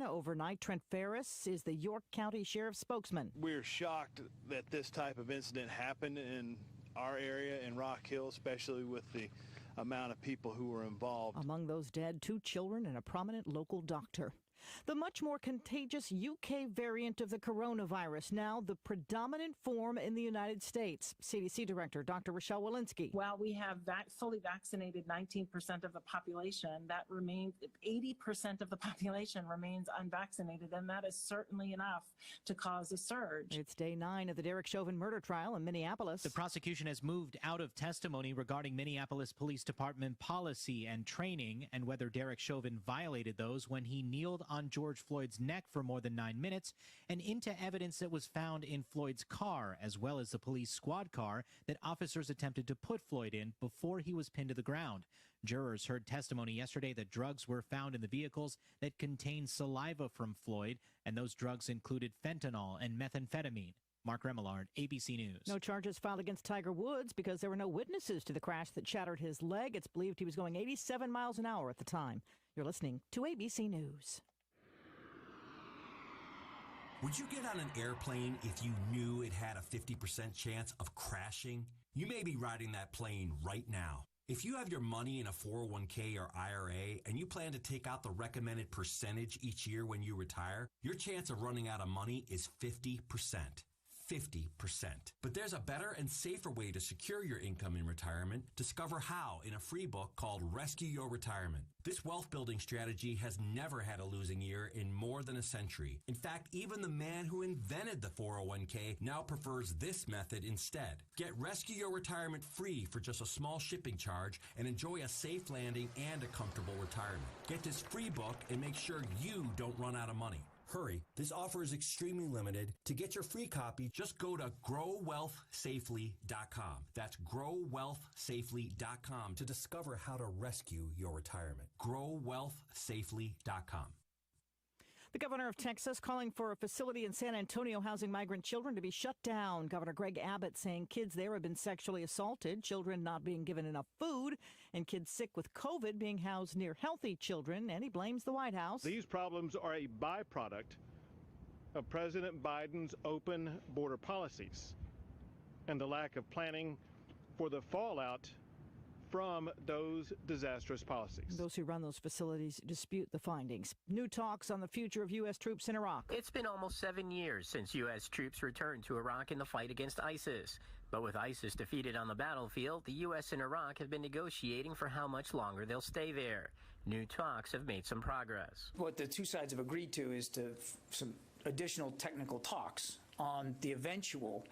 overnight. Trent Ferris is the York County Sheriff's spokesman. We're shocked that this type of incident happened in our area in Rock Hill, especially with the amount of people who were involved. Among those dead, 2 children and a prominent local doctor. The much more contagious UK variant of the coronavirus, now the predominant form in the United States. CDC Director Dr. Rochelle Walensky. While we have fully vaccinated 19% of the population, that remains 80% of the population remains unvaccinated, and that is certainly enough to cause a surge. It's day 9 of the Derek Chauvin murder trial in Minneapolis. The prosecution has moved out of testimony regarding Minneapolis Police Department policy and training and whether Derek Chauvin violated those when he kneeled on George Floyd's neck for more than 9 minutes, and into evidence that was found in Floyd's car, as well as the police squad car that officers attempted to put Floyd in before he was pinned to the ground. Jurors heard testimony yesterday that drugs were found in the vehicles that contained saliva from Floyd, and those drugs included fentanyl and methamphetamine. Mark Remillard, ABC News. No charges filed against Tiger Woods because there were no witnesses to the crash that shattered his leg. It's believed he was going 87 miles an hour at the time. You're listening to ABC News. Would you get on an airplane if you knew it had a 50% chance of crashing? You may be riding that plane right now. If you have your money in a 401k or IRA and you plan to take out the recommended percentage each year when you retire, your chance of running out of money is 50%. 50%. But there's a better and safer way to secure your income in retirement. Discover how in a free book called Rescue Your Retirement. This wealth building strategy has never had a losing year in more than a century. In fact, even the man who invented the 401k now prefers this method instead. Get Rescue Your Retirement free for just a small shipping charge and enjoy a safe landing and a comfortable retirement. Get this free book and make sure you don't run out of money. Hurry, this offer is extremely limited. To get your free copy, just go to growwealthsafely.com. That's growwealthsafely.com to discover how to rescue your retirement. growwealthsafely.com. The governor of Texas calling for a facility in San Antonio housing migrant children to be shut down. Governor Greg Abbott saying kids there have been sexually assaulted, children not being given enough food, and kids sick with COVID being housed near healthy children, and he blames the White House. These problems are a byproduct of President Biden's open border policies and the lack of planning for the fallout from those disastrous policies. Those who run those facilities dispute the findings. New talks on the future of U.S. troops in Iraq. It's been almost 7 years since U.S. troops returned to Iraq in the fight against ISIS. But with ISIS defeated on the battlefield, the U.S. and Iraq have been negotiating for how much longer they'll stay there. New talks have made some progress. What the two sides have agreed to is some additional technical talks on the eventual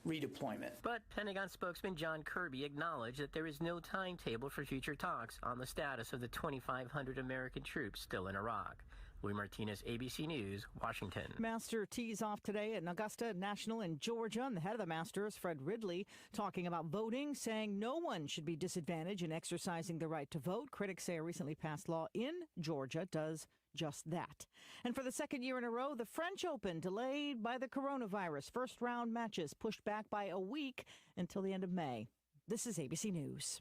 redeployment. But Pentagon spokesman John Kirby acknowledged that there is no timetable for future talks on the status of the 2,500 American troops still in Iraq. Louis Martinez, ABC News, Washington. Master tees off today at Augusta National in Georgia. And the head of the Masters, Fred Ridley, talking about voting, saying no one should be disadvantaged in exercising the right to vote. Critics say a recently passed law in Georgia does just that. And for the second year in a row, the French Open delayed by the coronavirus. First round matches pushed back by a week until the end of May. This is ABC News.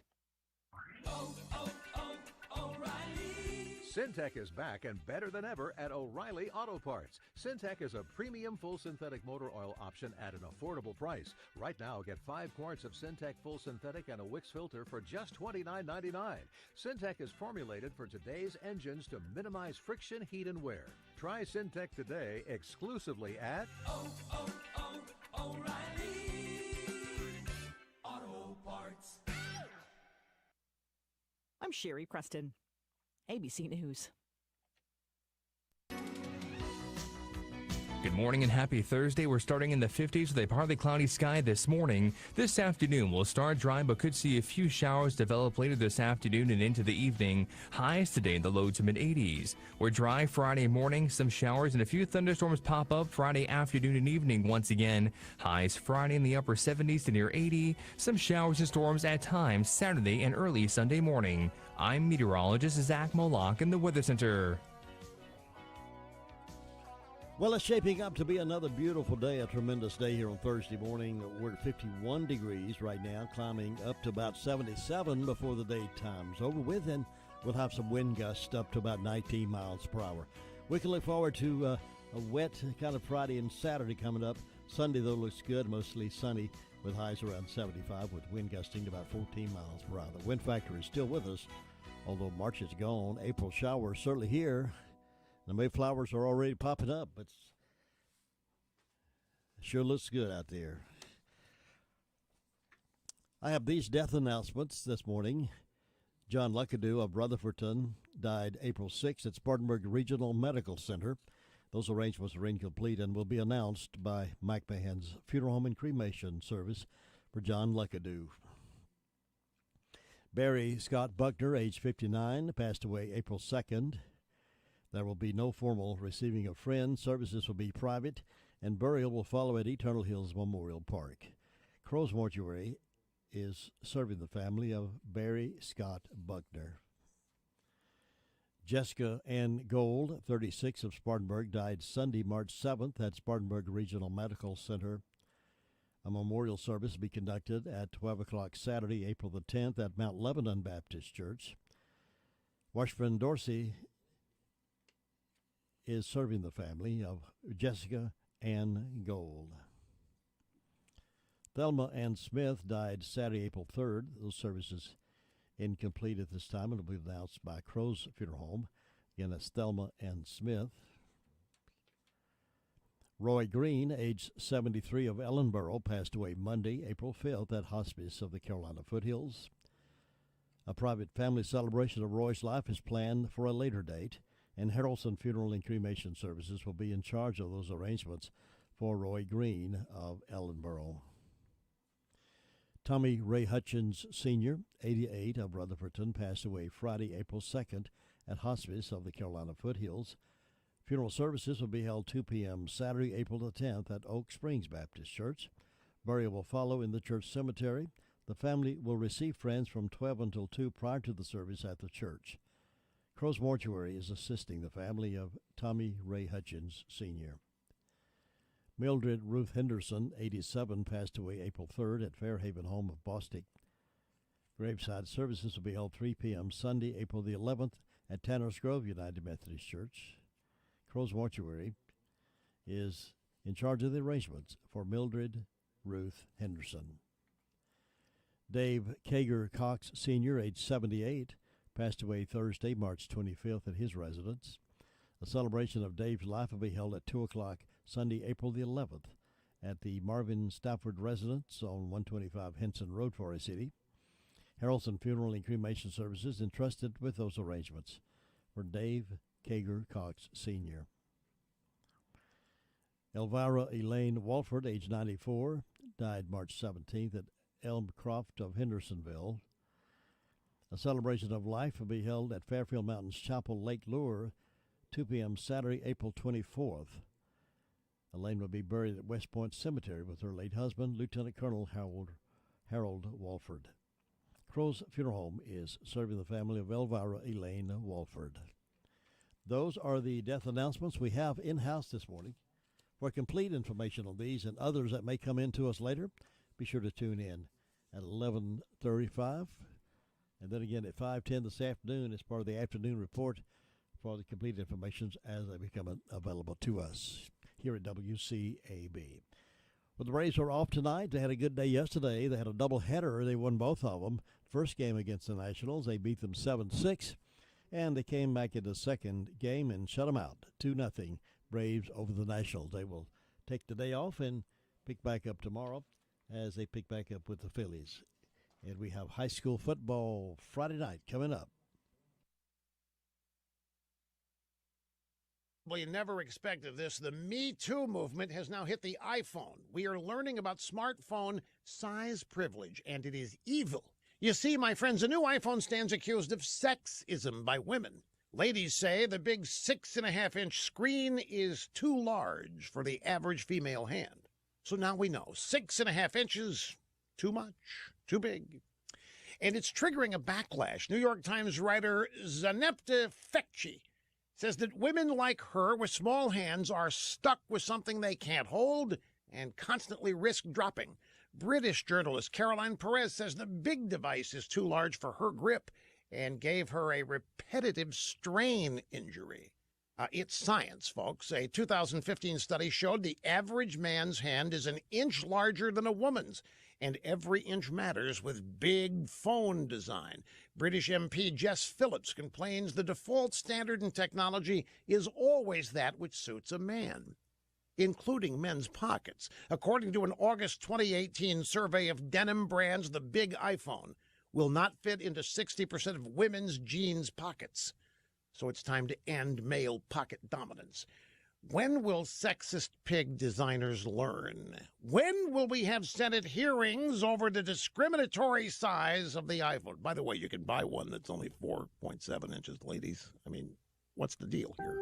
O'Reilly. Syntec is back and better than ever at O'Reilly Auto Parts. Syntec is a premium full synthetic motor oil option at an affordable price. Right now, get 5 quarts of Syntec full synthetic and a Wix filter for just $29.99. Syntec is formulated for today's engines to minimize friction, heat, and wear. Try Syntec today exclusively at O'Reilly Auto Parts. I'm Sherry Preston, ABC News. Good morning and happy Thursday. We're starting in the 50s with a partly cloudy sky this morning. This afternoon will start dry but could see a few showers develop later this afternoon and into the evening. Highs today in the low to mid 80s. We're dry Friday morning, some showers and a few thunderstorms pop up Friday afternoon and evening once again. Highs Friday in the upper 70s to near 80. Some showers and storms at times Saturday and early Sunday morning. I'm meteorologist Zach Moloch in the Weather Center. Well, it's shaping up to be another beautiful day, a tremendous day here on Thursday morning. We're at 51 degrees right now, climbing up to about 77 before the daytime's over with, and we'll have some wind gusts up to about 19 miles per hour. We can look forward to a wet kind of Friday and Saturday coming up. Sunday, though, looks good, mostly sunny with highs around 75 with wind gusting to about 14 miles per hour. The wind factor is still with us, although March is gone. April showers certainly here. The Mayflowers are already popping up, but sure looks good out there. I have these death announcements this morning. John Luckadoo of Rutherfordton died April 6th at Spartanburg Regional Medical Center. Those arrangements are incomplete and will be announced by Mike Mahan's funeral home and cremation service for John Luckadoo. Barry Scott Buckner, age 59, passed away April 2nd. There will be no formal receiving of friends. Services will be private, and burial will follow at Eternal Hills Memorial Park. Crow's Mortuary is serving the family of Barry Scott Buckner. Jessica Ann Gold, 36, of Spartanburg, died Sunday, March 7th at Spartanburg Regional Medical Center. A memorial service will be conducted at 12 o'clock Saturday, April the 10th at Mount Lebanon Baptist Church. Washburn Dorsey is serving the family of Jessica Ann Gold. Thelma Ann Smith died Saturday, April 3rd. Those services incomplete at this time and will be announced by Crow's Funeral Home. Again, that's Thelma Ann Smith. Roy Green, age 73, of Ellenboro, passed away Monday, April 5th at Hospice of the Carolina Foothills. A private family celebration of Roy's life is planned for a later date, and Harrelson Funeral and Cremation Services will be in charge of those arrangements for Roy Green of Ellenboro. Tommy Ray Hutchins, Sr., 88, of Rutherfordton, passed away Friday, April 2nd at Hospice of the Carolina Foothills. Funeral services will be held 2 p.m. Saturday, April the 10th at Oak Springs Baptist Church. Burial will follow in the church cemetery. The family will receive friends from 12 until 2 prior to the service at the church. Crow's Mortuary is assisting the family of Tommy Ray Hutchins, Sr. Mildred Ruth Henderson, 87, passed away April 3rd at Fairhaven Home of Bostic. Graveside services will be held 3 p.m. Sunday, April the 11th at Tanner's Grove United Methodist Church. Crow's Mortuary is in charge of the arrangements for Mildred Ruth Henderson. Dave Kager Cox, Sr., age 78, passed away Thursday, March 25th at his residence. A celebration of Dave's life will be held at 2 o'clock Sunday, April the 11th at the Marvin Stafford residence on 125 Henson Road, Forest City. Harrelson Funeral and Cremation Services entrusted with those arrangements for Dave Kager Cox, Sr. Elvira Elaine Walford, age 94, died March 17th at Elmcroft of Hendersonville. A celebration of life will be held at Fairfield Mountains Chapel, Lake Lure, 2 p.m. Saturday, April 24th. Elaine will be buried at West Point Cemetery with her late husband, Lieutenant Colonel Harold Walford. Crow's Funeral Home is serving the family of Elvira Elaine Walford. Those are the death announcements we have in-house this morning. For complete information on these and others that may come in to us later, be sure to tune in at 11:35. And then again at 5:10 this afternoon as part of the afternoon report for the complete information as they become available to us here at WCAB. Well, the Braves are off tonight. They had a good day yesterday. They had a doubleheader. They won both of them. First game against the Nationals, they beat them 7-6. And they came back in the second game and shut them out. 2-0 Braves over the Nationals. They will take the day off and pick back up tomorrow as they pick back up with the Phillies. And we have high school football Friday night coming up. Well, you never expected this. The Me Too movement has now hit the iPhone. We are learning about smartphone size privilege, and it is evil. You see, my friends, a new iPhone stands accused of sexism by women. Ladies say the big 6.5-inch screen is too large for the average female hand. So now we know 6.5 inches, too much, too big. And it's triggering a backlash. New York Times writer Zanepta Fekci says that women like her with small hands are stuck with something they can't hold and constantly risk dropping. British journalist Caroline Perez says the big device is too large for her grip and gave her a repetitive strain injury. It's science, folks. A 2015 study showed the average man's hand is an inch larger than a woman's, and every inch matters with big phone design. British MP Jess Phillips complains the default standard in technology is always that which suits a man, including men's pockets. According to an August 2018 survey of denim brands, the big iPhone will not fit into 60% of women's jeans pockets. So it's time to end male pocket dominance. When will sexist pig designers learn? When will we have Senate hearings over the discriminatory size of the iPhone? By the way, you can buy one that's only 4.7 inches, ladies. I mean, what's the deal here?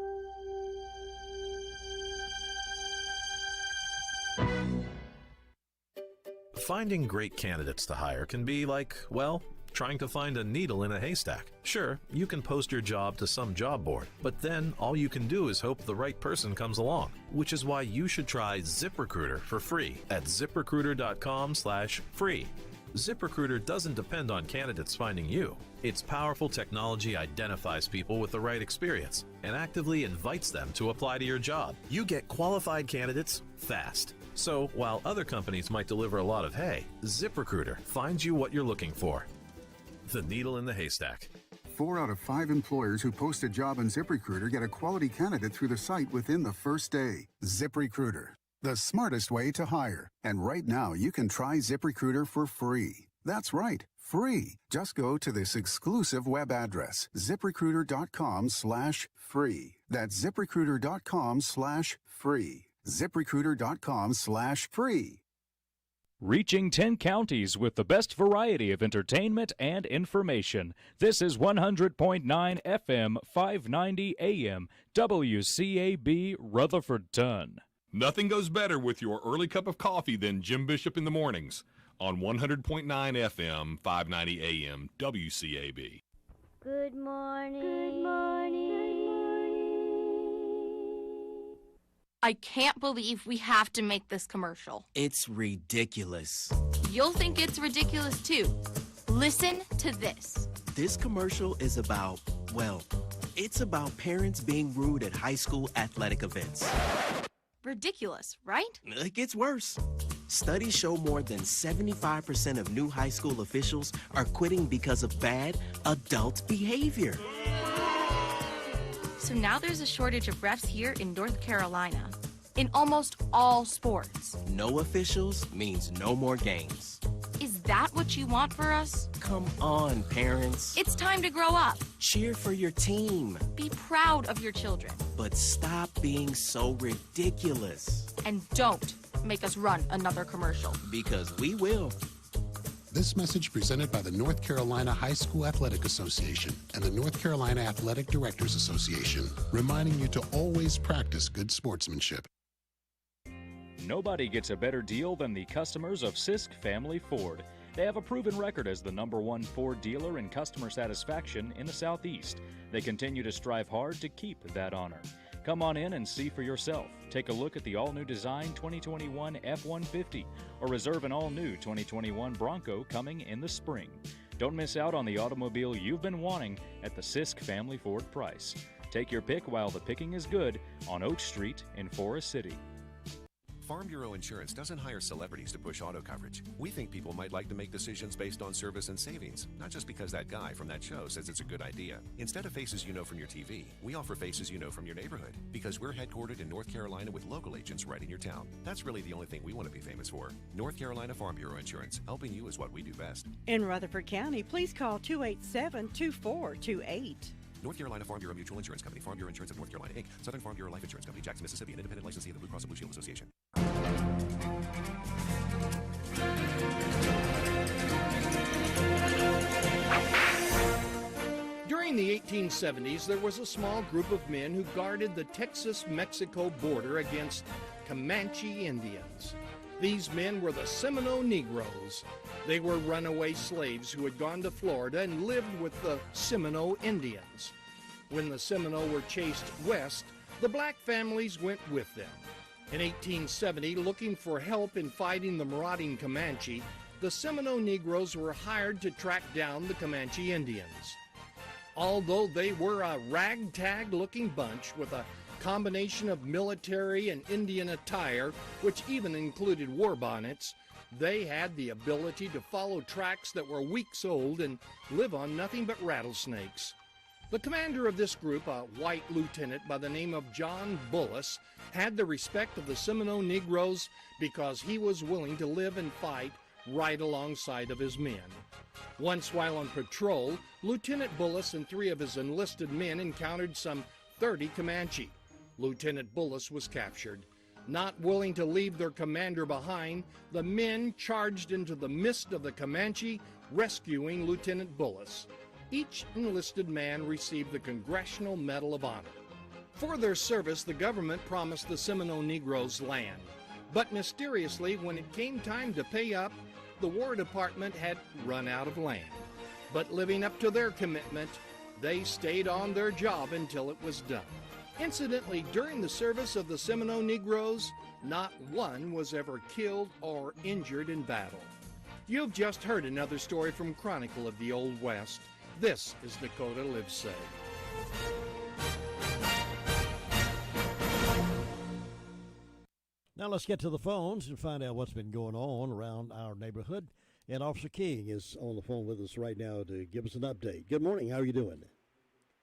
Finding great candidates to hire can be like, well, trying to find a needle in a haystack. Sure, you can post your job to some job board, but then all you can do is hope the right person comes along, which is why you should try ZipRecruiter for free at ZipRecruiter.com/free. ZipRecruiter doesn't depend on candidates finding you. Its powerful technology identifies people with the right experience and actively invites them to apply to your job. You get qualified candidates fast. So while other companies might deliver a lot of hay, ZipRecruiter finds you what you're looking for. The needle in the haystack. 4 out of 5 employers who post a job on ZipRecruiter get a quality candidate through the site within the first day. ZipRecruiter, the smartest way to hire. And right now, you can try ZipRecruiter for free. That's right, free. Just go to this exclusive web address, ZipRecruiter.com/free. That's ZipRecruiter.com/free. ZipRecruiter.com/free. Reaching 10 counties with the best variety of entertainment and information. This is 100.9 FM, 590 AM, WCAB Rutherfordton. Nothing goes better with your early cup of coffee than Jim Bishop in the mornings on 100.9 FM, 590 AM, WCAB. Good morning. Good morning. Good morning. I can't believe we have to make this commercial. It's ridiculous. You'll think it's ridiculous too. Listen to this. This commercial is about, well, it's about parents being rude at high school athletic events. Ridiculous, right? It gets worse. Studies show more than 75% of new high school officials are quitting because of bad adult behavior. So now there's a shortage of refs here in North Carolina, in almost all sports. No officials means no more games. Is that what you want for us? Come on, parents. It's time to grow up. Cheer for your team. Be proud of your children. But stop being so ridiculous. And don't make us run another commercial. Because we will. This message presented by the North Carolina High School Athletic Association and the North Carolina Athletic Directors Association, reminding you to always practice good sportsmanship. Nobody gets a better deal than the customers of Sisk Family Ford. They have a proven record as the #1 Ford dealer in customer satisfaction in the Southeast. They continue to strive hard to keep that honor. Come on in and see for yourself. Take a look at the all-new design 2021 F-150 or reserve an all-new 2021 Bronco coming in the spring. Don't miss out on the automobile you've been wanting at the Sisk Family Ford price. Take your pick while the picking is good on Oak Street in Forest City. Farm Bureau Insurance doesn't hire celebrities to push auto coverage. We think people might like to make decisions based on service and savings, not just because that guy from that show says it's a good idea. Instead of faces you know from your TV, we offer faces you know from your neighborhood, because we're headquartered in North Carolina with local agents right in your town. That's really the only thing we want to be famous for. North Carolina Farm Bureau Insurance. Helping you is what we do best. In Rutherford County, please call 287-2428. North Carolina Farm Bureau Mutual Insurance Company, Farm Bureau Insurance of North Carolina, Inc., Southern Farm Bureau Life Insurance Company, Jackson, Mississippi, an independent licensee of the Blue Cross and Blue Shield Association. During the 1870s, there was a small group of men who guarded the Texas-Mexico border against Comanche Indians. These men were the Seminole Negroes. They were runaway slaves who had gone to Florida and lived with the Seminole Indians. When the Seminole were chased west, the black families went with them. In 1870, looking for help in fighting the marauding Comanche, the Seminole Negroes were hired to track down the Comanche Indians. Although they were a ragtag-looking bunch with a combination of military and Indian attire, which even included war bonnets, they had the ability to follow tracks that were weeks old and live on nothing but rattlesnakes. The commander of this group, a white lieutenant by the name of John Bullis, had the respect of the Seminole Negroes because he was willing to live and fight right alongside of his men. Once while on patrol, Lieutenant Bullis and 3 of his enlisted men encountered some 30 Comanche. Lieutenant Bullis was captured. Not willing to leave their commander behind, the men charged into the midst of the Comanche, rescuing Lieutenant Bullis. Each enlisted man received the Congressional Medal of Honor. For their service, the government promised the Seminole Negroes land. But mysteriously, when it came time to pay up, the War Department had run out of land. But living up to their commitment, they stayed on their job until it was done. Incidentally, during the service of the Seminole Negroes, not one was ever killed or injured in battle. You've just heard another story from Chronicle of the Old West. This is Dakota Lives Say. Now let's get to the phones and find out what's been going on around our neighborhood. And Officer King is on the phone with us right now to give us an update. Good morning. How are you doing?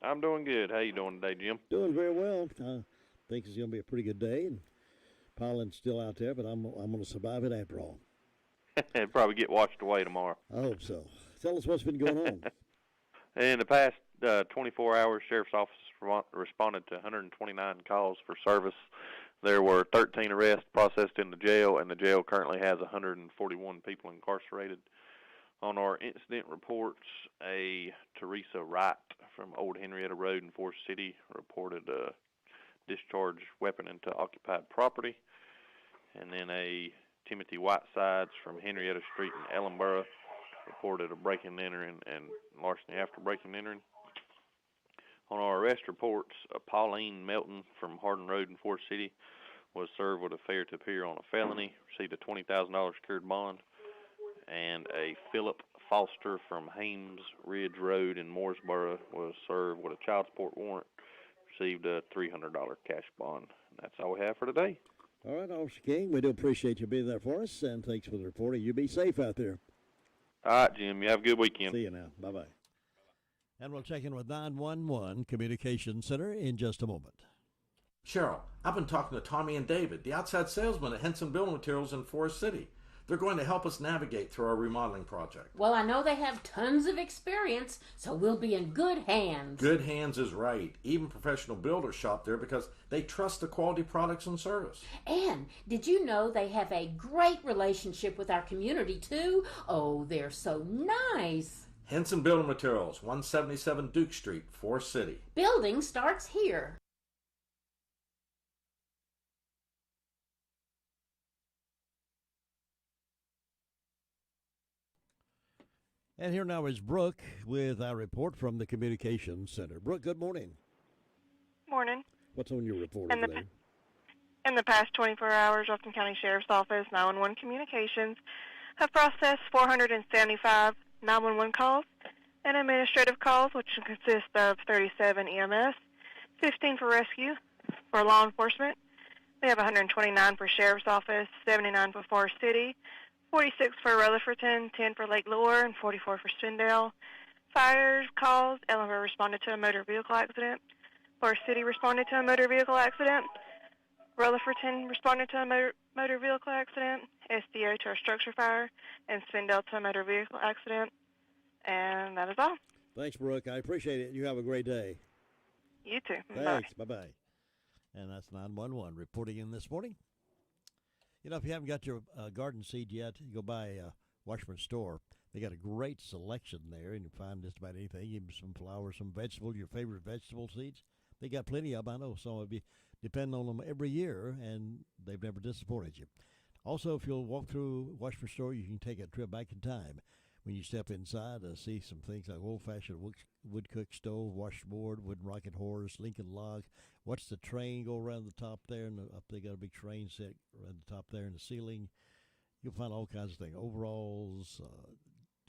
I'm doing good. How you doing today, Jim? Doing very well. I think it's going to be a pretty good day. And pollen's still out there, but I'm going to survive it after all. It'll probably get washed away tomorrow. I hope so. Tell us what's been going on. In the past 24 hours, Sheriff's Office responded to 129 calls for service. There were 13 arrests processed in the jail, and the jail currently has 141 people incarcerated. On our incident reports, a Teresa Wright from Old Henrietta Road in Forest City reported a discharged weapon into occupied property. And then a Timothy Whitesides from Henrietta Street in Ellenboro reported a breaking and entering and larceny after breaking and entering. On our arrest reports, Pauline Melton from Hardin Road in Forest City was served with a failure to appear on a felony, received a $20,000 secured bond, and a Philip Foster from Hames Ridge Road in Mooresboro was served with a child support warrant, received a $300 cash bond. That's all we have for today. All right, Officer King, we do appreciate you being there for us, and thanks for the reporting. You be safe out there. All right, Jim. You have a good weekend. See you now. Bye-bye. And we'll check in with 911 Communications Center in just a moment. Cheryl, I've been talking to Tommy and David, the outside salesmen at Henson Building Materials in Forest City. They're going to help us navigate through our remodeling project. Well, I know they have tons of experience, so we'll be in good hands. Good hands is right. Even professional builders shop there because they trust the quality products and service. And did you know they have a great relationship with our community, too? Oh, they're so nice. Henson Building Materials, 177 Duke Street, Forest City. Building starts here. And here now is Brooke with our report from the Communications Center. Brooke, good morning. Morning. What's on your report today? In the past 24 hours, Ruffin County Sheriff's Office 911 Communications have processed 475 911 calls and administrative calls, which consist of 37 EMS, 15 for rescue, for law enforcement. We have 129 for Sheriff's Office, 79 for Forest City, 46 for Rutherfordton, 10 for Lake Lure, and 44 for Spindale. Fire calls, Ellenboro responded to a motor vehicle accident. Forest City responded to a motor vehicle accident. Rutherfordton responded to a motor vehicle accident. SDO to a structure fire, and Spindale to a motor vehicle accident. And that is all. Thanks, Brooke. I appreciate it. You have a great day. You too. Thanks. Bye-bye. And that's 911 reporting in this morning. You know, if you haven't got your garden seed yet, you go by Washburn Store. They got a great selection there, and you find just about anything. Even some flowers, some vegetables, your favorite vegetable seeds. They got plenty of them. I know some of you depend on them every year, and they've never disappointed you. Also, if you'll walk through Washburn Store, you can take a trip back in time. When you step inside, see some things like old-fashioned wood cook stove, washboard, wooden rocket horse, Lincoln log. Watch the train go around the top there, and up they got a big train set around the top there in the ceiling. You'll find all kinds of things, overalls,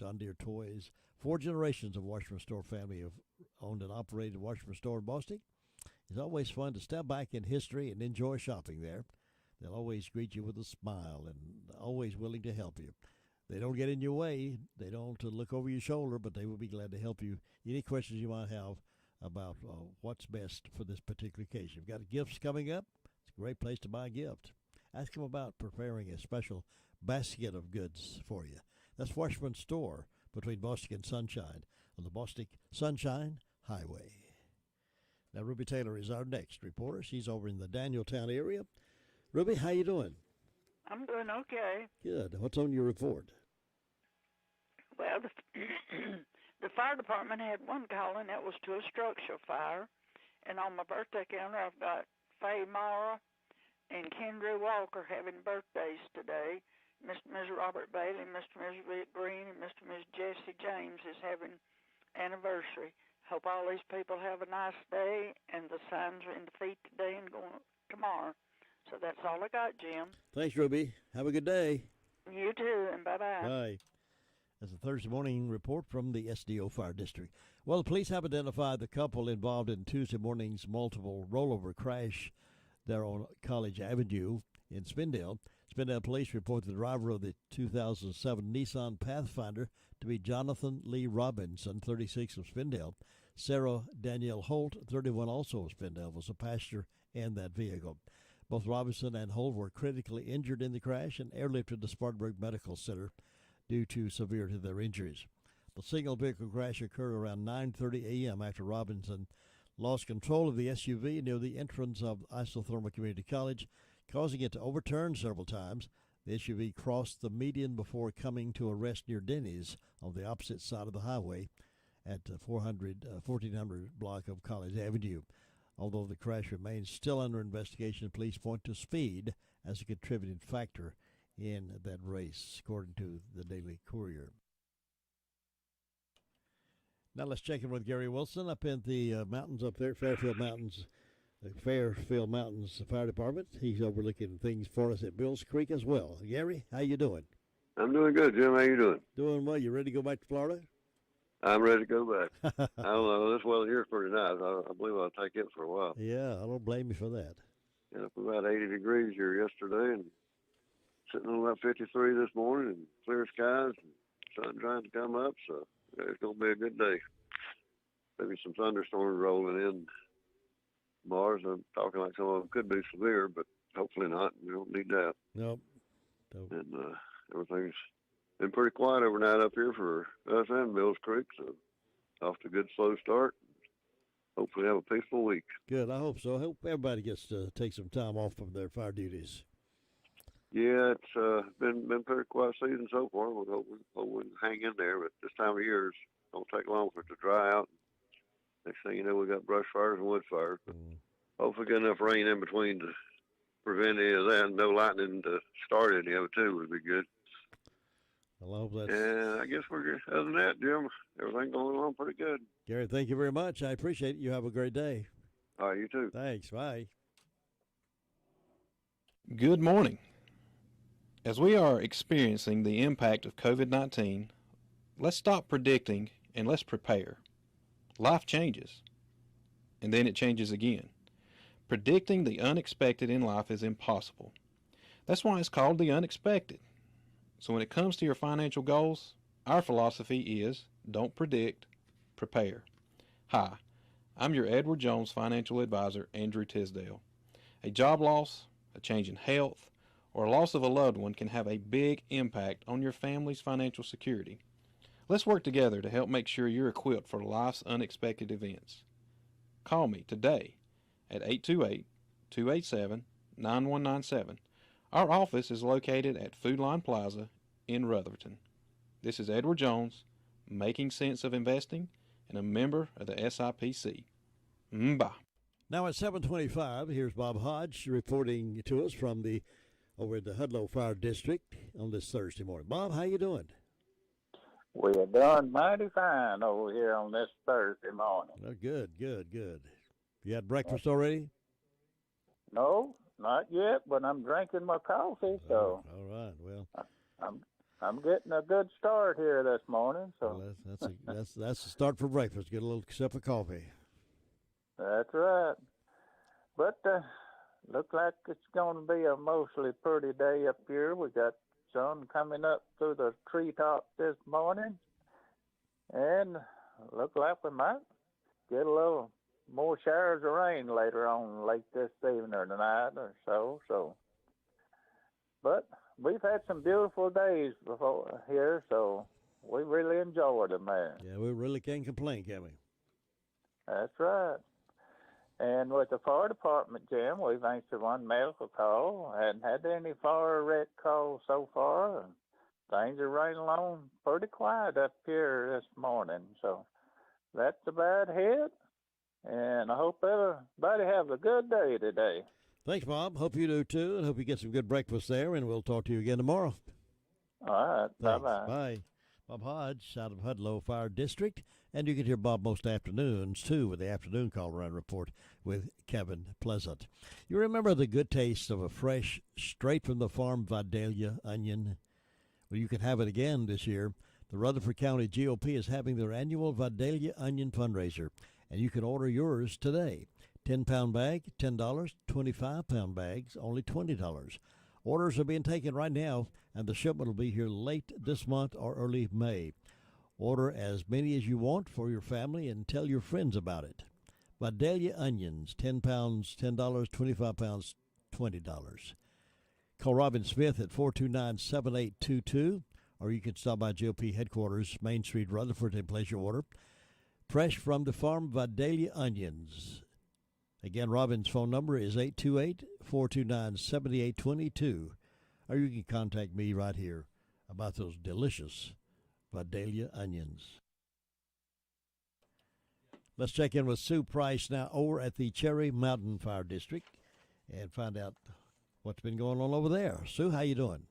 John Deere toys. 4 generations of Washington Store family have owned and operated Washington Store in Boston. It's always fun to step back in history and enjoy shopping there. They'll always greet you with a smile and always willing to help you. They don't get in your way. They don't look over your shoulder, but they will be glad to help you. Any questions you might have about what's best for this particular occasion. You've got gifts coming up. It's a great place to buy a gift. Ask them about preparing a special basket of goods for you. That's Washburn Store between Bostic and Sunshine on the Bostic Sunshine Highway. Now, Ruby Taylor is our next reporter. She's over in the Danieltown area. Ruby, how you doing? I'm doing okay. Good. What's on your report? Well, the fire department had one call, and that was to a structure fire. And on my birthday calendar, I've got Faye Mara and Kendra Walker having birthdays today. Mr. and Ms. Robert Bailey, Mr. and Ms. Rick Green, and Mr. and Ms. Jesse James is having anniversary. Hope all these people have a nice day, and the signs are in defeat today and going tomorrow. So that's all I got, Jim. Thanks, Ruby. Have a good day. You too, and bye-bye. Bye. That's a Thursday morning report from the SDO Fire District. Well, the police have identified the couple involved in Tuesday morning's multiple rollover crash there on College Avenue in Spindale. Spindale police report the driver of the 2007 Nissan Pathfinder to be Jonathan Lee Robinson, 36, of Spindale. Sarah Danielle Holt, 31, also of Spindale, was a passenger in that vehicle. Both Robinson and Holt were critically injured in the crash and airlifted to Spartanburg Medical Center due to severity of their injuries. The single vehicle crash occurred around 9:30 a.m. after Robinson lost control of the SUV near the entrance of Isothermal Community College, causing it to overturn several times. The SUV crossed the median before coming to a rest near Denny's on the opposite side of the highway at 1400 block of College Avenue. Although the crash remains still under investigation, police point to speed as a contributing factor in that race, according to the Daily Courier. Now let's check in with Gary Wilson up in the mountains up there, Fairfield Mountains, the Fairfield Mountains Fire Department. He's overlooking things for us at Bills Creek as well. Gary, how you doing? I'm doing good, Jim. How you doing? Doing well. You ready to go back to Florida? I'm ready to go back. I don't know. This weather here is pretty nice. I believe I'll take it for a while. Yeah, I don't blame you for that. Yeah, it's about 80 degrees here yesterday, and sitting on about 53 this morning, and clear skies, and sun trying to come up, so it's going to be a good day. Maybe some thunderstorms rolling in Mars. I'm talking like some of them could be severe, but hopefully not. We don't need that. Nope. And everything's been pretty quiet overnight up here for us and Mills Creek, so off to a good slow start. Hopefully have a peaceful week. Good, I hope so. I hope everybody gets to take some time off from their fire duties. Yeah, it's been pretty quiet season so far. We hope we can hang in there, but this time of year it's don't take long for it to dry out. Next thing you know, we got brush fires and wood fires. But hopefully get enough rain in between to prevent any of that, and no lightning to start any of it too would be good. Well, I hope that's... And I guess we're good. Other than that, Jim, everything going on pretty good. Gary, thank you very much. I appreciate it. You have a great day. All right, you too. Thanks. Bye. Good morning. As we are experiencing the impact of COVID-19, let's stop predicting and let's prepare. Life changes, and then it changes again. Predicting the unexpected in life is impossible. That's why it's called the unexpected. So when it comes to your financial goals, our philosophy is don't predict, prepare. Hi, I'm your Edward Jones financial advisor, Andrew Tisdale. A job loss, a change in health, or a loss of a loved one can have a big impact on your family's financial security. Let's work together to help make sure you're equipped for life's unexpected events. Call me today at 828-287-9197. Our office is located at Food Line Plaza in Rutherford. This is Edward Jones, making sense of investing, and a member of the SIPC. Bye. Now at 7:25, here's Bob Hodge reporting to us from over at the Hudlow Fire District on this Thursday morning. Bob, how you doing? We are done mighty fine over here on this Thursday morning. Oh, good. You had breakfast already? No, not yet, but I'm drinking my coffee, so. All right, well. I'm getting a good start here this morning. So well, that's the start for breakfast. Get a little sip of coffee. That's right. But look like it's going to be a mostly pretty day up here. We got sun coming up through the treetops this morning, and look like we might get a little more showers of rain later on, late this evening or tonight or so. But we've had some beautiful days before here, so we really enjoyed them there. Yeah, we really can't complain, can we? That's right. And with the fire department, Jim, we've answered one medical call. Hadn't had any fire wreck calls so far. And things are running along pretty quiet up here this morning. So that's about it. And I hope everybody have a good day today. Thanks, Bob. Hope you do, too, and hope you get some good breakfast there, and we'll talk to you again tomorrow. All right. Thanks. Bye-bye. Bye. Bob Hodge out of Hudlow Fire District, and you can hear Bob most afternoons, too, with the Afternoon Call-Around Report with Kevin Pleasant. You remember the good taste of a fresh, straight-from-the-farm Vidalia onion? Well, you can have it again this year. The Rutherford County GOP is having their annual Vidalia onion fundraiser, and you can order yours today. 10-pound bag, $10. 25-pound bags, only $20. Orders are being taken right now, and the shipment will be here late this month or early May. Order as many as you want for your family and tell your friends about it. Vidalia onions, 10 pounds, $10, 25 pounds, $20. Call Robin Smith at 429-7822, or you can stop by GOP headquarters, Main Street, Rutherford, and place your order. Fresh from the farm, Vidalia onions. Again, Robin's phone number is 828-429-7822, or you can contact me right here about those delicious Vidalia onions. Let's check in with Sue Price now over at the Cherry Mountain Fire District and find out what's been going on over there. Sue, how you doing?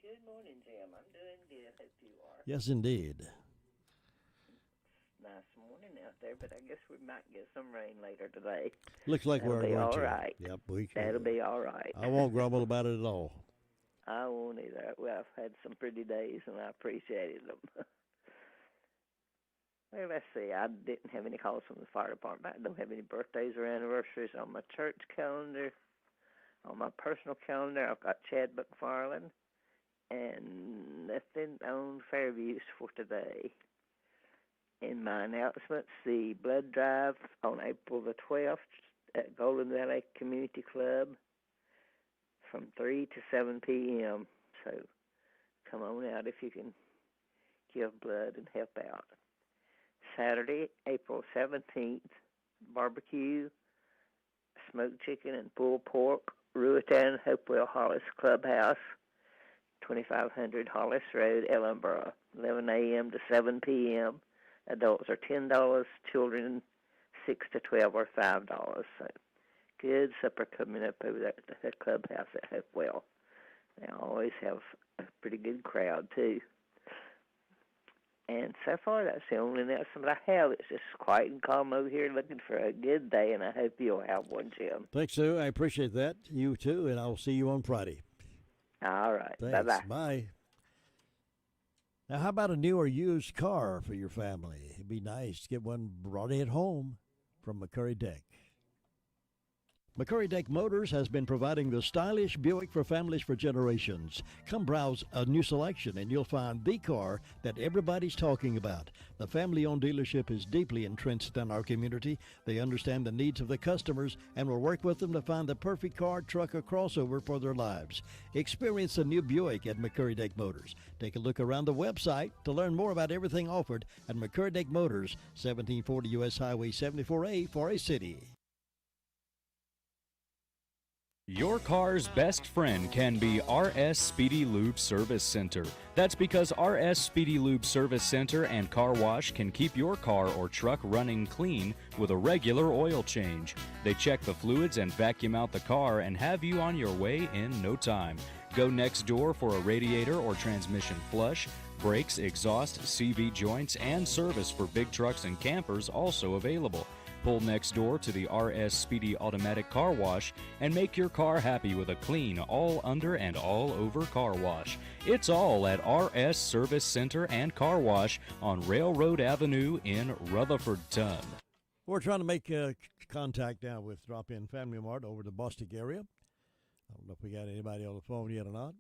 Good morning, Jim. I'm doing good. Hope you are. Yes, indeed. Nice morning out there, but I guess we might get some rain later today. Looks like That'll we're be going all to. right. Yep, That'll be all right. I won't grumble about it at all. I won't either. Well, I've had some pretty days, and I appreciated them. Well, let's see. I didn't have any calls from the fire department. I don't have any birthdays or anniversaries on my church calendar. On my personal calendar, I've got Chad McFarland, and nothing on Fairview for today. In my announcements, the blood drive on April the 12th at Golden Valley Community Club from 3 to 7 p.m. So come on out if you can give blood and help out. Saturday, April 17th, barbecue, smoked chicken and pulled pork, Ruatan Hopewell Hollis Clubhouse, 2500 Hollis Road, Ellenboro, 11 a.m. to 7 p.m. Adults are $10, children 6 to 12 are $5. So good supper coming up over there at the clubhouse at Hopewell. They always have a pretty good crowd, too. And so far, that's the only announcement I have. It's just quiet and calm over here looking for a good day, and I hope you'll have one, Jim. Thanks, Sue. I appreciate that. You, too, and I'll see you on Friday. All right. Thanks. Bye-bye. Bye. Now, how about a new or used car for your family? It'd be nice to get one brought in home from McCurry Deck. McCurry Deck Motors has been providing the stylish Buick for families for generations. Come browse a new selection and you'll find the car that everybody's talking about. The family-owned dealership is deeply entrenched in our community. They understand the needs of the customers and will work with them to find the perfect car, truck, or crossover for their lives. Experience the new Buick at McCurry Deck Motors. Take a look around the website to learn more about everything offered at McCurry Deck Motors, 1740 U.S. Highway 74A, Forest City. Your car's best friend can be RS Speedy Lube Service Center. That's because RS Speedy Lube Service Center and Car Wash can keep your car or truck running clean with a regular oil change. They check the fluids and vacuum out the car and have you on your way in no time. Go next door for a radiator or transmission flush, brakes, exhaust, CV joints, and service for big trucks and campers also available. Pull next door to the RS Speedy Automatic Car Wash and make your car happy with a clean all under and all over car wash. It's all at RS Service Center and Car Wash on Railroad Avenue in Rutherfordton. We're trying to make contact now with Drop-In Family Mart over the Bostic area. I don't know if we got anybody on the phone yet or not.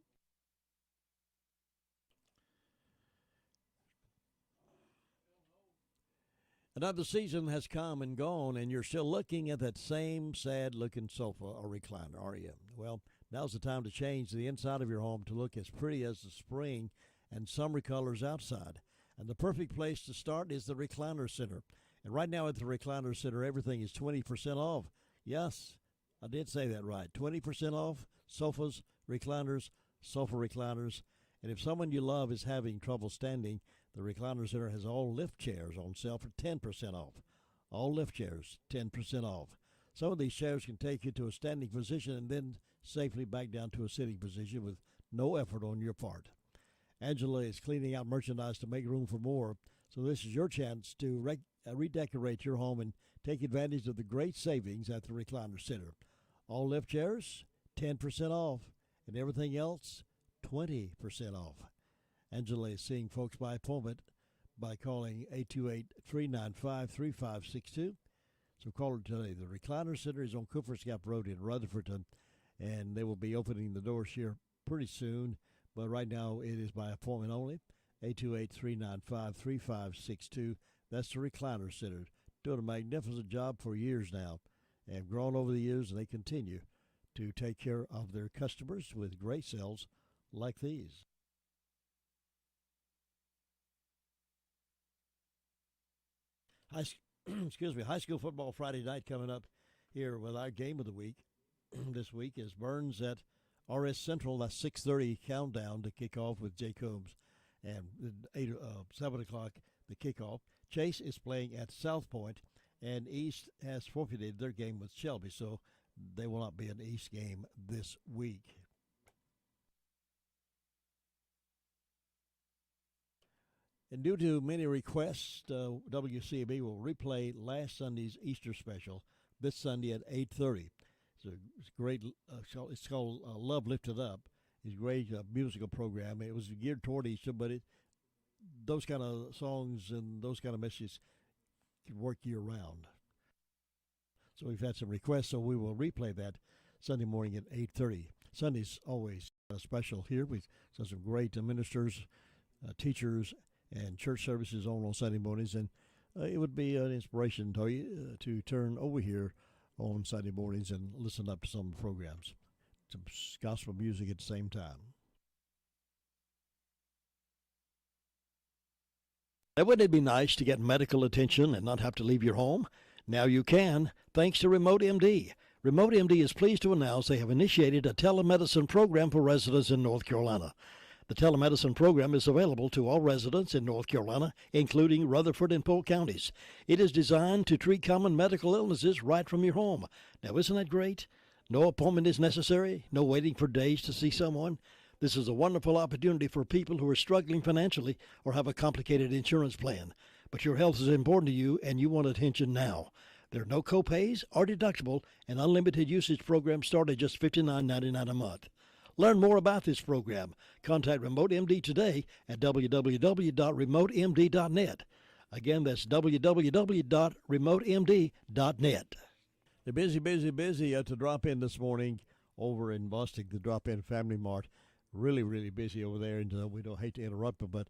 Another season has come and gone, and you're still looking at that same sad-looking sofa or recliner, are you? Well, now's the time to change the inside of your home to look as pretty as the spring and summer colors outside. And the perfect place to start is the Recliner Center. And right now at the Recliner Center, everything is 20% off. Yes, I did say that right. 20% off sofas, recliners, sofa recliners. And if someone you love is having trouble standing, the Recliner Center has all lift chairs on sale for 10% off. All lift chairs, 10% off. Some of these chairs can take you to a standing position and then safely back down to a sitting position with no effort on your part. Angela is cleaning out merchandise to make room for more, so this is your chance to redecorate your home and take advantage of the great savings at the Recliner Center. All lift chairs, 10% off, and everything else, 20% off. Angela is seeing folks by appointment by calling 828-395-3562. So call her today. The Recliner Center is on Cooper's Gap Road in Rutherfordton, and they will be opening the doors here pretty soon. But right now it is by appointment only, 828-395-3562. That's the Recliner Center. Doing a magnificent job for years now and grown over the years, and they continue to take care of their customers with great sales like these. High school football Friday night coming up here with our game of the week. This week is Burns at RS Central. That's 6:30 countdown to kick off with Jay Combs, and 7 o'clock the kickoff. Chase is playing at South Point, and East has forfeited their game with Shelby, so they will not be an East game this week. And due to many requests, WCAB will replay last Sunday's Easter special this Sunday at 8:30. It's a great. It's called Love Lifted Up. It's a great musical program. It was geared toward Easter, but those kind of songs and those kind of messages can work year round. So we've had some requests, so we will replay that Sunday morning at 8:30. Sunday's always special here. We've got some great ministers, teachers, and church services on Sunday mornings, and it would be an inspiration to you to turn over here on Sunday mornings and listen up to some programs. Some gospel music at the same time. Now, wouldn't it be nice to get medical attention and not have to leave your home? Now you can, thanks to Remote MD. Remote MD is pleased to announce they have initiated a telemedicine program for residents in North Carolina. The telemedicine program is available to all residents in North Carolina, including Rutherford and Polk counties. It is designed to treat common medical illnesses right from your home. Now, isn't that great? No appointment is necessary, no waiting for days to see someone. This is a wonderful opportunity for people who are struggling financially or have a complicated insurance plan. But your health is important to you, and you want attention now. There are no copays or deductible, and unlimited usage programs start at just $59.99 a month. Learn more about this program. Contact Remote MD today at www.remotemd.net. Again, that's www.remotemd.net. They're busy to drop in this morning over in Bostic, the Drop-In Family Mart. Really, really busy over there, and we don't hate to interrupt them, but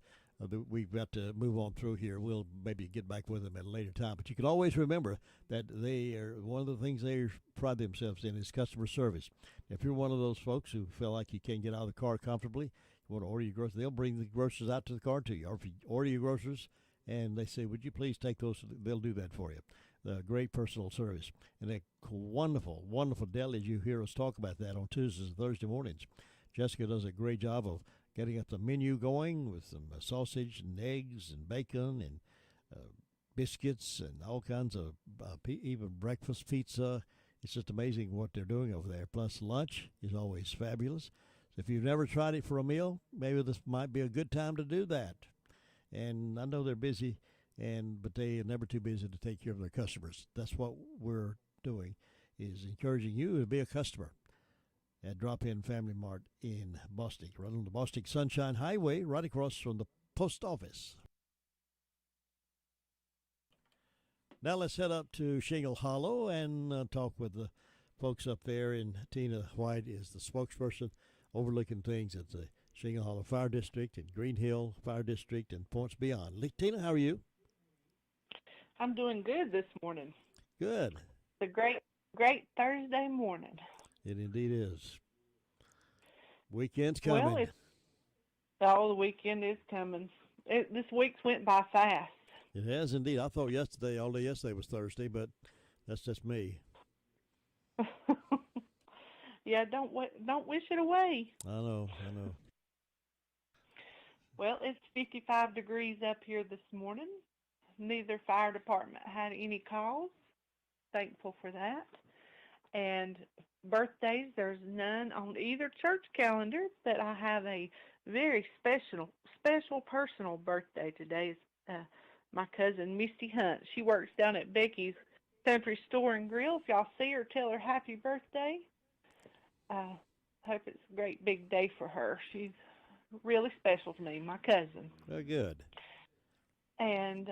we've got to move on through here. We'll maybe get back with them at a later time. But you can always remember that they are one of the things they pride themselves in is customer service. If you're one of those folks who feel like you can't get out of the car comfortably, you want to order your groceries, they'll bring the groceries out to the car to you. Or if you order your groceries and they say, would you please take those, they'll do that for you. Great personal service. And a wonderful, wonderful deli. You hear us talk about that on Tuesdays and Thursday mornings. Jessica does a great job of getting up the menu going with some sausage and eggs and bacon and biscuits and all kinds of even breakfast pizza. It's just amazing what they're doing over there. Plus, lunch is always fabulous. So if you've never tried it for a meal, maybe this might be a good time to do that. And I know they're busy but they are never too busy to take care of their customers. That's what we're doing, is encouraging you to be a customer at Drop-In Family Mart in Bostic, right on the Bostic Sunshine Highway, right across from the post office. Now let's head up to Shingle Hollow and talk with the folks up there. And Tina White is the spokesperson overlooking things at the Shingle Hollow Fire District and Green Hill Fire District and points beyond. Tina, how are you? I'm doing good this morning. Good. It's a great Thursday morning. It indeed is. Weekend's coming. Well, the weekend is coming. This week's went by fast. It has indeed. I thought all day yesterday was Thursday, but that's just me. Yeah, don't wish it away. I know. Well, it's 55 degrees up here this morning. Neither fire department had any calls. Thankful for that. And birthdays, there's none on either church calendar, but I have a very special personal birthday today. It's my cousin Misty Hunt. She works down at Becky's Country Store and Grill. If y'all see her, tell her happy birthday. Hope it's a great big day for her. She's really special to me, my cousin. Very good. And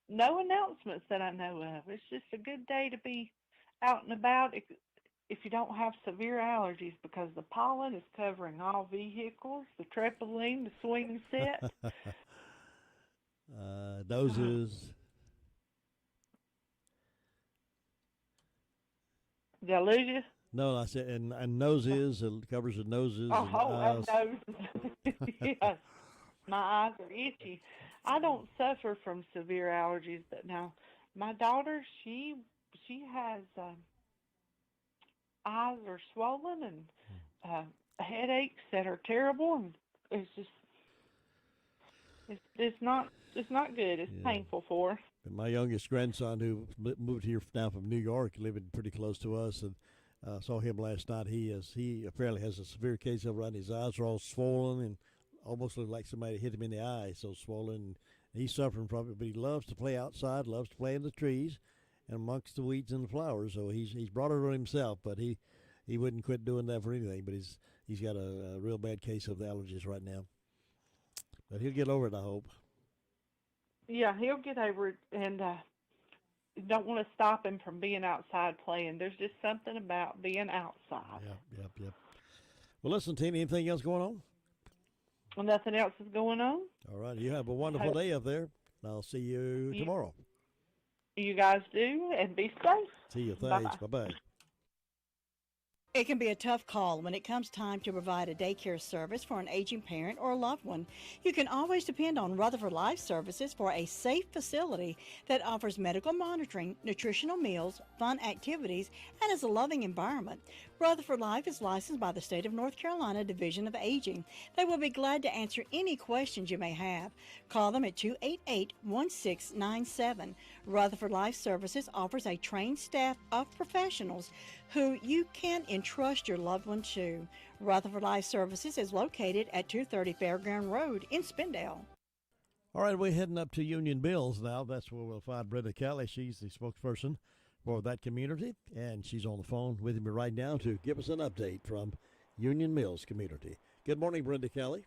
no announcements that I know of. It's just a good day to be out and about if you don't have severe allergies, because the pollen is covering all vehicles, the trampoline, the swing set. Noses. Did I lose you? No, I said, and noses, it covers the noses. And noses. Yes. My eyes are itchy. I don't suffer from severe allergies, but now my daughter, she has eyes are swollen and headaches that are terrible, and it's just it's not good. It's painful for her. And my youngest grandson, who moved here now from New York, living pretty close to us, and saw him last night. He apparently has a severe case of his eyes are all swollen and almost look like somebody hit him in the eye, so swollen. He's suffering from it, but he loves to play outside, loves to play in the trees and amongst the weeds and the flowers. So he's brought it on himself, but he wouldn't quit doing that for anything. But he's got a real bad case of the allergies right now. But he'll get over it, I hope. Yeah, he'll get over it, and don't want to stop him from being outside playing. There's just something about being outside. Yep. Well, listen, Tina, anything else going on? Well, nothing else is going on. All right. You have a wonderful day up there. I'll see you tomorrow. You guys do, and be safe. See you. Thanks. Bye-bye. It can be a tough call when it comes time to provide a daycare service for an aging parent or a loved one. You can always depend on Rutherford Life Services for a safe facility that offers medical monitoring, nutritional meals, fun activities, and is a loving environment. Rutherford Life is licensed by the State of North Carolina Division of Aging. They will be glad to answer any questions you may have. Call them at 288-1697. Rutherford Life Services offers a trained staff of professionals who you can entrust your loved one to. Rutherford Life Services is located at 230 Fairground Road in Spindale. All right, we're heading up to Union Mills now. That's where we'll find Brenda Kelly. She's the spokesperson for that community, and she's on the phone with me right now to give us an update from Union Mills community. Good morning, Brenda Kelly.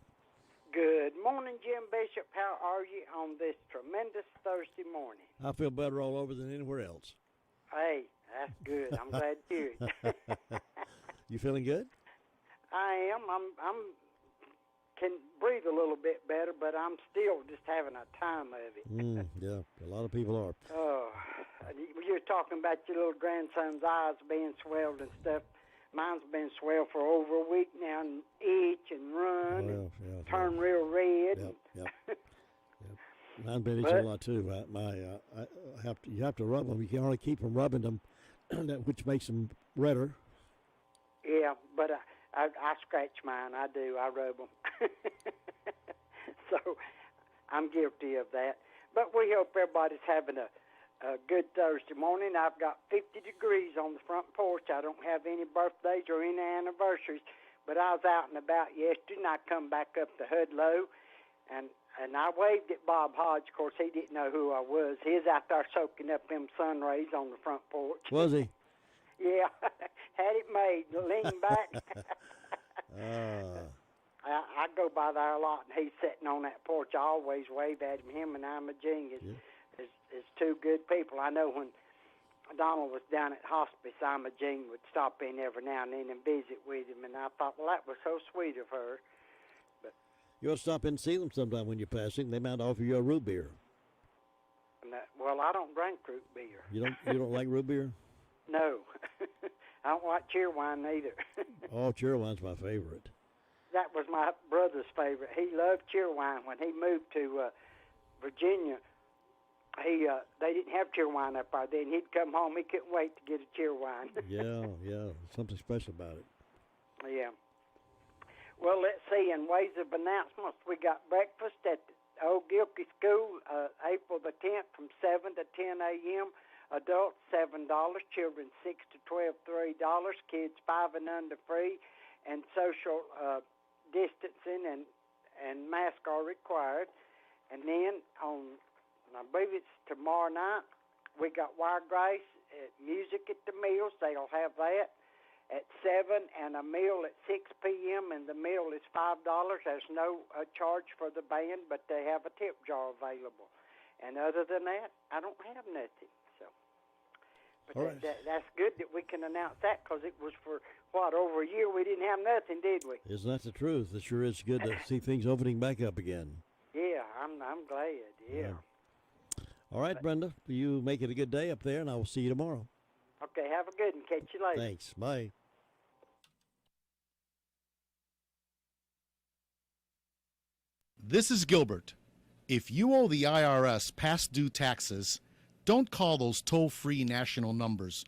Good morning, Jim Bishop. How are you on this tremendous Thursday morning? I feel better all over than anywhere else. Hey, that's good. I'm glad to hear it. You feeling good? I am. I'm can breathe a little bit better, but I'm still just having a time of it. Yeah, a lot of people are. Oh, you're talking about your little grandson's eyes being swelled and stuff. Mine's been swelled for over a week now, and itch and run and turn real red. Yep. Mine's been itching a lot too. You have to rub them. You can only keep from rubbing them, which makes them redder. Yeah, but I scratch mine. I do. I rub them. So I'm guilty of that. But we hope everybody's having a good Thursday morning. I've got 50 degrees on the front porch. I don't have any birthdays or any anniversaries, but I was out and about yesterday, and I come back up to Hudlow, And I waved at Bob Hodge. Of course, he didn't know who I was. He was out there soaking up them sun rays on the front porch. Was he? Yeah, had it made. Lean back. I go by there a lot, and he's sitting on that porch. I always wave at him. Him and Imogene is two good people. I know when Donald was down at hospice, Imogene would stop in every now and then and visit with him, and I thought, well, that was so sweet of her. But you ought to stop in and see them sometime when you're passing. They might offer you a root beer. Well, I don't drink root beer. You don't like root beer? No. I don't like cheerwine either. Oh, cheerwine's my favorite. That was my brother's favorite. He loved cheerwine. When he moved to Virginia, they didn't have cheerwine up there then. He'd come home. He couldn't wait to get a cheerwine. Yeah. Something special about it. Yeah. Well, let's see. In ways of announcements, we got breakfast at the Old Gilkey School, April the 10th from 7 to 10 a.m. Adults, $7. Children, 6 to 12, $3. Kids, 5 and under, free. And social distancing and masks are required. And then I believe it's tomorrow night, we got Wiregrass music at the meals. They'll have that at 7 and a meal at 6 p.m. and the meal is $5. There's no charge for the band, but they have a tip jar available. And other than that, I don't have nothing. So, but that's good that we can announce that, because it was for over a year we didn't have nothing, did we? Isn't that the truth? It sure is good to see things opening back up again. Yeah, I'm glad. Yeah. All right, Brenda, you make it a good day up there, and I will see you tomorrow. Okay, have a good one. Catch you later. Thanks. Bye. This is Gilbert. If you owe the IRS past due taxes, don't call those toll-free national numbers.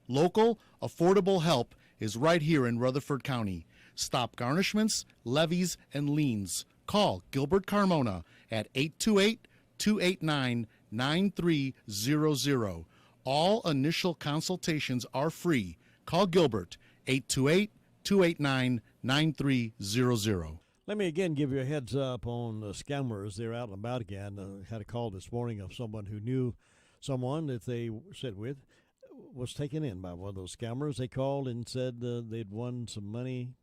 Local, affordable help is right here in Rutherford County. Stop garnishments, levies, and liens. Call Gilbert Carmona at 828-289-9300. All initial consultations are free. Call Gilbert, 828-289-9300. Let me again give you a heads up on scammers. They're out and about again. Had a call this morning of someone who knew someone that they sit with was taken in by one of those scammers. They called and said they'd won some money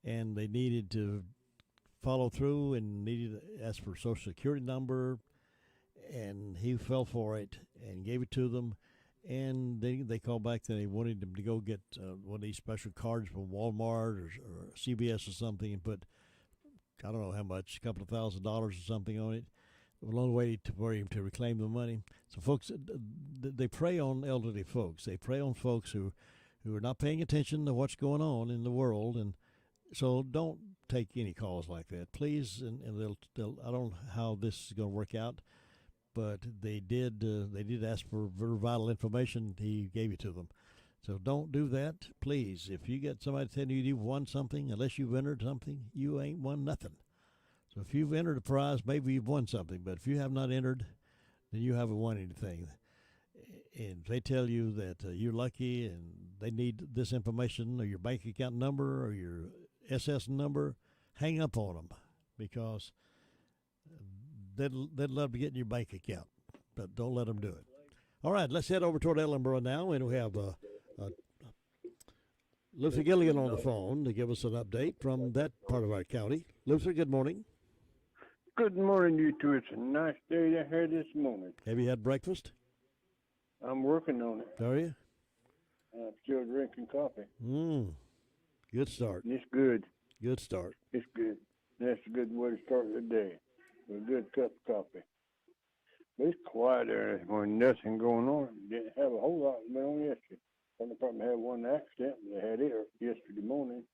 and they needed to follow through and needed to ask for a Social Security number, and he fell for it and gave it to them. And they called back that they wanted him to go get one of these special cards from Walmart or CVS or something and put, I don't know how much, a couple of $1,000 or something on it. A long way for him to reclaim the money. So folks, they prey on elderly folks. They prey on folks who are not paying attention to what's going on in the world. And so don't take any calls like that, please. And they'll I don't know how this is going to work out, but they did ask for very vital information. He gave it to them. So don't do that, please. If you get somebody telling you you've won something, unless you've entered something, you ain't won nothing. So if you've entered a prize, maybe you've won something. But if you have not entered, then you haven't won anything. And they tell you that you're lucky and they need this information or your bank account number or your SS number, hang up on them, because they'd love to get in your bank account, but don't let them do it. All right, let's head over toward Ellenboro now, and we have Luther Gilligan on the phone to give us an update from that part of our county. Luther, good morning. Good morning, you two. It's a nice day here this morning. Have you had breakfast? I'm working on it. Are you? I'm still drinking coffee. Good start. It's good. Good start. It's good. That's a good way to start the day, with a good cup of coffee. But it's quiet there this morning. Nothing going on. Didn't have a whole lot going on yesterday. Fire department had one accident, but they had it yesterday morning.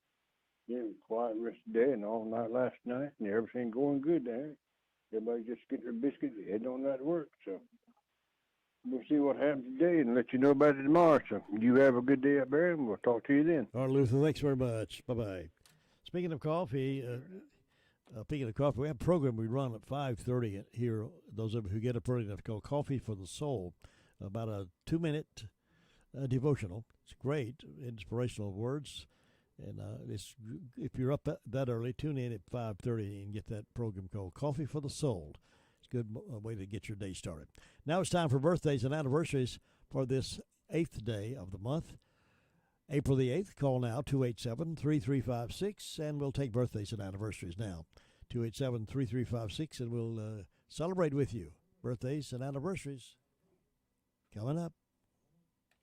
It was quiet the rest of the day and all night last night, and everything going good there. Everybody just getting their biscuits, heading on out to work. So we'll see what happens today and let you know about it tomorrow. So you have a good day up there, and we'll talk to you then. All right, Luther, thanks very much. Bye-bye. Speaking of coffee, we have a program we run at 5:30 here. Those of you who get up early enough, called Coffee for the Soul, about a 2-minute devotional. It's great, inspirational words, And if you're up that early, tune in at 5:30 and get that program called Coffee for the Soul. It's a good way to get your day started. Now it's time for birthdays and anniversaries for this 8th day of the month. April the 8th, call now, 287-3356, and we'll take birthdays and anniversaries now. 287-3356, and we'll celebrate with you. Birthdays and anniversaries coming up.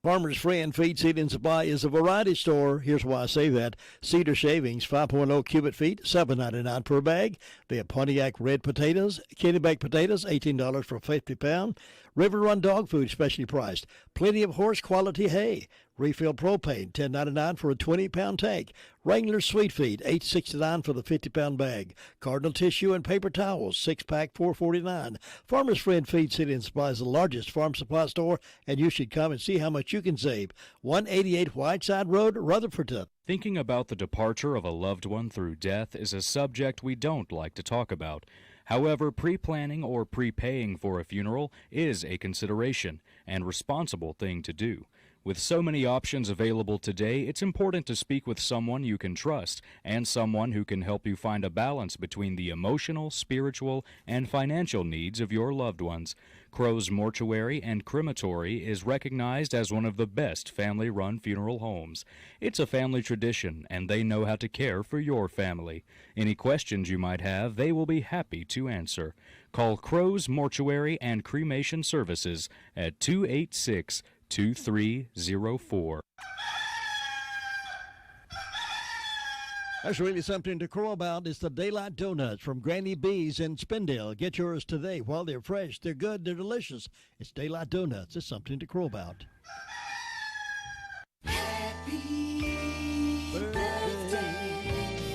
Farmer's Friend Feed, Seed, and Supply is a variety store. Here's why I say that. Cedar shavings, 5.0 cubic feet, $7.99 per bag. They have Pontiac red potatoes, Kenny baked potatoes, $18 for a 50-pound. River Run dog food, specially priced. Plenty of horse quality hay. Refill propane, $10.99 for a 20-pound tank. Wrangler Sweet Feed, $8.69 for the 50-pound bag. Cardinal tissue and paper towels, 6-pack, $4.49. Farmer's Friend Feed, Seed, and Supply is the largest farm supply store, and you should come and see how much you can save. 188 Whiteside Road, Rutherfordton. Thinking about the departure of a loved one through death is a subject we don't like to talk about. However, pre-planning or prepaying for a funeral is a consideration and responsible thing to do. With so many options available today, it's important to speak with someone you can trust and someone who can help you find a balance between the emotional, spiritual, and financial needs of your loved ones. Crow's Mortuary and Crematory is recognized as one of the best family-run funeral homes. It's a family tradition, and they know how to care for your family. Any questions you might have, they will be happy to answer. Call Crow's Mortuary and Cremation Services at 286-2304. That's really something to crow about. It's the Daylight Donuts from Granny B's in Spindale. Get yours today while they're fresh. They're good. They're delicious. It's Daylight Donuts. It's something to crow about.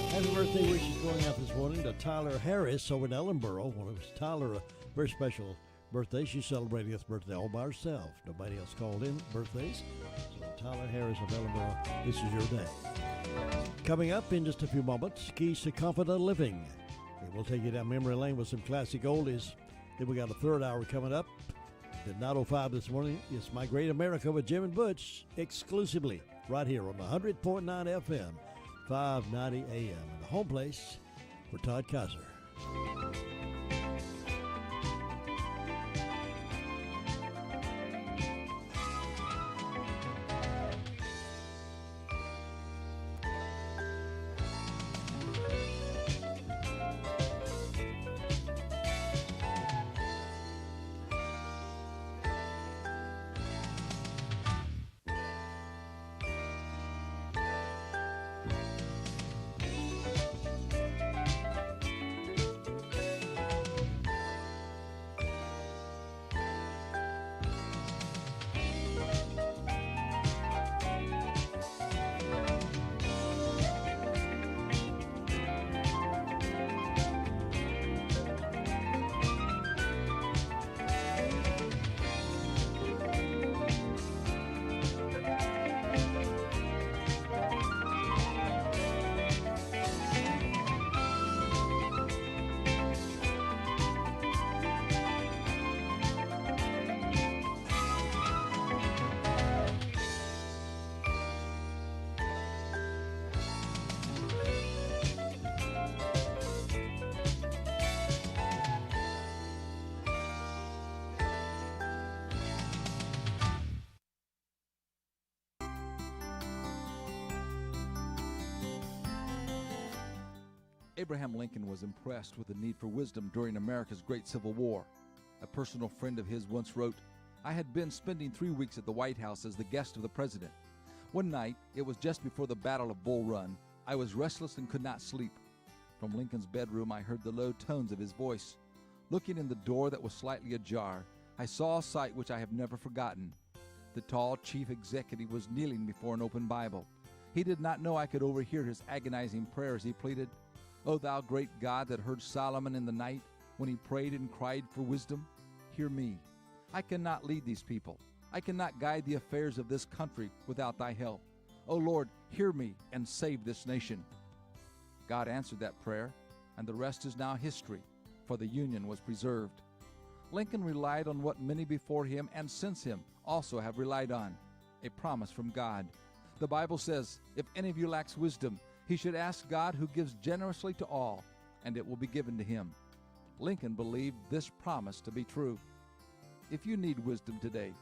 Happy birthday wishes going out this morning to Tyler Harris over in Ellenboro. Well, it was Tyler, a very special birthday. She's celebrating this birthday all by herself. Nobody else called in birthdays. So Tyler Harris of Ellenboro, this is your day. Coming up in just a few moments, Keys to Confident Living. And we'll take you down memory lane with some classic oldies. Then we got a third hour coming up. At 9:05 this morning, it's My Great America with Jim and Butch, exclusively right here on the 100.9 FM, 590 AM, and the home place for Todd Kaiser. Abraham Lincoln was impressed with the need for wisdom during America's Great Civil War. A personal friend of his once wrote, "I had been spending 3 weeks at the White House as the guest of the president. One night, it was just before the Battle of Bull Run, I was restless and could not sleep. From Lincoln's bedroom, I heard the low tones of his voice. Looking in the door that was slightly ajar, I saw a sight which I have never forgotten. The tall chief executive was kneeling before an open Bible. He did not know I could overhear his agonizing prayer as he pleaded, 'O thou great God that heard Solomon in the night when he prayed and cried for wisdom, hear me. I cannot lead these people. I cannot guide the affairs of this country without thy help. O Lord, hear me and save this nation.' God answered that prayer, and the rest is now history, for the Union was preserved." Lincoln relied on what many before him and since him also have relied on, a promise from God. The Bible says, if any of you lacks wisdom, he should ask God, who gives generously to all, and it will be given to him. Lincoln believed this promise to be true. If you need wisdom today,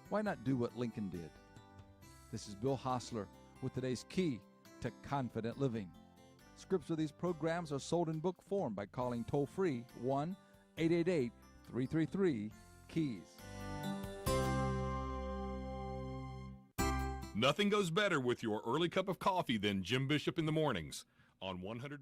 why not do what Lincoln did? This is Bill Hostler with today's Key to Confident Living. Scripts of these programs are sold in book form by calling toll-free 1-888-333-KEYS. Nothing goes better with your early cup of coffee than Jim Bishop in the mornings on 100.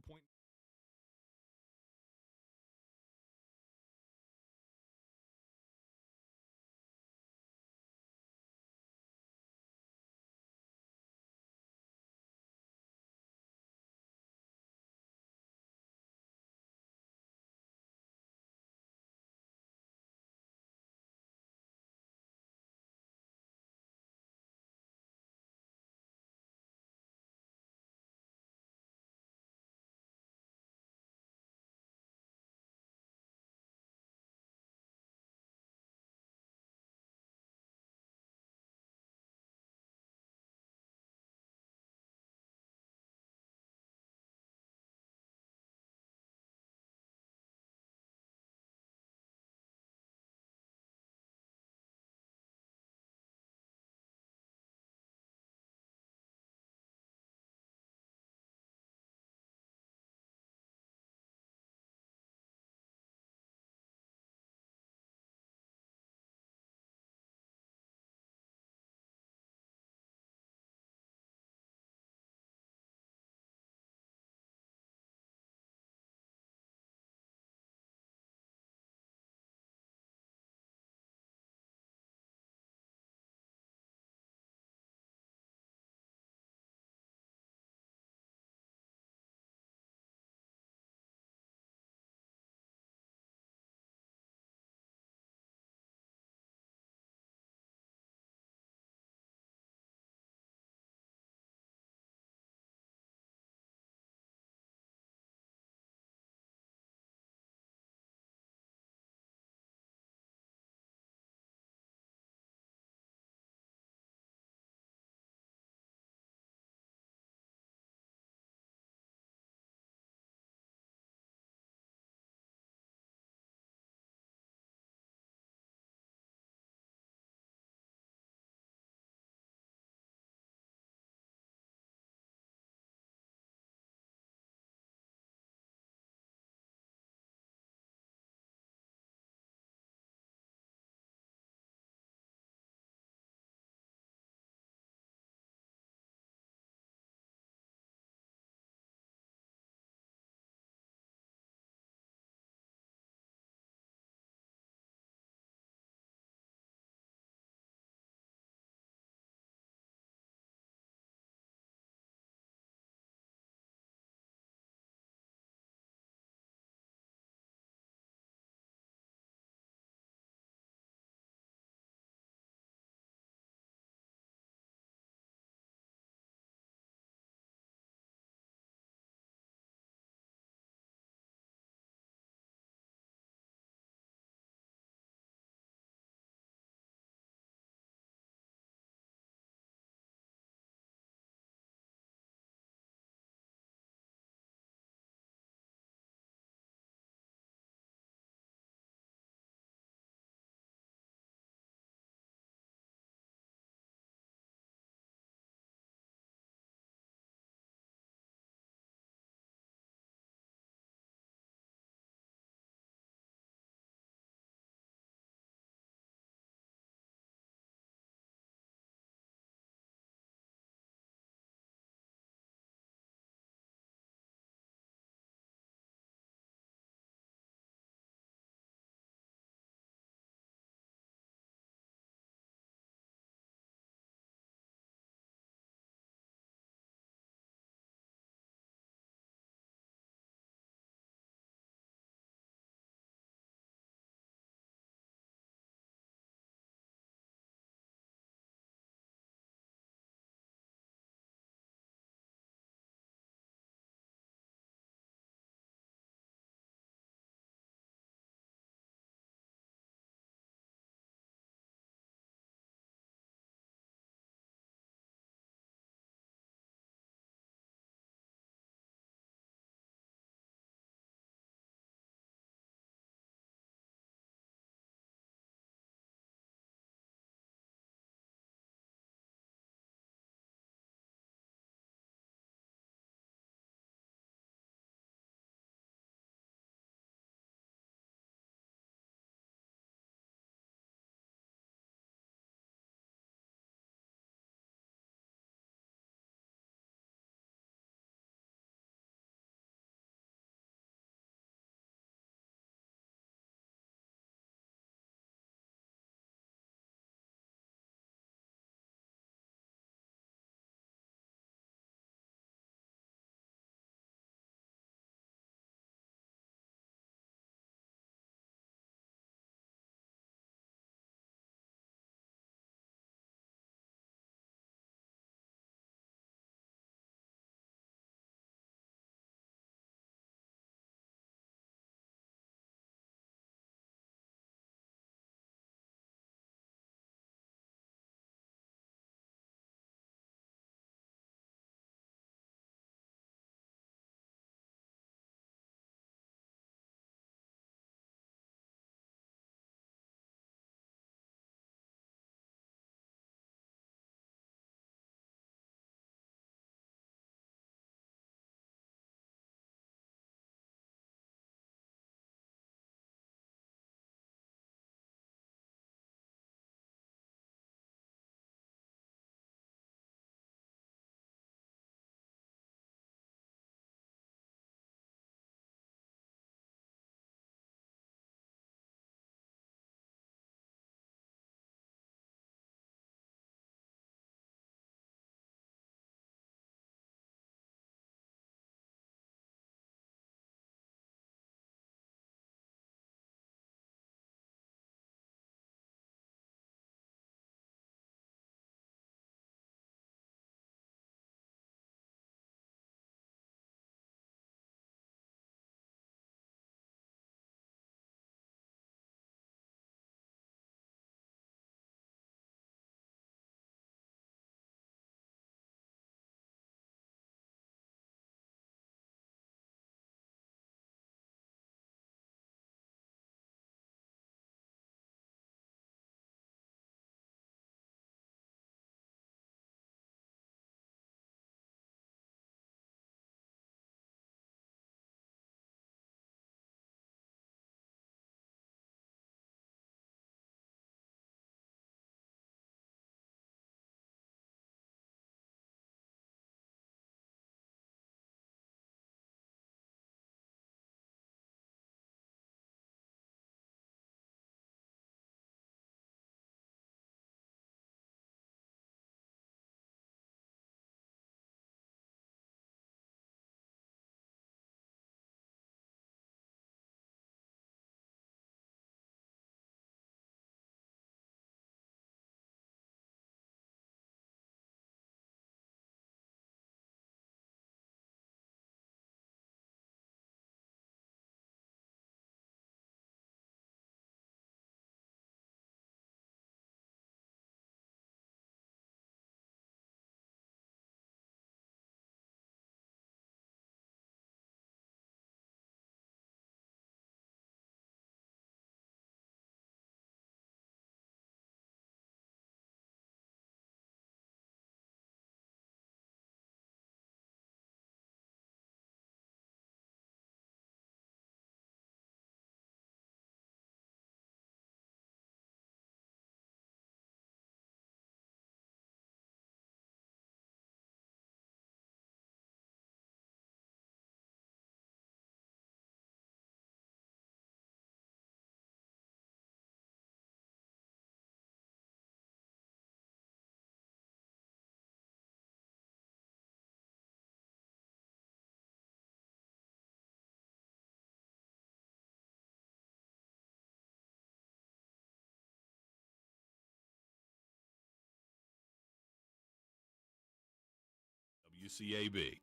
WCAB.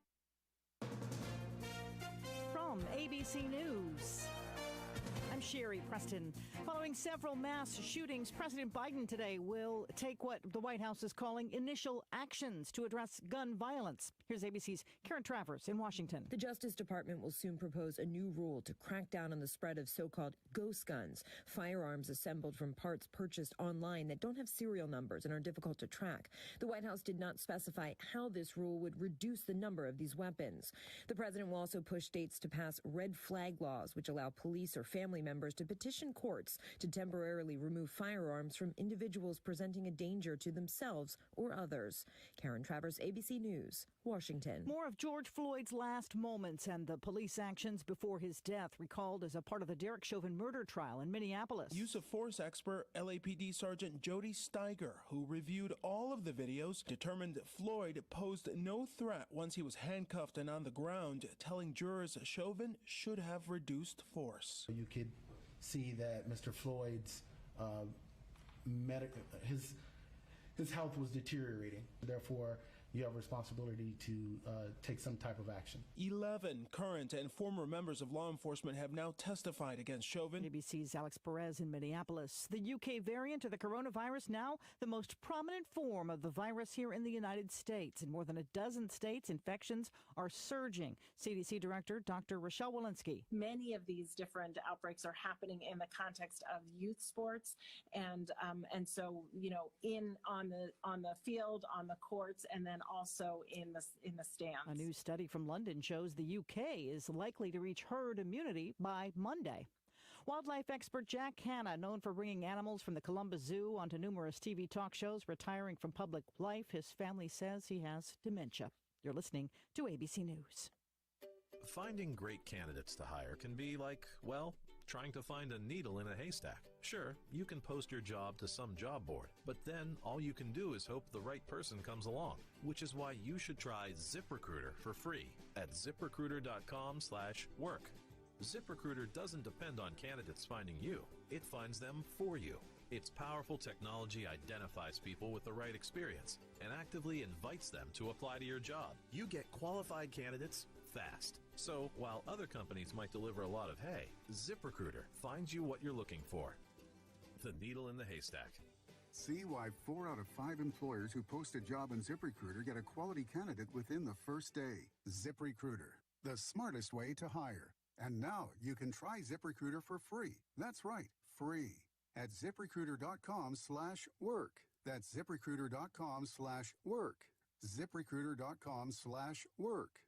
From ABC News, I'm Sherry Preston. Following several mass shootings, President Biden today will take what the White House is calling initial actions to address gun violence. Here's ABC's Karen Travers in Washington. The Justice Department will soon propose a new rule to crack down on the spread of so-called ghost guns, firearms assembled from parts purchased online that don't have serial numbers and are difficult to track. The White House did not specify how this rule would reduce the number of these weapons. The president will also push states to pass red flag laws, which allow police or family members to petition courts to temporarily remove firearms from individuals presenting a danger to themselves or others. Karen Travers, ABC News, Washington. More of George Floyd's last moments and the police actions before his death recalled as a part of the Derek Chauvin murder trial in Minneapolis. Use of force expert LAPD Sergeant Jody Steiger, who reviewed all of the videos, determined Floyd posed no threat once he was handcuffed and on the ground, telling jurors Chauvin should have reduced force. You could see that Mr. Floyd's his health was deteriorating. Therefore, you have a responsibility to take some type of action. 11 current and former members of law enforcement have now testified against Chauvin. ABC's Alex Perez in Minneapolis. The UK variant of the coronavirus now the most prominent form of the virus here in the United States. In more than a dozen states, infections are surging. CDC Director Dr. Rochelle Walensky. Many of these different outbreaks are happening in the context of youth sports, and so on the field, on the courts, and then also in the stands. A new study from London shows the UK is likely to reach herd immunity by Monday. Wildlife expert Jack Hanna, known for bringing animals from the Columbus Zoo onto numerous TV talk shows, retiring from public life. His family says he has dementia. You're listening to ABC News. Finding great candidates to hire can be like, well, trying to find a needle in a haystack. Sure, you can post your job to some job board, but then all you can do is hope the right person comes along, which is why you should try ZipRecruiter for free at ZipRecruiter.com/work. ZipRecruiter doesn't depend on candidates finding you. It finds them for you. Its powerful technology identifies people with the right experience and actively invites them to apply to your job. You get qualified candidates fast. So while other companies might deliver a lot of hay, ZipRecruiter finds you what you're looking for. The needle in the haystack. See why 4 out of 5 employers who post a job in ZipRecruiter get a quality candidate within the first day. ZipRecruiter, the smartest way to hire. And now you can try ZipRecruiter for free. That's right, free. At ZipRecruiter.com/work. That's ZipRecruiter.com/work. ZipRecruiter.com/work.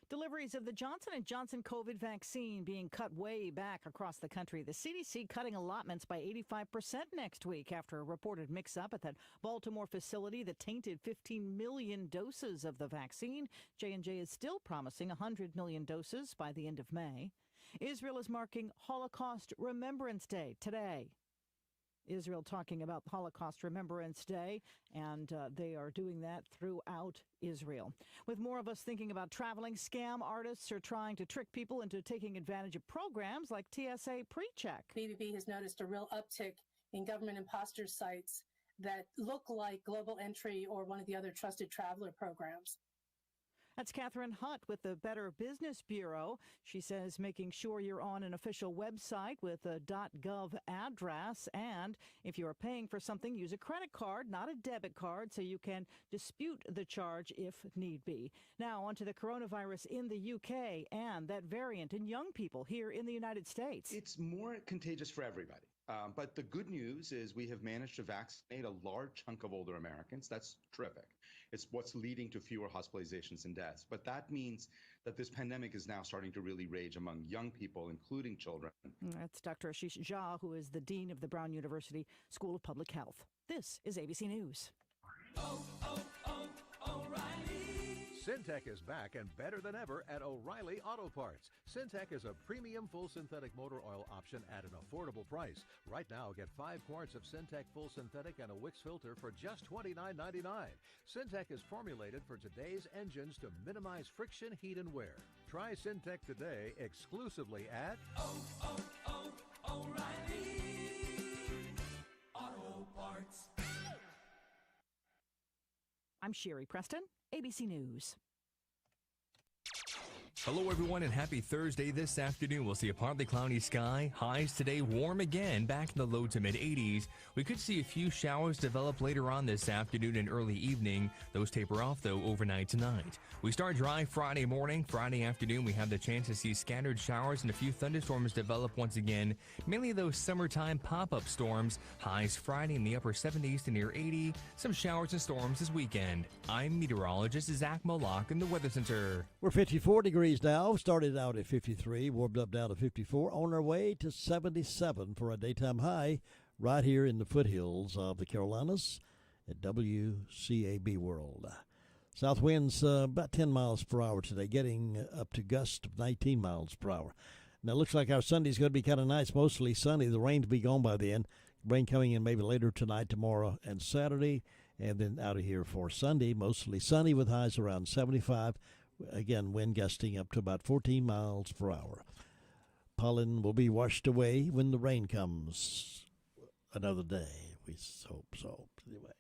Deliveries of the Johnson & Johnson COVID vaccine being cut way back across the country. The CDC cutting allotments by 85% next week after a reported mix-up at that Baltimore facility that tainted 15 million doses of the vaccine. J&J is still promising 100 million doses by the end of May. Israel is marking Holocaust Remembrance Day today. Israel talking about Holocaust Remembrance Day, and they are doing that throughout Israel. With more of us thinking about traveling, scam artists are trying to trick people into taking advantage of programs like TSA PreCheck. BBB has noticed a real uptick in government imposter sites that look like Global Entry or one of the other trusted traveler programs. That's Catherine Hutt with the Better Business Bureau. She says making sure you're on an official website with a .gov address, and if you are paying for something, use a credit card, not a debit card, so you can dispute the charge if need be. Now on to the coronavirus in the UK and that variant in young people here in the United States. It's more contagious for everybody. But the good news is we have managed to vaccinate a large chunk of older Americans. That's terrific. It's what's leading to fewer hospitalizations and deaths. But that means that this pandemic is now starting to really rage among young people, including children. That's Dr. Ashish Jha, who is the Dean of the Brown University School of Public Health. This is ABC News. Syntec is back and better than ever at O'Reilly Auto Parts. Syntec is a premium full synthetic motor oil option at an affordable price. Right now, get 5 quarts of Syntec full synthetic and a Wix filter for just $29.99. Syntec is formulated for today's engines to minimize friction, heat, and wear. Try Syntec today exclusively at O'Reilly Auto Parts. I'm Sherry Preston. ABC News. Hello, everyone, and happy Thursday. This afternoon, we'll see a partly cloudy sky. Highs today warm again, back in the low to mid-80s. We could see a few showers develop later on this afternoon and early evening. Those taper off, though, overnight tonight. We start dry Friday morning. Friday afternoon, we have the chance to see scattered showers and a few thunderstorms develop once again. Mainly those summertime pop-up storms. Highs Friday in the upper 70s to near 80. Some showers and storms this weekend. I'm meteorologist Zach Moloch in the Weather Center. We're 54 degrees now. Started out at 53, warmed up down to 54. On our way to 77 for a daytime high right here in the foothills of the Carolinas at WCAB World. South winds about 10 miles per hour today, getting up to gusts of 19 miles per hour. Now, it looks like our Sunday's going to be kind of nice, mostly sunny. The rain to be gone by then. Rain coming in maybe later tonight, tomorrow, and Saturday. And then out of here for Sunday, mostly sunny with highs around 75. Again, wind gusting up to about 14 miles per hour. Pollen will be washed away when the rain comes another day. We hope so. Anyway.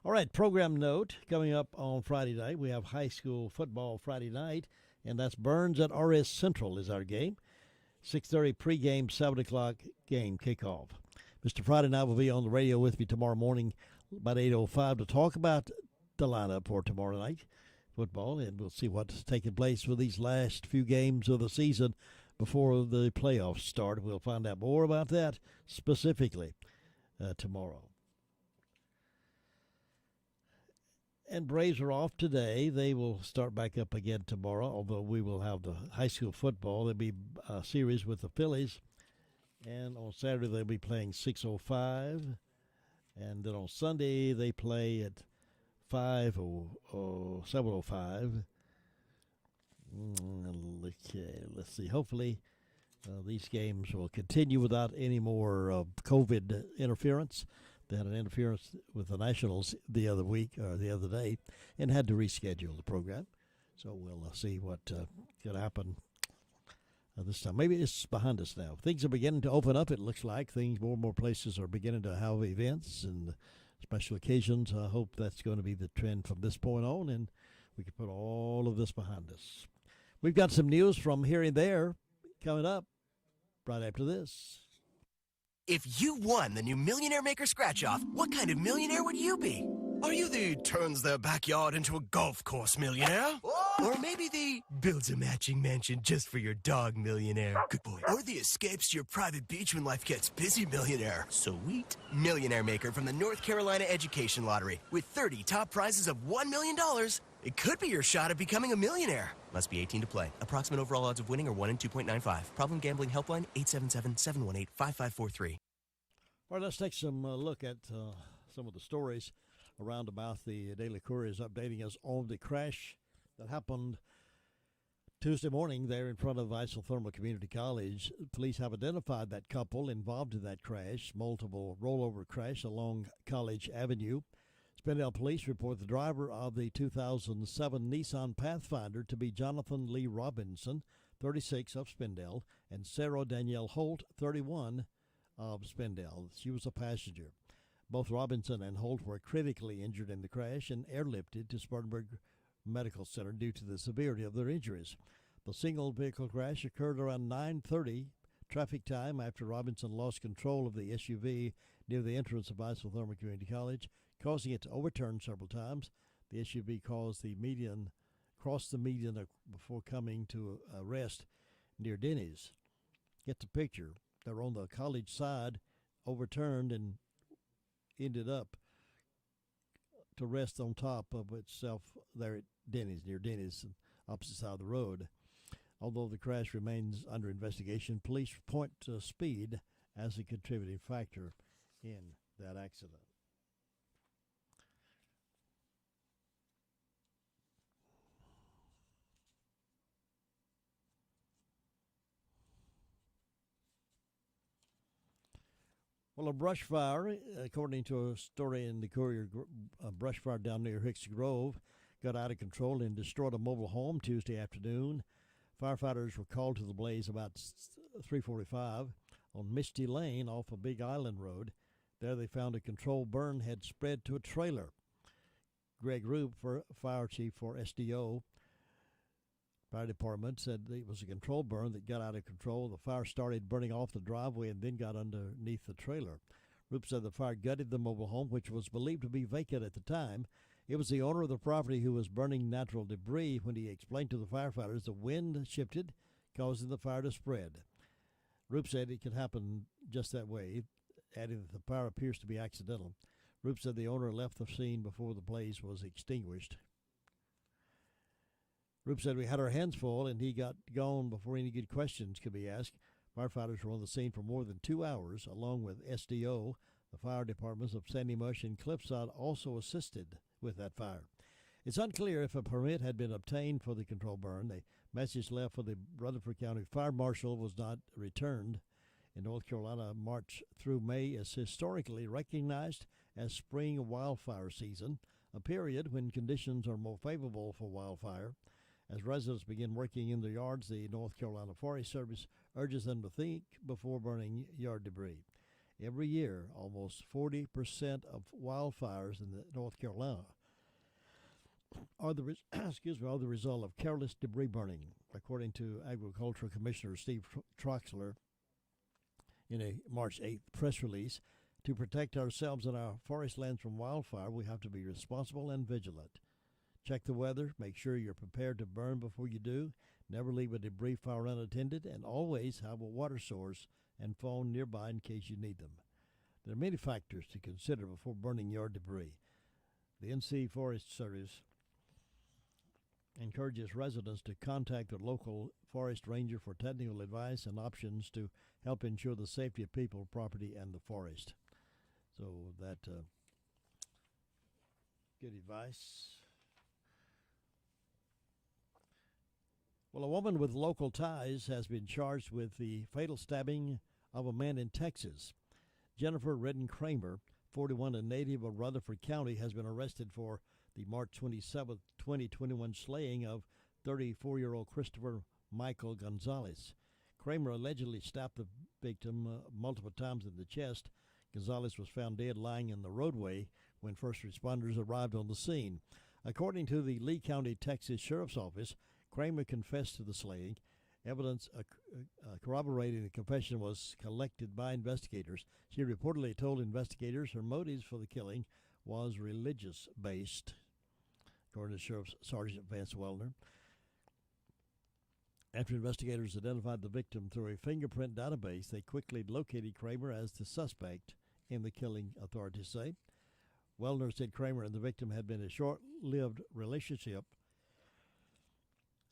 All right, program note. Coming up on Friday night, we have high school football Friday night, and that's Burns at RS Central is our game. 6:30 pregame, 7 o'clock game kickoff. Mr. Friday Night will be on the radio with me tomorrow morning about 8:05 to talk about the lineup for tomorrow night football, and we'll see what's taking place with these last few games of the season before the playoffs start. We'll find out more about that specifically tomorrow. And Braves are off today. They will start back up again tomorrow, although we will have the high school football. There'll be a series with the Phillies, and on Saturday they'll be playing 6:05, and then on Sunday they play at 7:05. Okay, let's see. Hopefully, these games will continue without any more COVID interference. They had an interference with the Nationals the other week or the other day, and had to reschedule the program. So we'll see what could happen this time. Maybe it's behind us now. Things are beginning to open up. It looks like more and more places are beginning to have events and special occasions. I hope that's going to be the trend from this point on, and we can put all of this behind us. We've got some news from here and there coming up right after this. If you won the new Millionaire Maker Scratch-Off, what kind of millionaire would you be? Are you the turns their backyard into a golf course millionaire? Or maybe the builds a matching mansion just for your dog millionaire? Good boy. Or the escapes to your private beach when life gets busy millionaire? Sweet. Millionaire Maker from the North Carolina Education Lottery. With 30 top prizes of $1 million, it could be your shot at becoming a millionaire. Must be 18 to play. Approximate overall odds of winning are 1 in 2.95. Problem gambling helpline 877-718-5543. All right, let's take some look at some of the stories around about. The Daily Courier is updating us on the crash that happened Tuesday morning there in front of Isothermal Community College. Police have identified that couple involved in that crash, multiple rollover crash along College Avenue. Spindale Police report the driver of the 2007 Nissan Pathfinder to be Jonathan Lee Robinson, 36, of Spindale, and Sarah Danielle Holt, 31, of Spindale. She was a passenger. Both Robinson and Holt were critically injured in the crash and airlifted to Spartanburg Medical Center due to the severity of their injuries. The single vehicle crash occurred around 9:30 traffic time after Robinson lost control of the SUV near the entrance of Isothermal Community College, causing it to overturn several times. The SUV crossed the median before coming to a rest near Denny's. Get the picture. They're on the college side, overturned, and ended up to rest on top of itself there at Denny's, near Denny's, opposite side of the road. Although the crash remains under investigation, police point to speed as a contributing factor in that accident. Well, a brush fire, according to a story in the Courier, a brush fire down near Hicks Grove got out of control and destroyed a mobile home Tuesday afternoon. Firefighters were called to the blaze about 3:45 on Misty Lane off of Big Island Road. There they found a controlled burn had spread to a trailer. Greg Roop, fire chief for SDO Fire Department, said it was a controlled burn that got out of control. The fire started burning off the driveway and then got underneath the trailer. Roop said the fire gutted the mobile home, which was believed to be vacant at the time. It was the owner of the property who was burning natural debris. When he explained to the firefighters, the wind shifted, causing the fire to spread. Roop said it could happen just that way, adding that the fire appears to be accidental. Roop said the owner left the scene before the blaze was extinguished. Roop said we had our hands full, and he got gone before any good questions could be asked. Firefighters were on the scene for more than 2 hours, along with SDO. The fire departments of Sandy Mush and Cliffside also assisted with that fire. It's unclear if a permit had been obtained for the control burn. A message left for the Rutherford County Fire Marshal was not returned. In North Carolina, March through May is historically recognized as spring wildfire season, a period when conditions are more favorable for wildfire. As residents begin working in their yards, the North Carolina Forest Service urges them to think before burning yard debris. Every year, almost 40% of wildfires in North Carolina are the result of careless debris burning, according to Agricultural Commissioner Steve Troxler in a March 8th press release. To protect ourselves and our forest lands from wildfire, we have to be responsible and vigilant. Check the weather, make sure you're prepared to burn before you do, never leave a debris fire unattended, and always have a water source and phone nearby in case you need them. There are many factors to consider before burning yard debris. The NC Forest Service encourages residents to contact their local forest ranger for technical advice and options to help ensure the safety of people, property, and the forest. So that good advice. Well, a woman with local ties has been charged with the fatal stabbing of a man in Texas. Jennifer Redden Kramer, 41, a native of Rutherford County, has been arrested for the March 27, 2021 slaying of 34-year-old Christopher Michael Gonzalez. Kramer allegedly stabbed the victim multiple times in the chest. Gonzalez was found dead lying in the roadway when first responders arrived on the scene. According to the Lee County, Texas Sheriff's Office, Kramer confessed to the slaying. Evidence corroborating the confession was collected by investigators. She reportedly told investigators her motives for the killing was religious-based, according to Sheriff Sergeant Vance Wellner. After investigators identified the victim through a fingerprint database, they quickly located Kramer as the suspect in the killing, authorities say. Wellner said Kramer and the victim had been a short-lived relationship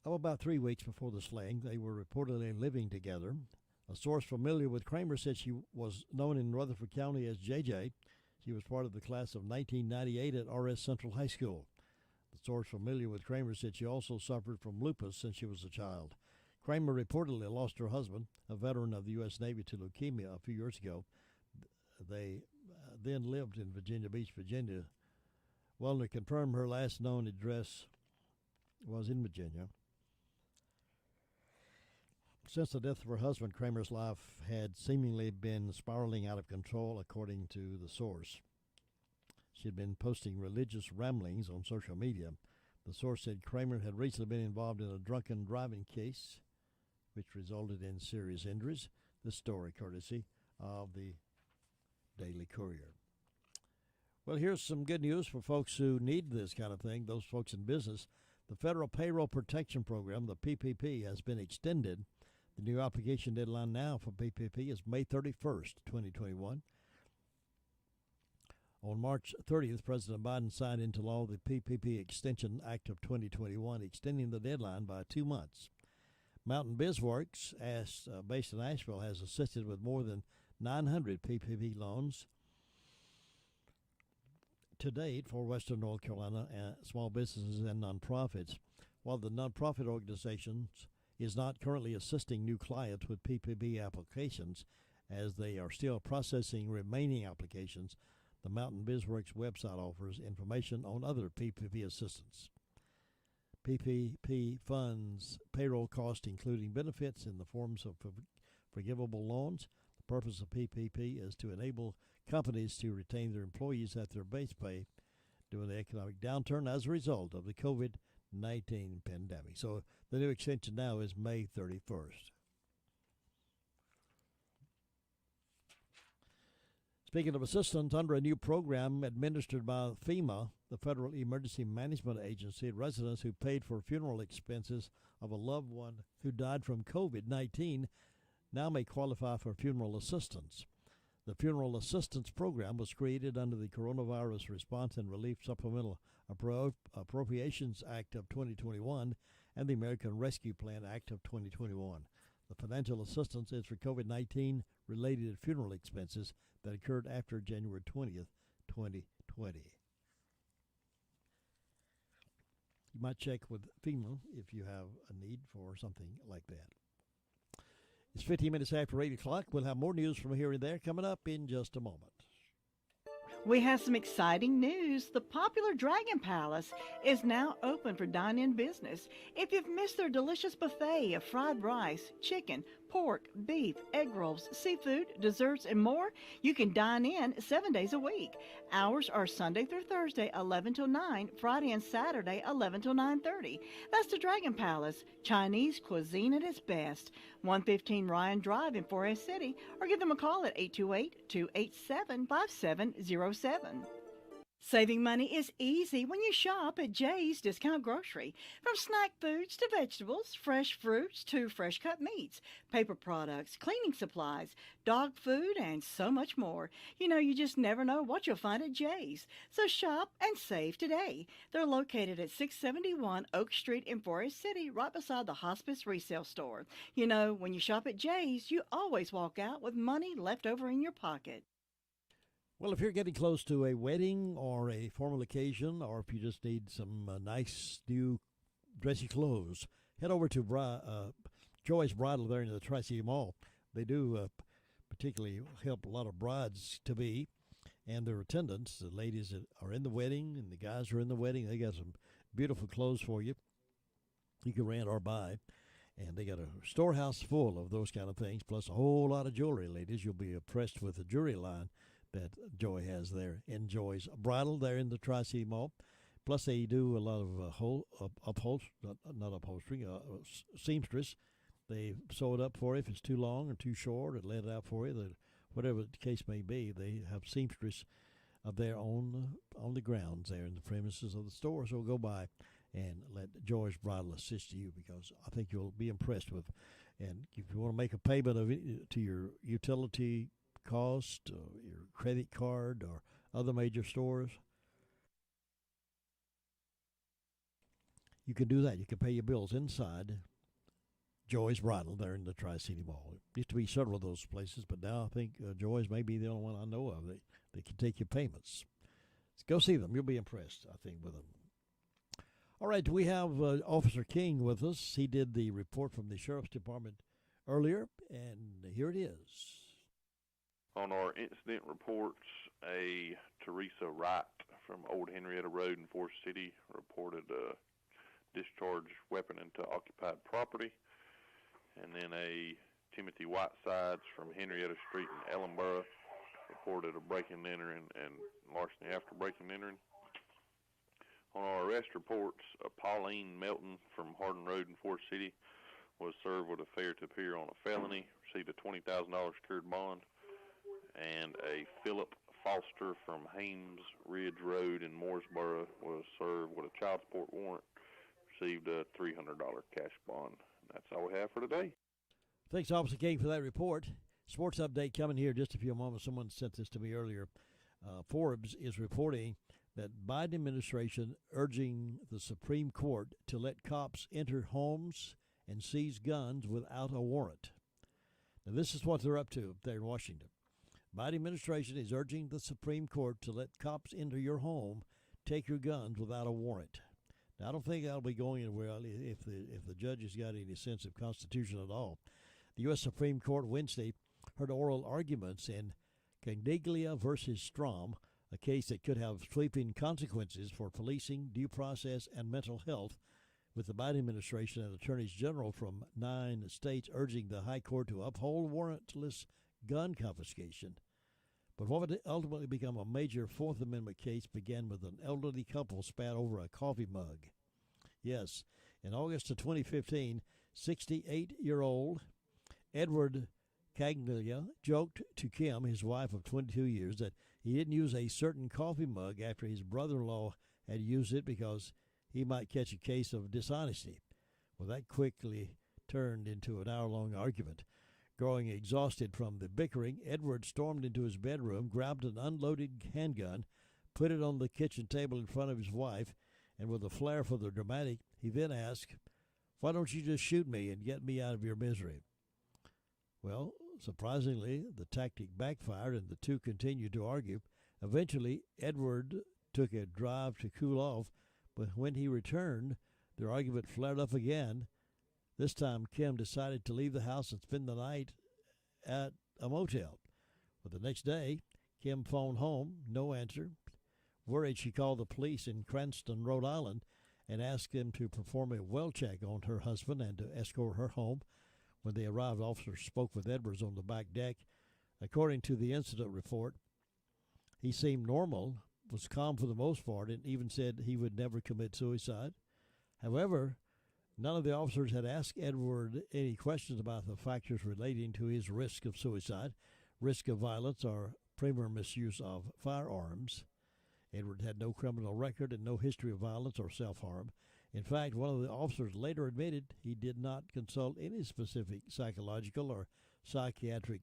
of about 3 weeks before the slaying. They were reportedly living together. A source familiar with Kramer said she was known in Rutherford County as JJ. She was part of the class of 1998 at RS Central High School. The source familiar with Kramer said she also suffered from lupus since she was a child. Kramer reportedly lost her husband, a veteran of the U.S. Navy, to leukemia a few years ago. They then lived in Virginia Beach, Virginia. Wellner confirmed her last known address was in Virginia. Since the death of her husband, Kramer's life had seemingly been spiraling out of control, according to the source. She had been posting religious ramblings on social media. The source said Kramer had recently been involved in a drunken driving case, which resulted in serious injuries. This story courtesy of the Daily Courier. Well, here's some good news for folks who need this kind of thing, those folks in business. The Federal Payroll Protection Program, the PPP, has been extended. The new application deadline now for PPP is May 31st, 2021. On March 30th, President Biden signed into law the PPP Extension Act of 2021, extending the deadline by 2 months. Mountain BizWorks, based in Asheville, has assisted with more than 900 PPP loans to date for Western North Carolina small businesses and nonprofits. While the nonprofit organizations is not currently assisting new clients with PPP applications, as they are still processing remaining applications, the Mountain BizWorks website offers information on other PPP assistance. PPP funds payroll costs, including benefits in the forms of forgivable loans. The purpose of PPP is to enable companies to retain their employees at their base pay due to the economic downturn as a result of the COVID-19 pandemic. So the new extension now is May 31st. Speaking of assistance, under a new program administered by FEMA, the Federal Emergency Management Agency, residents who paid for funeral expenses of a loved one who died from COVID-19 now may qualify for funeral assistance. The Funeral Assistance Program was created under the Coronavirus Response and Relief Supplemental Appropriations Act of 2021 and the American Rescue Plan Act of 2021. The financial assistance is for COVID-19 related funeral expenses that occurred after January 20th, 2020. You might check with FEMA if you have a need for something like that. It's 15 minutes after 8 o'clock. We'll have more news from here and there coming up in just a moment. We have some exciting news. The popular Dragon Palace is now open for dine-in business. If you've missed their delicious buffet of fried rice, chicken, pork, beef, egg rolls, seafood, desserts, and more, you can dine in 7 days a week. Hours are Sunday through Thursday, 11 till 9, Friday and Saturday, 11 till 9:30. That's the Dragon Palace, Chinese cuisine at its best. 115 Ryan Drive in Forest City, or give them a call at 828-287-5707. Saving money is easy when you shop at Jay's Discount Grocery. From snack foods to vegetables, fresh fruits to fresh cut meats, paper products, cleaning supplies, dog food, and so much more. You know, you just never know what you'll find at Jay's. So shop and save today. They're located at 671 Oak Street in Forest City, right beside the Hospice Resale Store. You know, when you shop at Jay's, you always walk out with money left over in your pocket. Well, if you're getting close to a wedding or a formal occasion, or if you just need some nice new dressy clothes, head over to Joy's Bridal there in the Tri-City Mall. They do particularly help a lot of brides-to-be and their attendants, the ladies that are in the wedding and the guys who are in the wedding. They got some beautiful clothes for you. You can rent or buy. And they got a storehouse full of those kind of things, plus a whole lot of jewelry, ladies. You'll be impressed with the jewelry line that Joy has there in Joy's Bridal there in the Tri-City Mall. Plus, they do a lot of seamstress. They sew it up for you if it's too long or too short, or lay it out for you. Whatever the case may be, they have seamstress of their own on the grounds there in the premises of the store. So go by and let Joy's Bridal assist you, because I think you'll be impressed with. And if you want to make a payment of it to your utility cost, your credit card, or other major stores, you can do that. You can pay your bills inside Joy's Bridal there in the Tri-City Mall. It used to be several of those places, but now I think Joy's may be the only one I know of that can take your payments. So go see them. You'll be impressed, I think, with them. All right, we have Officer King with us. He did the report from the Sheriff's Department earlier, and here it is. On our incident reports, a Teresa Wright from Old Henrietta Road in Forest City reported a discharged weapon into occupied property. And then a Timothy Whitesides from Henrietta Street in Ellenboro reported a breaking and entering and larceny after breaking and entering. On our arrest reports, Pauline Melton from Hardin Road in Forest City was served with a failure to appear on a felony, received a $20,000 secured bond. And a Philip Foster from Hames Ridge Road in Mooresboro was served with a child support warrant, received a $300 cash bond. That's all we have for today. Thanks, Officer King, for that report. Sports update coming here in just a few moments. Someone sent this to me earlier. Forbes is reporting that Biden administration urging the Supreme Court to let cops enter homes and seize guns without a warrant. Now, this is what they're up to there in Washington. Biden administration is urging the Supreme Court to let cops enter your home, take your guns without a warrant. Now, I don't think that'll be going anywhere if the judges got any sense of Constitution at all. The U.S. Supreme Court Wednesday heard oral arguments in Candiglia versus Strom, a case that could have sweeping consequences for policing, due process, and mental health, with the Biden administration and attorneys general from 9 states urging the high court to uphold warrantless gun confiscation. But what would ultimately become a major Fourth Amendment case began with an elderly couple spat over a coffee mug. Yes, in August of 2015, 68-year-old Edward Cagnelia joked to Kim, his wife of 22 years, that he didn't use a certain coffee mug after his brother-in-law had used it because he might catch a case of dishonesty. Well, that quickly turned into an hour-long argument. Growing exhausted from the bickering, Edward stormed into his bedroom, grabbed an unloaded handgun, put it on the kitchen table in front of his wife, and with a flair for the dramatic, he then asked, "Why don't you just shoot me and get me out of your misery?" Well, surprisingly, the tactic backfired and the two continued to argue. Eventually, Edward took a drive to cool off, but when he returned, their argument flared up again. This time, Kim decided to leave the house and spend the night at a motel. But the next day, Kim phoned home, no answer. Worried, she called the police in Cranston, Rhode Island, and asked them to perform a well check on her husband and to escort her home. When they arrived, officers spoke with Edwards on the back deck. According to the incident report, he seemed normal, was calm for the most part, and even said he would never commit suicide. However, none of the officers had asked Edward any questions about the factors relating to his risk of suicide, risk of violence, or prior misuse of firearms. Edward had no criminal record and no history of violence or self-harm. In fact, one of the officers later admitted he did not consult any specific psychological or psychiatric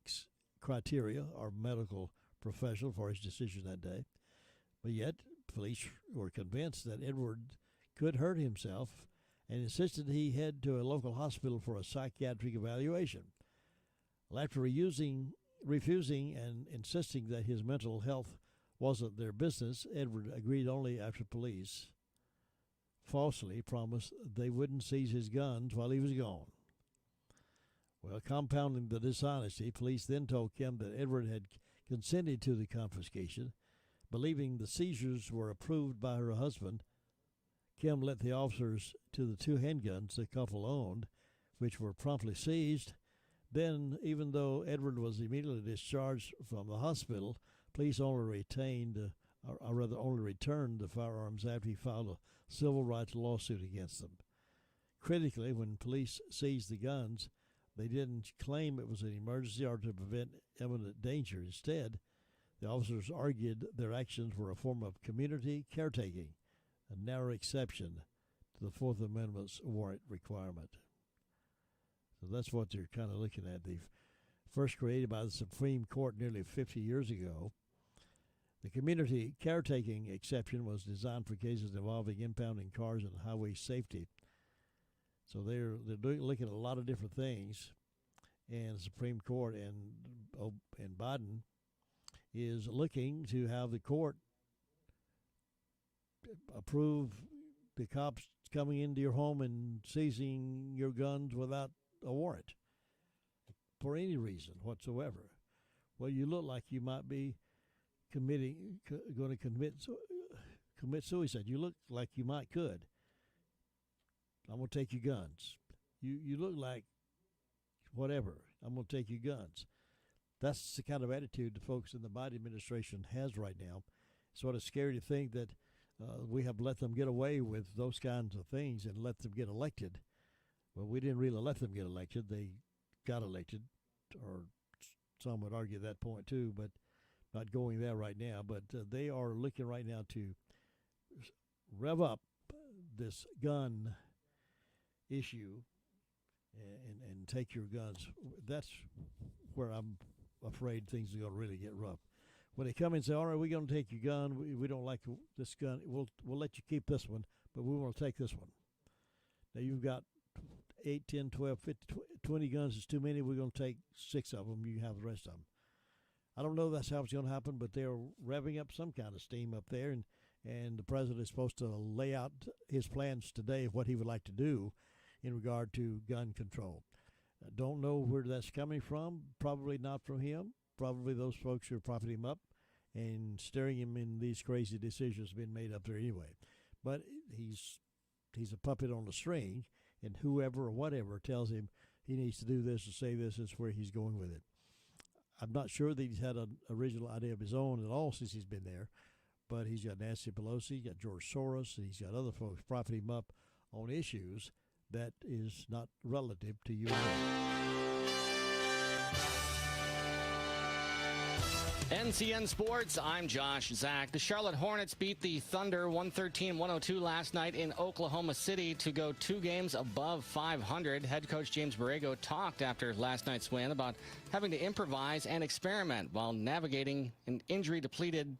criteria or medical professional for his decision that day. But yet, police were convinced that Edward could hurt himself and insisted he head to a local hospital for a psychiatric evaluation. After refusing and insisting that his mental health wasn't their business, Edward agreed only after police falsely promised they wouldn't seize his guns while he was gone. Well, compounding the dishonesty, police then told Kim that Edward had consented to the confiscation. Believing the seizures were approved by her husband, Kim led the officers to the two handguns the couple owned, which were promptly seized. Then, even though Edward was immediately discharged from the hospital, police only returned the firearms after he filed a civil rights lawsuit against them. Critically, when police seized the guns, they didn't claim it was an emergency or to prevent imminent danger. Instead, the officers argued their actions were a form of community caretaking, a narrow exception to the Fourth Amendment's warrant requirement. So that's what they're kind of looking at. The first created by the Supreme Court nearly 50 years ago. The community caretaking exception was designed for cases involving impounding cars and highway safety. So they're looking at a lot of different things, and the Supreme Court and Biden is looking to have the court approve the cops coming into your home and seizing your guns without a warrant for any reason whatsoever. Well, you look like you might be going to commit suicide. You look like you could. I'm going to take your guns. You look like whatever. I'm going to take your guns. That's the kind of attitude the folks in the Biden administration has right now. It's sort of scary to think that we have let them get away with those kinds of things and let them get elected. Well, we didn't really let them get elected. They got elected, or some would argue that point too, but not going there right now. But they are looking right now to rev up this gun issue and take your guns. That's where I'm afraid things are going to really get rough. When they come and say, all right, we're going to take your gun, we don't like this gun, we'll let you keep this one, but we want to take this one. Now you've got 8, 10, 12, 50, 20 guns is too many. We're going to take 6 of them. You can have the rest of them. I don't know if that's how it's going to happen, but they're revving up some kind of steam up there, and the president is supposed to lay out his plans today of what he would like to do in regard to gun control. I don't know where that's coming from. Probably not from him. Probably those folks who are propping him up and steering him in these crazy decisions being made up there anyway. But he's a puppet on a string, and whoever or whatever tells him he needs to do this or say this is where he's going with it. I'm not sure that he's had an original idea of his own at all since he's been there, but he's got Nancy Pelosi, he's got George Soros, and he's got other folks propping him up on issues that is not relative to you and me. NCN Sports, I'm Josh Zach. The Charlotte Hornets beat the Thunder 113-102 last night in Oklahoma City to go 2 games above 500. Head coach James Borrego talked after last night's win about having to improvise and experiment while navigating an injury-depleted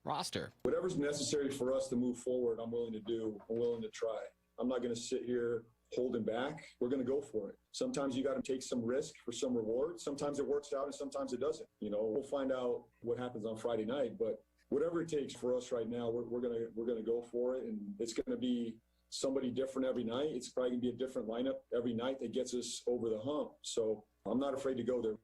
roster. Whatever's necessary for us to move forward, I'm willing to do. I'm willing to try. I'm not going to sit here holding back. We're going to go for it. Sometimes you got to take some risk for some reward. Sometimes it works out and sometimes it doesn't. We'll find out what happens on Friday night, but whatever it takes for us right now, we're going to go for it. And it's going to be somebody different every night. It's probably going to be a different lineup every night that gets us over the hump. So I'm not afraid to go there.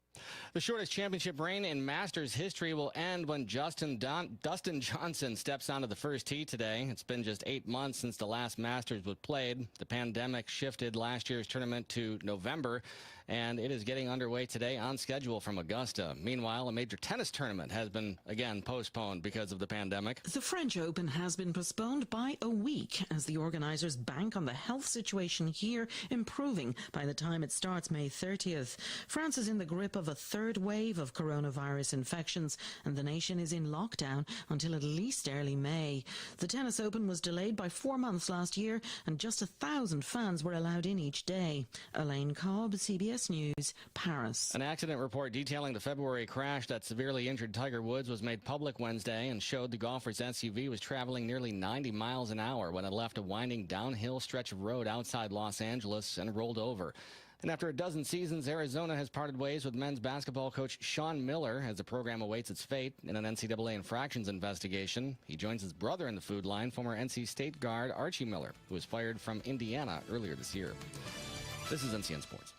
The shortest championship reign in Masters history will end when Dustin Johnson steps onto the first tee today. It's been just 8 months since the last Masters was played. The pandemic shifted last year's tournament to November, and it is getting underway today on schedule from Augusta. Meanwhile, a major tennis tournament has been, again, postponed because of the pandemic. The French Open has been postponed by a week as the organizers bank on the health situation here improving by the time it starts May 30th. France is in the grip of a third wave of coronavirus infections, and the nation is in lockdown until at least early May. The Tennis Open was delayed by 4 months last year, and just 1,000 fans were allowed in each day. Elaine Cobb, CBS News, Paris. An accident report detailing the February crash that severely injured Tiger Woods was made public Wednesday and showed the golfer's SUV was traveling nearly 90 miles an hour when it left a winding downhill stretch of road outside Los Angeles and rolled over. And after a dozen seasons, Arizona has parted ways with men's basketball coach Sean Miller as the program awaits its fate in an NCAA infractions investigation. He joins his brother in the food line, former NC State guard Archie Miller, who was fired from Indiana earlier this year. This is NCN Sports.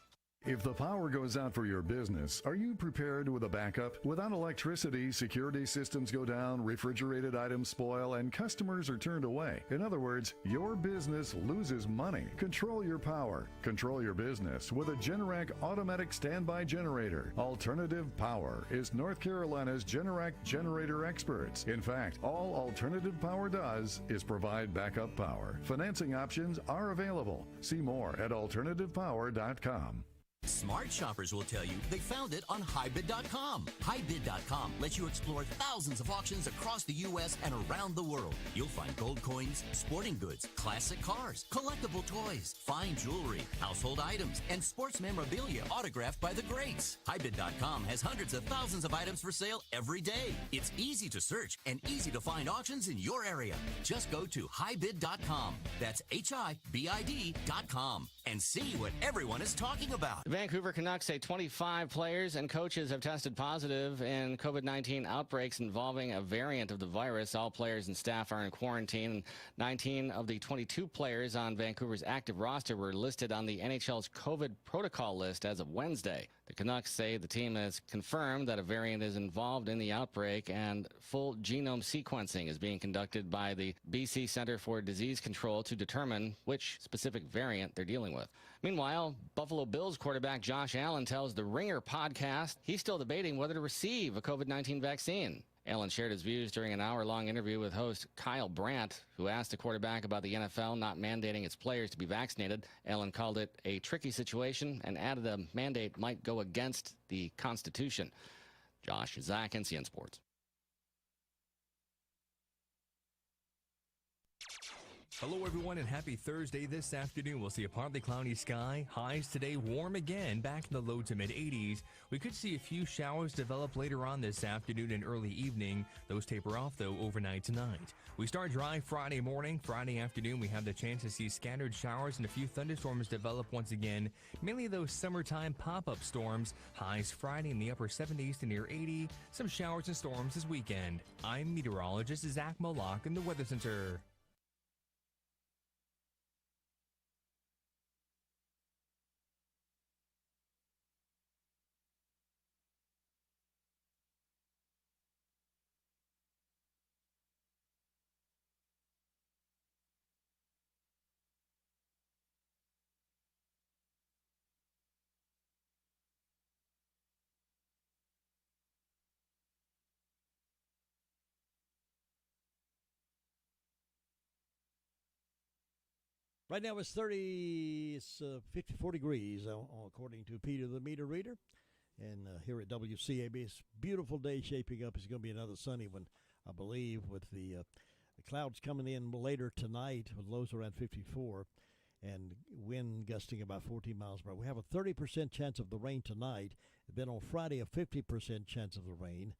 If the power goes out for your business, are you prepared with a backup? Without electricity, security systems go down, refrigerated items spoil, and customers are turned away. In other words, your business loses money. Control your power. Control your business with a Generac automatic standby generator. Alternative Power is North Carolina's Generac generator experts. In fact, all Alternative Power does is provide backup power. Financing options are available. See more at alternativepower.com. Smart shoppers will tell you they found it on HighBid.com. HighBid.com lets you explore thousands of auctions across the U.S. and around the world. You'll find gold coins, sporting goods, classic cars, collectible toys, fine jewelry, household items, and sports memorabilia autographed by the greats. HighBid.com has hundreds of thousands of items for sale every day. It's easy to search and easy to find auctions in your area. Just go to HighBid.com. That's HighBid.com and see what everyone is talking about. The Vancouver Canucks say 25 players and coaches have tested positive in COVID-19 outbreaks involving a variant of the virus. All players and staff are in quarantine. 19 of the 22 players on Vancouver's active roster were listed on the NHL's COVID protocol list as of Wednesday. The Canucks say the team has confirmed that a variant is involved in the outbreak, and full genome sequencing is being conducted by the BC Centre for Disease Control to determine which specific variant they're dealing with. Meanwhile, Buffalo Bills quarterback Josh Allen tells the Ringer podcast he's still debating whether to receive a COVID-19 vaccine. Allen shared his views during an hour-long interview with host Kyle Brandt, who asked the quarterback about the NFL not mandating its players to be vaccinated. Allen called it a tricky situation and added a mandate might go against the Constitution. Josh Zach, NCN Sports. Hello, everyone, and happy Thursday. This afternoon, we'll see a partly cloudy sky. Highs today warm again, back in the low to mid-80s. We could see a few showers develop later on this afternoon and early evening. Those taper off, though, overnight tonight. We start dry Friday morning. Friday afternoon, we have the chance to see scattered showers and a few thunderstorms develop once again. Mainly those summertime pop-up storms. Highs Friday in the upper 70s to near 80. Some showers and storms this weekend. I'm meteorologist Zach Moloch in the Weather Center. Right now it's 54 degrees according to Peter the meter reader. And here at WCAB, it's a beautiful day shaping up. It's going to be another sunny one, I believe, with the clouds coming in later tonight with lows around 54 and wind gusting about 14 miles per hour. We have a 30% chance of the rain tonight. Then on Friday, a 50% chance of the rain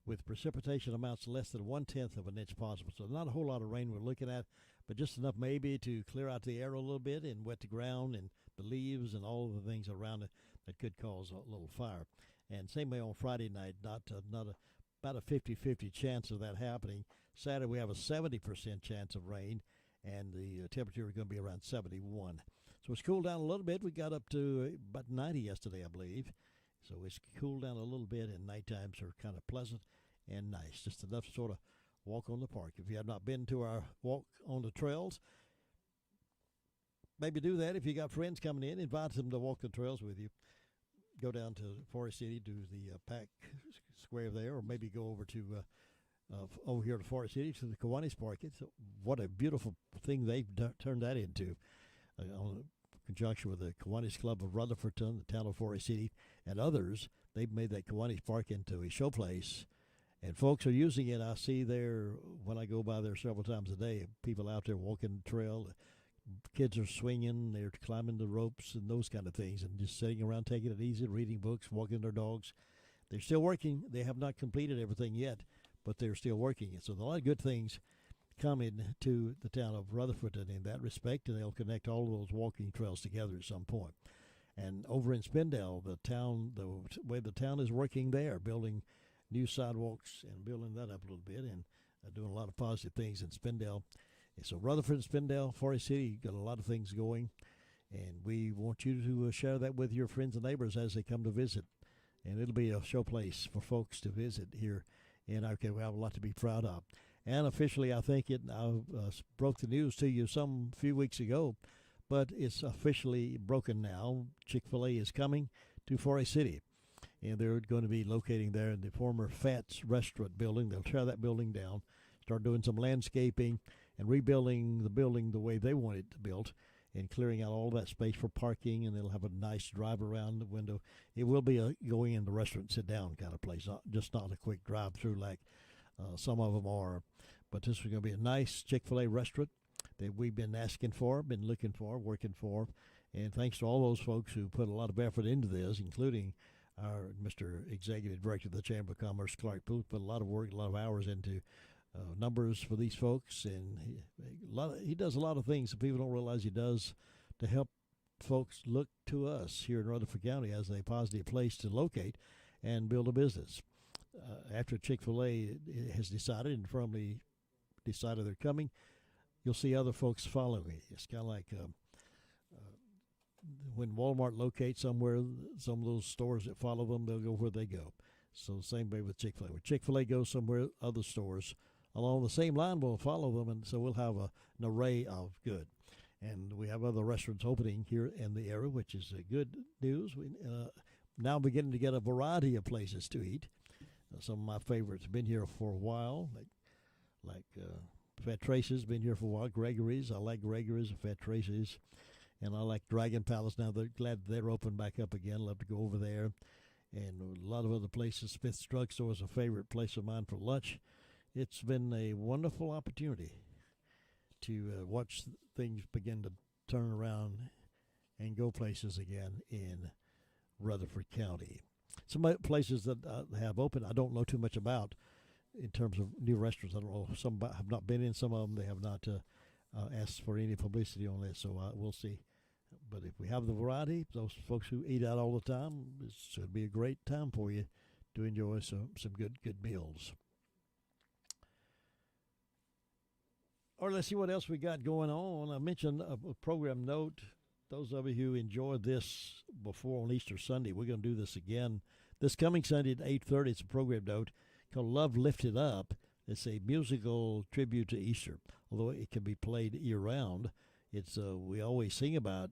with precipitation amounts less than 1/10 of an inch possible. So not a whole lot of rain we're looking at, but just enough maybe to clear out the air a little bit and wet the ground and the leaves and all of the things around it that could cause a little fire. And same way on Friday night, about a 50-50 chance of that happening. Saturday we have a 70% chance of rain, and the temperature is going to be around 71. So it's cooled down a little bit. We got up to about 90 yesterday, I believe. So it's cooled down a little bit, and night times are kind of pleasant and nice. Just enough to sort of walk on the park. If you have not been to our walk on the trails, maybe do that. If you got friends coming in, invite them to walk the trails with you. Go down to Forest City, do the Pack Square there, or maybe go over to over here to Forest City to the Kiwanis Park. What a beautiful thing they've turned that into, in conjunction with the Kiwanis Club of Rutherfordton, the town of Forest City, and others. They've made that Kiwanis Park into a show place, and folks are using it. I see there when I go by there several times a day, people out there walking the trail. Kids are swinging, they're climbing the ropes and those kind of things, and just sitting around taking it easy, reading books, walking their dogs. They're still working. They have not completed everything yet, but they're still working it. So a lot of good things coming to the town of Rutherfordton in that respect, and they'll connect all of those walking trails together at some point. And over in Spindale, the way the town is working there, building new sidewalks and building that up a little bit, and doing a lot of positive things in Spindale. So Rutherford, Spindale, Forest City, got a lot of things going, and we want you to share that with your friends and neighbors as they come to visit. And it'll be a show place for folks to visit here in our community. We have a lot to be proud of. And officially, I think I broke the news to you few weeks ago, but it's officially broken now. Chick-fil-A is coming to Forest City, and they're going to be locating there in the former Fats Restaurant building. They'll tear that building down, start doing some landscaping, and rebuilding the building the way they want it built, and clearing out all that space for parking, and they'll have a nice drive around the window. It will be a going in the restaurant, sit down kind of place, not a quick drive through like some of them are. But this is going to be a nice Chick-fil-A restaurant that we've been asking for, been looking for, working for, and thanks to all those folks who put a lot of effort into this, including our Mr. Executive Director of the Chamber of Commerce, Clark Booth, put a lot of work, a lot of hours into numbers for these folks, and he does a lot of things that people don't realize he does to help folks look to us here in Rutherford County as a positive place to locate and build a business. After Chick-fil-A has decided and firmly decided they're coming, you'll see other folks following. It's kind of like when Walmart locates somewhere, some of those stores that follow them, they'll go where they go. So same way with Chick-fil-A. When Chick-fil-A goes somewhere, other stores along the same line will follow them, and so we'll have an array of good. And we have other restaurants opening here in the area, which is good news. We now beginning to get a variety of places to eat. Some of my favorites have been here for a while, like Fat Tracy's been here for a while. Gregory's, I like Gregory's and Fat Tracy's, and I like Dragon Palace. Now they're glad they're open back up again. Love to go over there. And a lot of other places. Smith's Drugstore is a favorite place of mine for lunch. It's been a wonderful opportunity to watch things begin to turn around and go places again in Rutherford County. Some places that have opened, I don't know too much about in terms of new restaurants. I don't know. Some have not been in. Some of them they have not asked for any publicity on this, so we'll see. But if we have the variety, those folks who eat out all the time, it should be a great time for you to enjoy some good meals. Or let's see what else we got going on. I mentioned a program note. Those of you who enjoyed this before on Easter Sunday, we're going to do this again this coming Sunday at 8:30. It's a program note called Love Lifted Up. It's a musical tribute to Easter, although it can be played year-round. It's we always sing about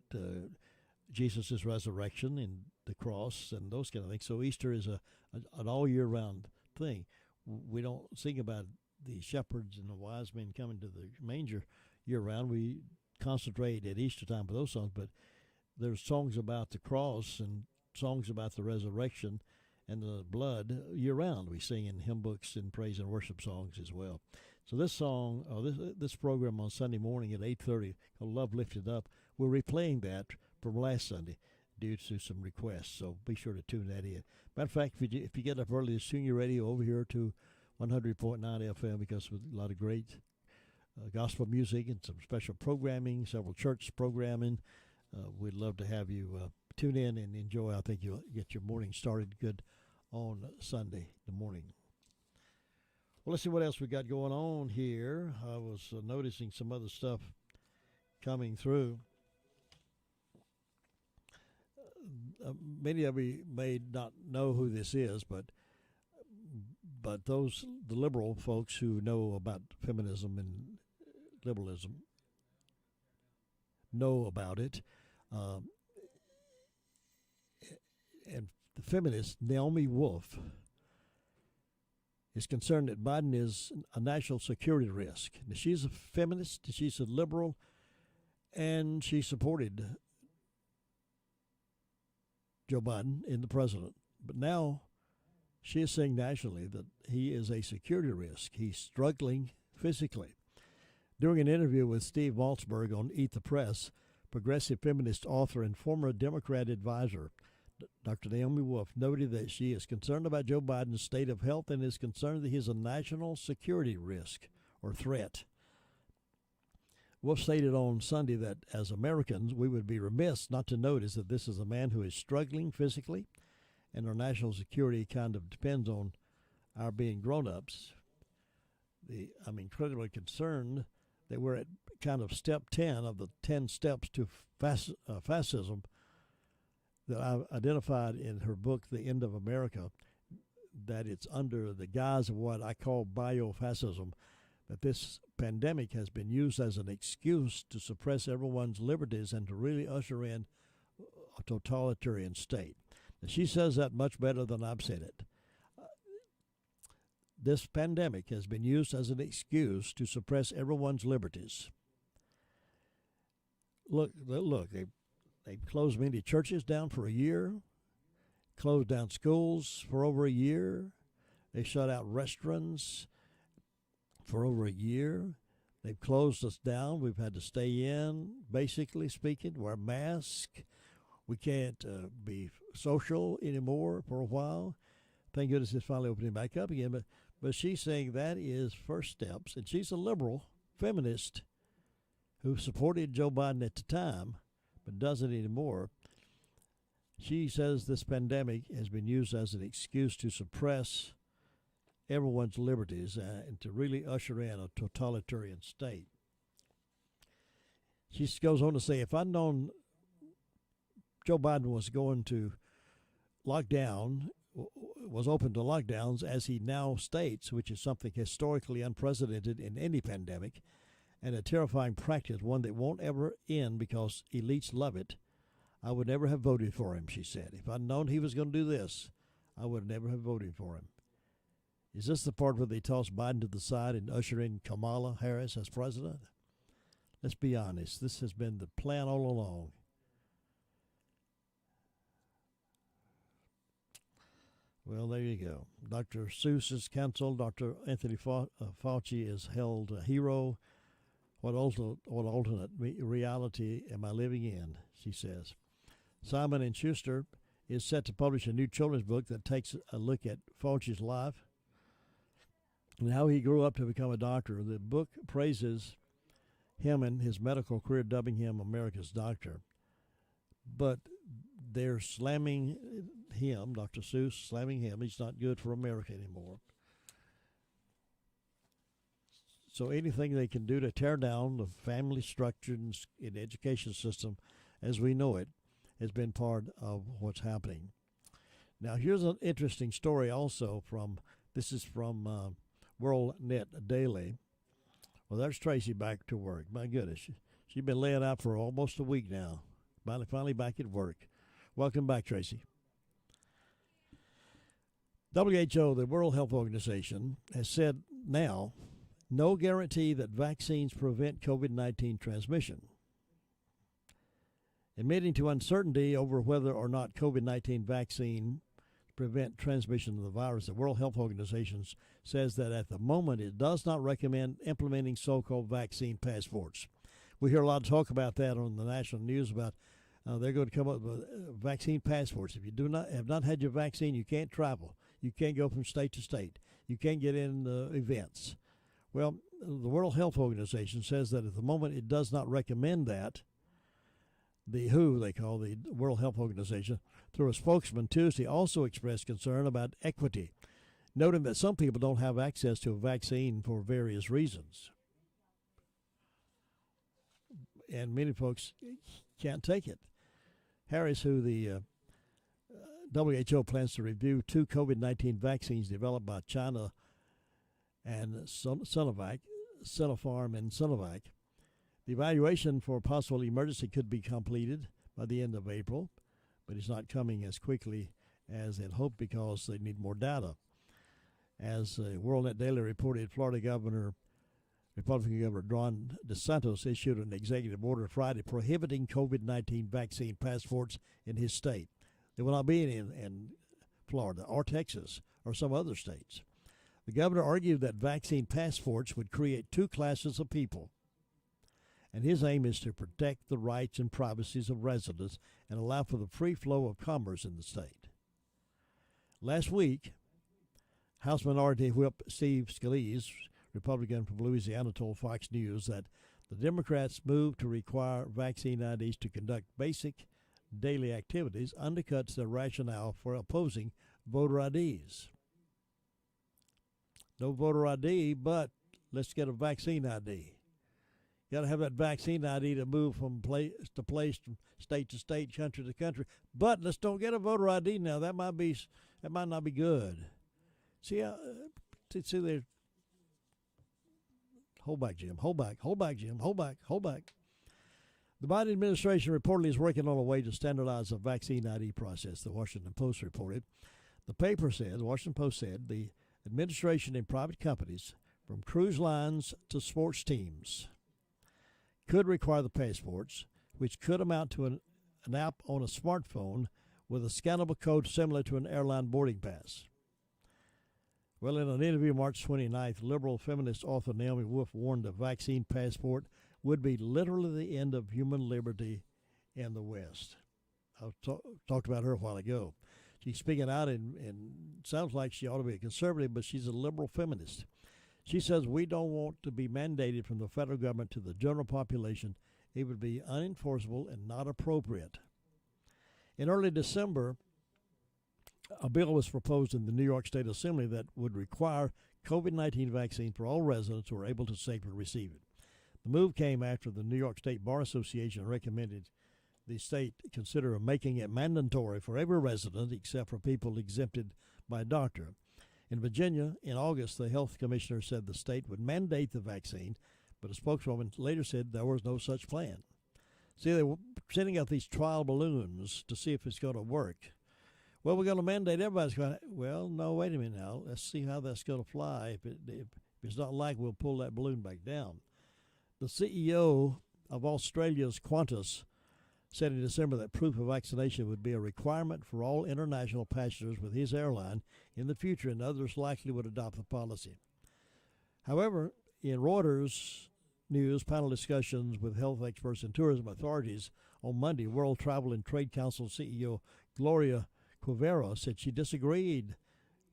Jesus' resurrection and the cross and those kind of things. So Easter is an all-year-round thing. We don't sing about the shepherds and the wise men coming to the manger year-round. We concentrate at Easter time for those songs, but there's songs about the cross and songs about the resurrection and the blood year round. We sing in hymn books and praise and worship songs as well. So this song, this program on Sunday morning at 8:30 called Love Lifted Up, we're replaying that from last Sunday due to some requests. So be sure to tune that in. Matter of fact, if you get up early, tune your radio over here to 100.9 FM, because with a lot of great gospel music and some special programming, several church programming. We'd love to have you tune in and enjoy. I think you'll get your morning started good on Sunday morning. Well, let's see what else we got going on here. I was noticing some other stuff coming through. Many of you may not know who this is, but the liberal folks who know about feminism and liberalism know about it. And the feminist Naomi Wolf is concerned that Biden is a national security risk. Now, she's a feminist, she's a liberal, and she supported Joe Biden in the president. But now she is saying nationally that he is a security risk. He's struggling physically. During an interview with Steve Maltzberg on Eat the Press, progressive feminist author and former Democrat advisor Dr. Naomi Wolf noted that she is concerned about Joe Biden's state of health and is concerned that he is a national security risk or threat. Wolf stated on Sunday that as Americans, we would be remiss not to notice that this is a man who is struggling physically, and our national security kind of depends on our being grown-ups. I'm incredibly concerned that we're at kind of step 10 of the 10 steps to fascism that I've identified in her book, The End of America, that it's under the guise of what I call biofascism, that this pandemic has been used as an excuse to suppress everyone's liberties and to really usher in a totalitarian state. And she says that much better than I've said it. This pandemic has been used as an excuse to suppress everyone's liberties. Look, they closed many churches down for a year, closed down schools for over a year. They shut out restaurants for over a year. They've closed us down. We've had to stay in, basically speaking, wear masks. We can't be social anymore for a while. Thank goodness it's finally opening back up again. But she's saying that is first steps. And she's a liberal feminist who supported Joe Biden at the time, but doesn't anymore. She says this pandemic has been used as an excuse to suppress everyone's liberties and to really usher in a totalitarian state. She goes on to say, if I'd known Joe Biden was going to lockdown, was open to lockdowns, as he now states, which is something historically unprecedented in any pandemic, and a terrifying practice, one that won't ever end because elites love it, I would never have voted for him, she said. If I'd known he was going to do this, I would never have voted for him. Is this the part where they toss Biden to the side and usher in Kamala Harris as president? Let's be honest. This has been the plan all along. Well, there you go. Dr. Seuss is canceled. Dr. Anthony Fauci is held a hero. What alternate reality am I living in, she says. Simon & Schuster is set to publish a new children's book that takes a look at Fauci's life and how he grew up to become a doctor. The book praises him and his medical career, dubbing him America's doctor. But they're slamming him, Dr. Seuss, slamming him. He's not good for America anymore. So anything they can do to tear down the family structure in the education system as we know it has been part of what's happening. Now, here's an interesting story also this is from World Net Daily. Well, there's Tracy back to work. My goodness, she's been laying out for almost a week now. Finally back at work. Welcome back, Tracy. WHO, the World Health Organization, has said now no guarantee that vaccines prevent COVID-19 transmission. Admitting to uncertainty over whether or not COVID-19 vaccine prevent transmission of the virus, the World Health Organization says that at the moment it does not recommend implementing so-called vaccine passports. We hear a lot of talk about that on the national news about they're going to come up with vaccine passports. If you have not had your vaccine, you can't travel. You can't go from state to state. You can't get in events. Well, the World Health Organization says that at the moment it does not recommend that. The WHO, they call the World Health Organization, through a spokesman Tuesday, also expressed concern about equity, noting that some people don't have access to a vaccine for various reasons. And many folks can't take it. Harris, who the WHO plans to review 2 COVID-19 vaccines developed by China and Sinopharm and Sinovac. The evaluation for possible emergency could be completed by the end of April, but it's not coming as quickly as they'd hoped because they need more data. As WorldNet Daily reported, Republican Governor Ron DeSantis issued an executive order Friday prohibiting COVID-19 vaccine passports in his state. They will not be in Florida or Texas or some other states. The governor argued that vaccine passports would create 2 classes of people, and his aim is to protect the rights and privacies of residents and allow for the free flow of commerce in the state. Last week, House Minority Whip Steve Scalise, Republican from Louisiana, told Fox News that the Democrats' move to require vaccine IDs to conduct basic daily activities undercuts their rationale for opposing voter IDs. No voter ID, but let's get a vaccine ID. You got to have that vaccine ID to move from place to place, from state to state, country to country. But let's don't get a voter ID now. That might not be good. See there. Hold back, Jim. Hold back, Jim. Hold back. The Biden administration reportedly is working on a way to standardize the vaccine ID process, the Washington Post reported. The Washington Post said, the administration and private companies, from cruise lines to sports teams, could require the passports, which could amount to an app on a smartphone with a scannable code similar to an airline boarding pass. Well, in an interview March 29th, liberal feminist author Naomi Wolf warned a vaccine passport would be literally the end of human liberty in the West. I talked about her a while ago. She's speaking out and sounds like she ought to be a conservative, but she's a liberal feminist. She says we don't want to be mandated from the federal government to the general population. It would be unenforceable and not appropriate. In early December, a bill was proposed in the New York State Assembly that would require COVID-19 vaccine for all residents who are able to safely receive it. The move came after the New York State Bar Association recommended the state consider making it mandatory for every resident except for people exempted by a doctor. In Virginia, in August, the health commissioner said the state would mandate the vaccine, but a spokeswoman later said there was no such plan. See, they were sending out these trial balloons to see if it's going to work. Well, we're going to mandate everybody's going to. Well, no, wait a minute now. Let's see how that's going to fly. If it's not like, we'll pull that balloon back down. The CEO of Australia's Qantas said in December that proof of vaccination would be a requirement for all international passengers with his airline in the future, and others likely would adopt the policy. However, in Reuters News panel discussions with health experts and tourism authorities on Monday, World Travel and Trade Council CEO Gloria Quivero said she disagreed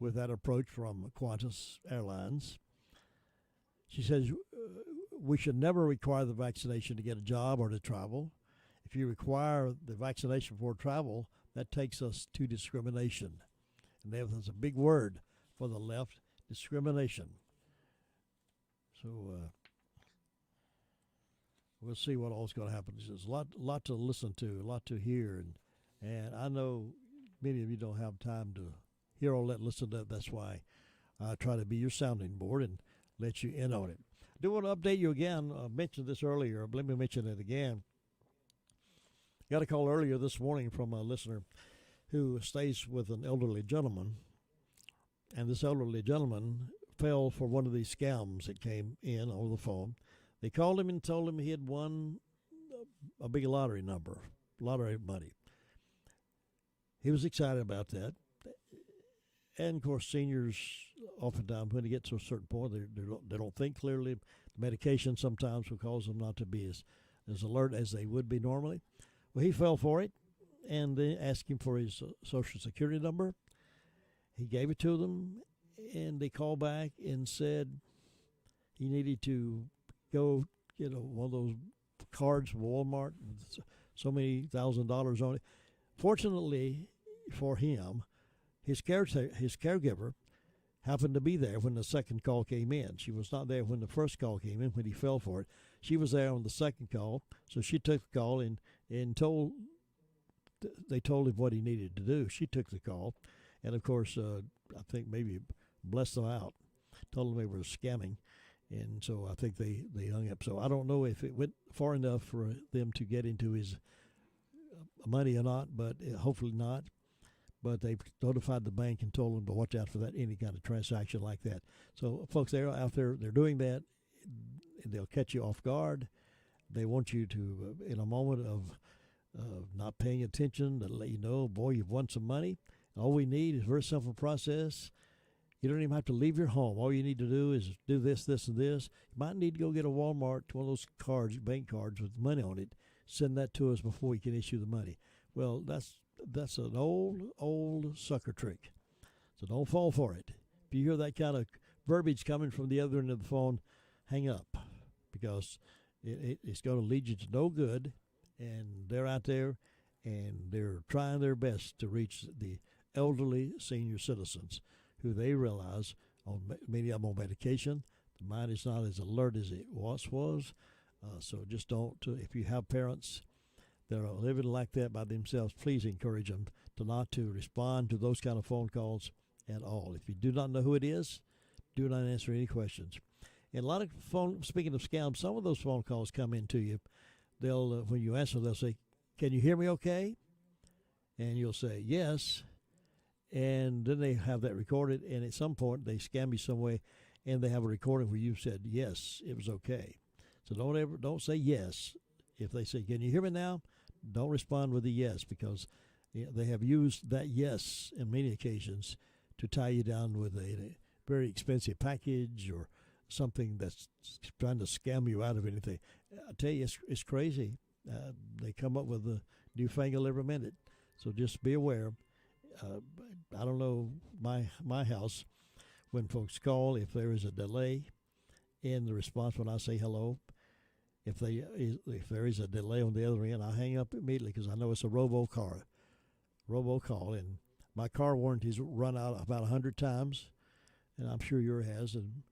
with that approach from Qantas Airlines. She says we should never require the vaccination to get a job or to travel. If you require the vaccination for travel, that takes us to discrimination. And that's a big word for the left, discrimination. So we'll see what all's going to happen. There's a lot to listen to, a lot to hear, and I know many of you don't have time to hear all that, listen to that. That's why I try to be your sounding board and let you in on it. I do want to update you again. I mentioned this earlier, but let me mention it again. Got a call earlier this morning from a listener who stays with an elderly gentleman, and this elderly gentleman fell for one of these scams that came in over the phone. They called him and told him he had won a big lottery number, lottery money. He was excited about that. And, of course, seniors oftentimes, when they get to a certain point, they don't think clearly. Medication sometimes will cause them not to be as alert as they would be normally. Well, he fell for it, and they asked him for his Social Security number. He gave it to them, and they called back and said he needed to go get one of those cards from Walmart with so many $1,000s on it. Fortunately for him, his caregiver happened to be there when the second call came in. She was not there when the first call came in, when he fell for it. She was there on the second call, so she took the call and they told him what he needed to do. She took the call, and of course, I think maybe blessed them out, told them they were scamming, and so I think they hung up. So I don't know if it went far enough for them to get into his money or not, but hopefully not. But they notified the bank and told them to watch out for that, any kind of transaction like that. So folks, they're out there, they're doing that. They'll catch you off guard. They want you to, in a moment of not paying attention, to let you know, boy, you've won some money. All we need is a very simple process. You don't even have to leave your home. All you need to do is do this, this, and this. You might need to go get a Walmart, one of those cards, bank cards with money on it. Send that to us before we can issue the money. Well, that's an old sucker trick. So don't fall for it. If you hear that kind of verbiage coming from the other end of the phone, hang up, because it's going to lead you to no good. And they're out there, and they're trying their best to reach the elderly senior citizens who they realize, many of them on medication, the mind is not as alert as it once was. So just don't, if you have parents that are living like that by themselves, please encourage them not to respond to those kind of phone calls at all. If you do not know who it is, do not answer any questions. And a lot of speaking of scams, some of those phone calls come into you. They'll, when you answer, they'll say, "Can you hear me okay?" And you'll say, "Yes." And then they have that recorded, and at some point they scam you some way, and they have a recording where you said, "Yes, it was okay." So don't say yes. If they say, "Can you hear me now?" Don't respond with a yes, because they have used that yes in many occasions to tie you down with a very expensive package or something that's trying to scam you out of anything. I tell you, it's crazy. They come up with a newfangled every minute. So just be aware. I don't know, my house, when folks call, if there is a delay in the response when I say hello, if there is a delay on the other end, I hang up immediately, because I know it's a robocall, and my car warranty's run out about 100 times, and I'm sure yours has, and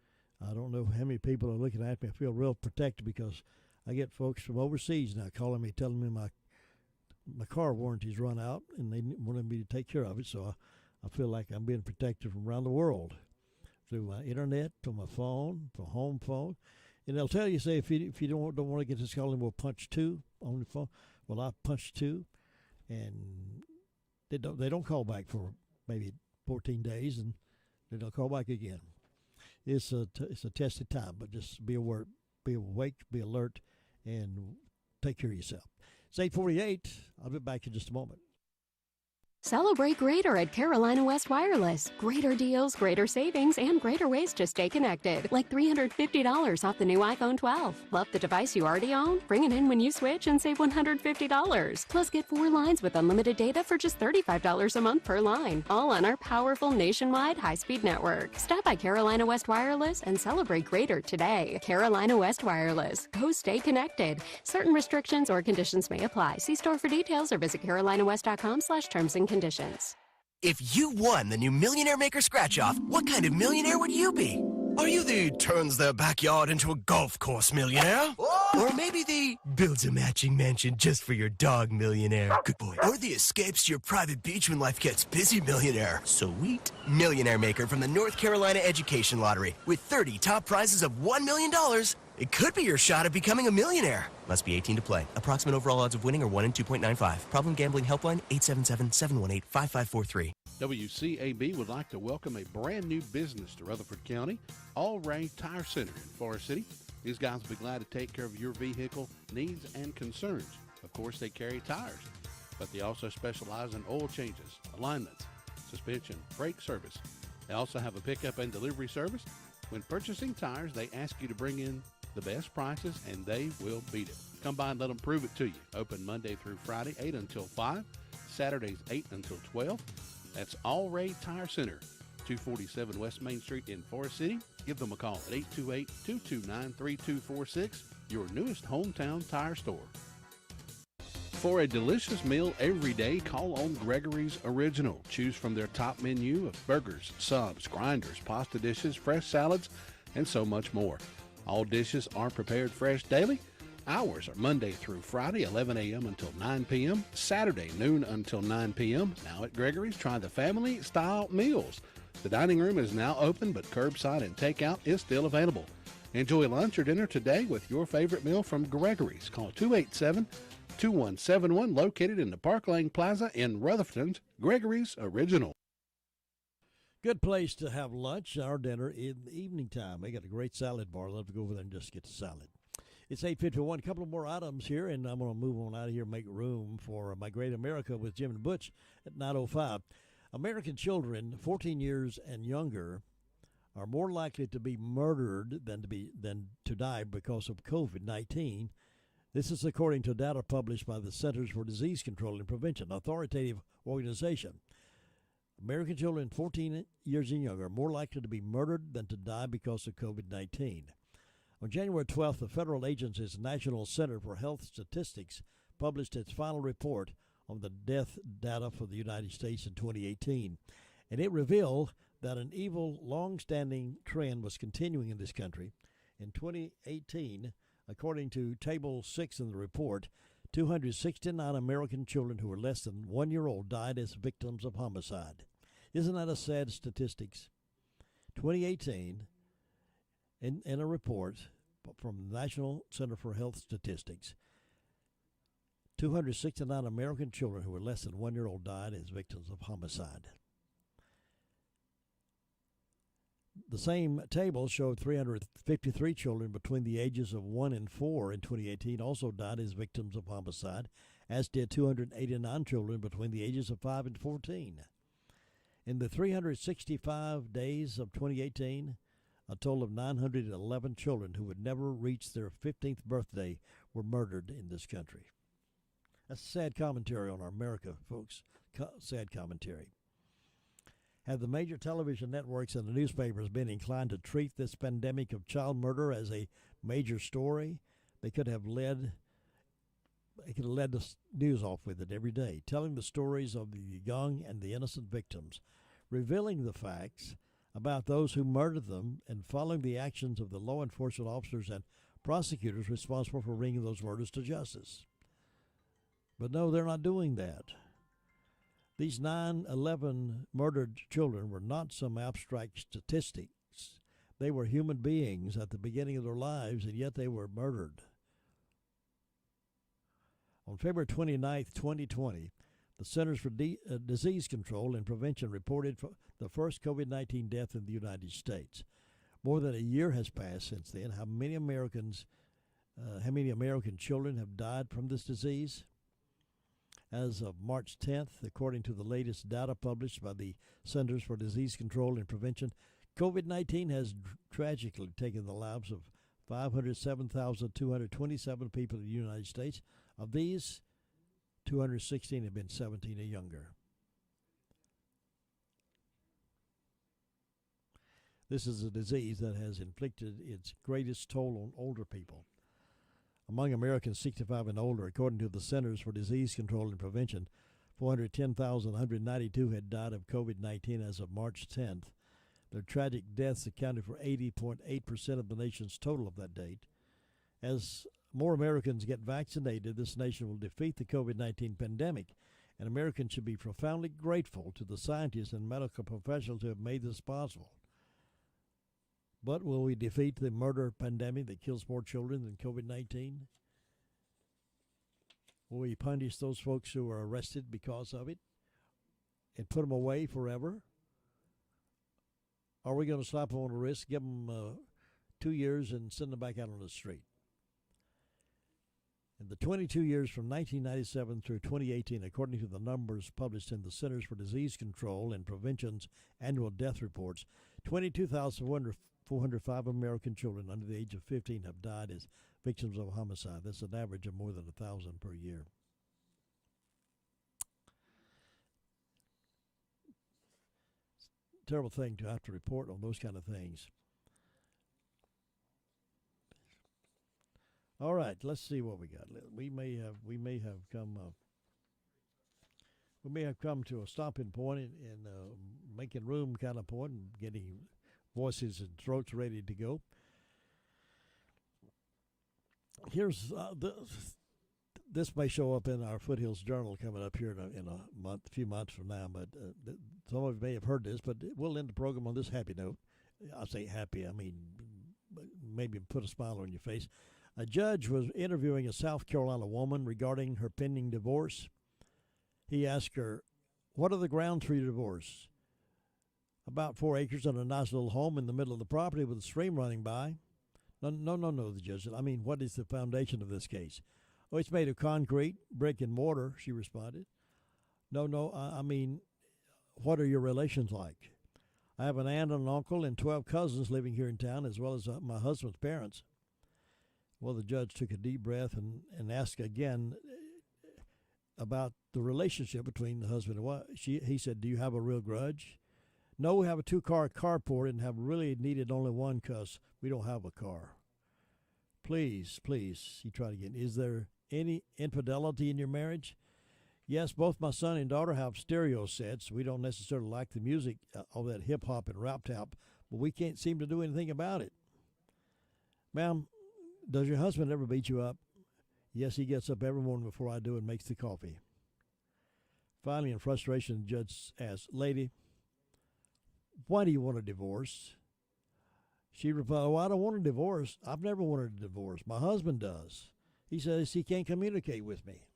I don't know how many people are looking at me. I feel real protected, because I get folks from overseas now calling me, telling me my car warranty's run out, and they wanted me to take care of it. So I feel like I'm being protected from around the world through my internet, to my phone, to home phone. And they'll tell you, say, if you don't want to get this calling, we'll punch 2 on the phone. Well, I punch 2, and they don't call back for maybe 14 days, and then they'll call back again. It's a tested time, but just be aware, be awake, be alert, and take care of yourself. It's 8:48. I'll be back in just a moment. Celebrate greater at Carolina West Wireless. Greater deals, greater savings, and greater ways to stay connected. Like $350 off the new iPhone 12. Love the device you already own? Bring it in when you switch and save $150. Plus, get 4 lines with unlimited data for just $35 a month per line. All on our powerful nationwide high-speed network. Stop by Carolina West Wireless and celebrate greater today. Carolina West Wireless. Go stay connected. Certain restrictions or conditions may apply. See store for details or visit carolinawest.com/terms and conditions. If you won the new Millionaire Maker Scratch-Off, what kind of millionaire would you be? Are you the turns their backyard into a golf course millionaire? Or maybe the builds a matching mansion just for your dog millionaire? Good boy. Or the escapes to your private beach when life gets busy millionaire? Sweet. Millionaire Maker from the North Carolina Education Lottery. With 30 top prizes of $1 million, it could be your shot at becoming a millionaire. Must be 18 to play. Approximate overall odds of winning are 1 in 2.95. Problem gambling helpline 877-718-5543. WCAB would like to welcome a brand new business to Rutherford County, All Ray Tire Center in Forest City. These guys will be glad to take care of your vehicle needs and concerns. Of course, they carry tires, but they also specialize in oil changes, alignments, suspension, brake service. They also have a pickup and delivery service. When purchasing tires, they ask you to bring in the best prices, and they will beat it. Come by and let them prove it to you. Open Monday through Friday, 8 until 5. Saturdays, 8 until 12. That's All Ray Tire Center, 247 West Main Street in Forest City. Give them a call at 828-229-3246, your newest hometown tire store. For a delicious meal every day, call on Gregory's Original. Choose from their top menu of burgers, subs, grinders, pasta dishes, fresh salads, and so much more. All dishes are prepared fresh daily. Hours are Monday through Friday, 11 a.m. until 9 p.m., Saturday, noon until 9 p.m. Now at Gregory's, try the family-style meals. The dining room is now open, but curbside and takeout is still available. Enjoy lunch or dinner today with your favorite meal from Gregory's. Call 287-2171, located in the Park Lane Plaza in Rutherford. Gregory's Original. Good place to have lunch or dinner in the evening time. They got a great salad bar. I'd love to go over there and just get the salad. It's 8:51. A couple of more items here, and I'm going to move on out of here and make room for My Great America with Jim and Butch at 9:05. American children 14 years and younger are more likely to be murdered than to die because of COVID-19. This is according to data published by the Centers for Disease Control and Prevention, an authoritative organization. American children 14 years and younger are more likely to be murdered than to die because of COVID-19. On January 12th, the federal agency's National Center for Health Statistics published its final report on the death data for the United States in 2018. And it revealed that an evil, long-standing trend was continuing in this country. In 2018, according to Table 6 in the report, 269 American children who were less than 1 year old died as victims of homicide. Isn't that a sad statistics? 2018, in a report from the National Center for Health Statistics, 269 American children who were less than 1 year old died as victims of homicide. The same table showed 353 children between the ages of 1 and 4 in 2018 also died as victims of homicide, as did 289 children between the ages of 5 and 14. In the 365 days of 2018, a total of 911 children who would never reach their 15th birthday were murdered in this country. That's a sad commentary on our America, folks. Sad commentary. Have the major television networks and the newspapers been inclined to treat this pandemic of child murder as a major story? They could have led the news off with it every day, telling the stories of the young and the innocent victims, revealing the facts about those who murdered them, and following the actions of the law enforcement officers and prosecutors responsible for bringing those murders to justice. But no, they're not doing that. These 9/11 murdered children were not some abstract statistics. They were human beings at the beginning of their lives, and yet they were murdered. On February 29th, 2020, the Centers for Disease Control and Prevention reported the first COVID-19 death in the United States. More than a year has passed since then. How many American children have died from this disease? As of March 10th, according to the latest data published by the Centers for Disease Control and Prevention, COVID-19 has tragically taken the lives of 507,227 people in the United States. Of these, 216 have been 17 or younger. This is a disease that has inflicted its greatest toll on older people. Among Americans 65 and older, according to the Centers for Disease Control and Prevention, 410,192 had died of COVID-19 as of March 10th. Their tragic deaths accounted for 80.8% of the nation's total of that date. As more Americans get vaccinated, this nation will defeat the COVID-19 pandemic, and Americans should be profoundly grateful to the scientists and medical professionals who have made this possible. But will we defeat the murder pandemic that kills more children than COVID-19? Will we punish those folks who are arrested because of it and put them away forever? Are we going to slap them on the wrist, give them 2 years, and send them back out on the street? In the 22 years from 1997 through 2018, according to the numbers published in the Centers for Disease Control and Prevention's annual death reports, 22,405 American children under the age of 15 have died as victims of homicide. That's an average of more than 1,000 per year. Terrible thing to have to report on those kind of things. All right, let's see what we got. We may have come to a stopping point in making room kind of point and getting voices and throats ready to go. Here's this may show up in our Foothills Journal coming up here in a few months from now, but some of you may have heard this, but we'll end the program on this happy note. I say happy, I mean maybe put a smile on your face. A judge was interviewing a South Carolina woman regarding her pending divorce. He asked her, "What are the grounds for your divorce?" "About 4 acres and a nice little home in the middle of the property with a stream running by." No, the judge said. "I mean, what is the foundation of this case?" "Oh, it's made of concrete, brick, and mortar," she responded. No, I mean, what are your relations like?" "I have an aunt and an uncle and 12 cousins living here in town, as well as my husband's parents." Well, the judge took a deep breath and asked again about the relationship between the husband and wife. He said, "Do you have a real grudge?" "No, we have a 2-car carport and have really needed only one because we don't have a car." Please, he tried again. "Is there any infidelity in your marriage?" "Yes, both my son and daughter have stereo sets. We don't necessarily like the music, all that hip-hop and rap-tap, but we can't seem to do anything about it." "Ma'am, does your husband ever beat you up?" "Yes, he gets up every morning before I do and makes the coffee." Finally, in frustration, the judge asked, "Lady, why do you want a divorce?" She replied, "Oh, I don't want a divorce. I've never wanted a divorce. My husband does. He says he can't communicate with me."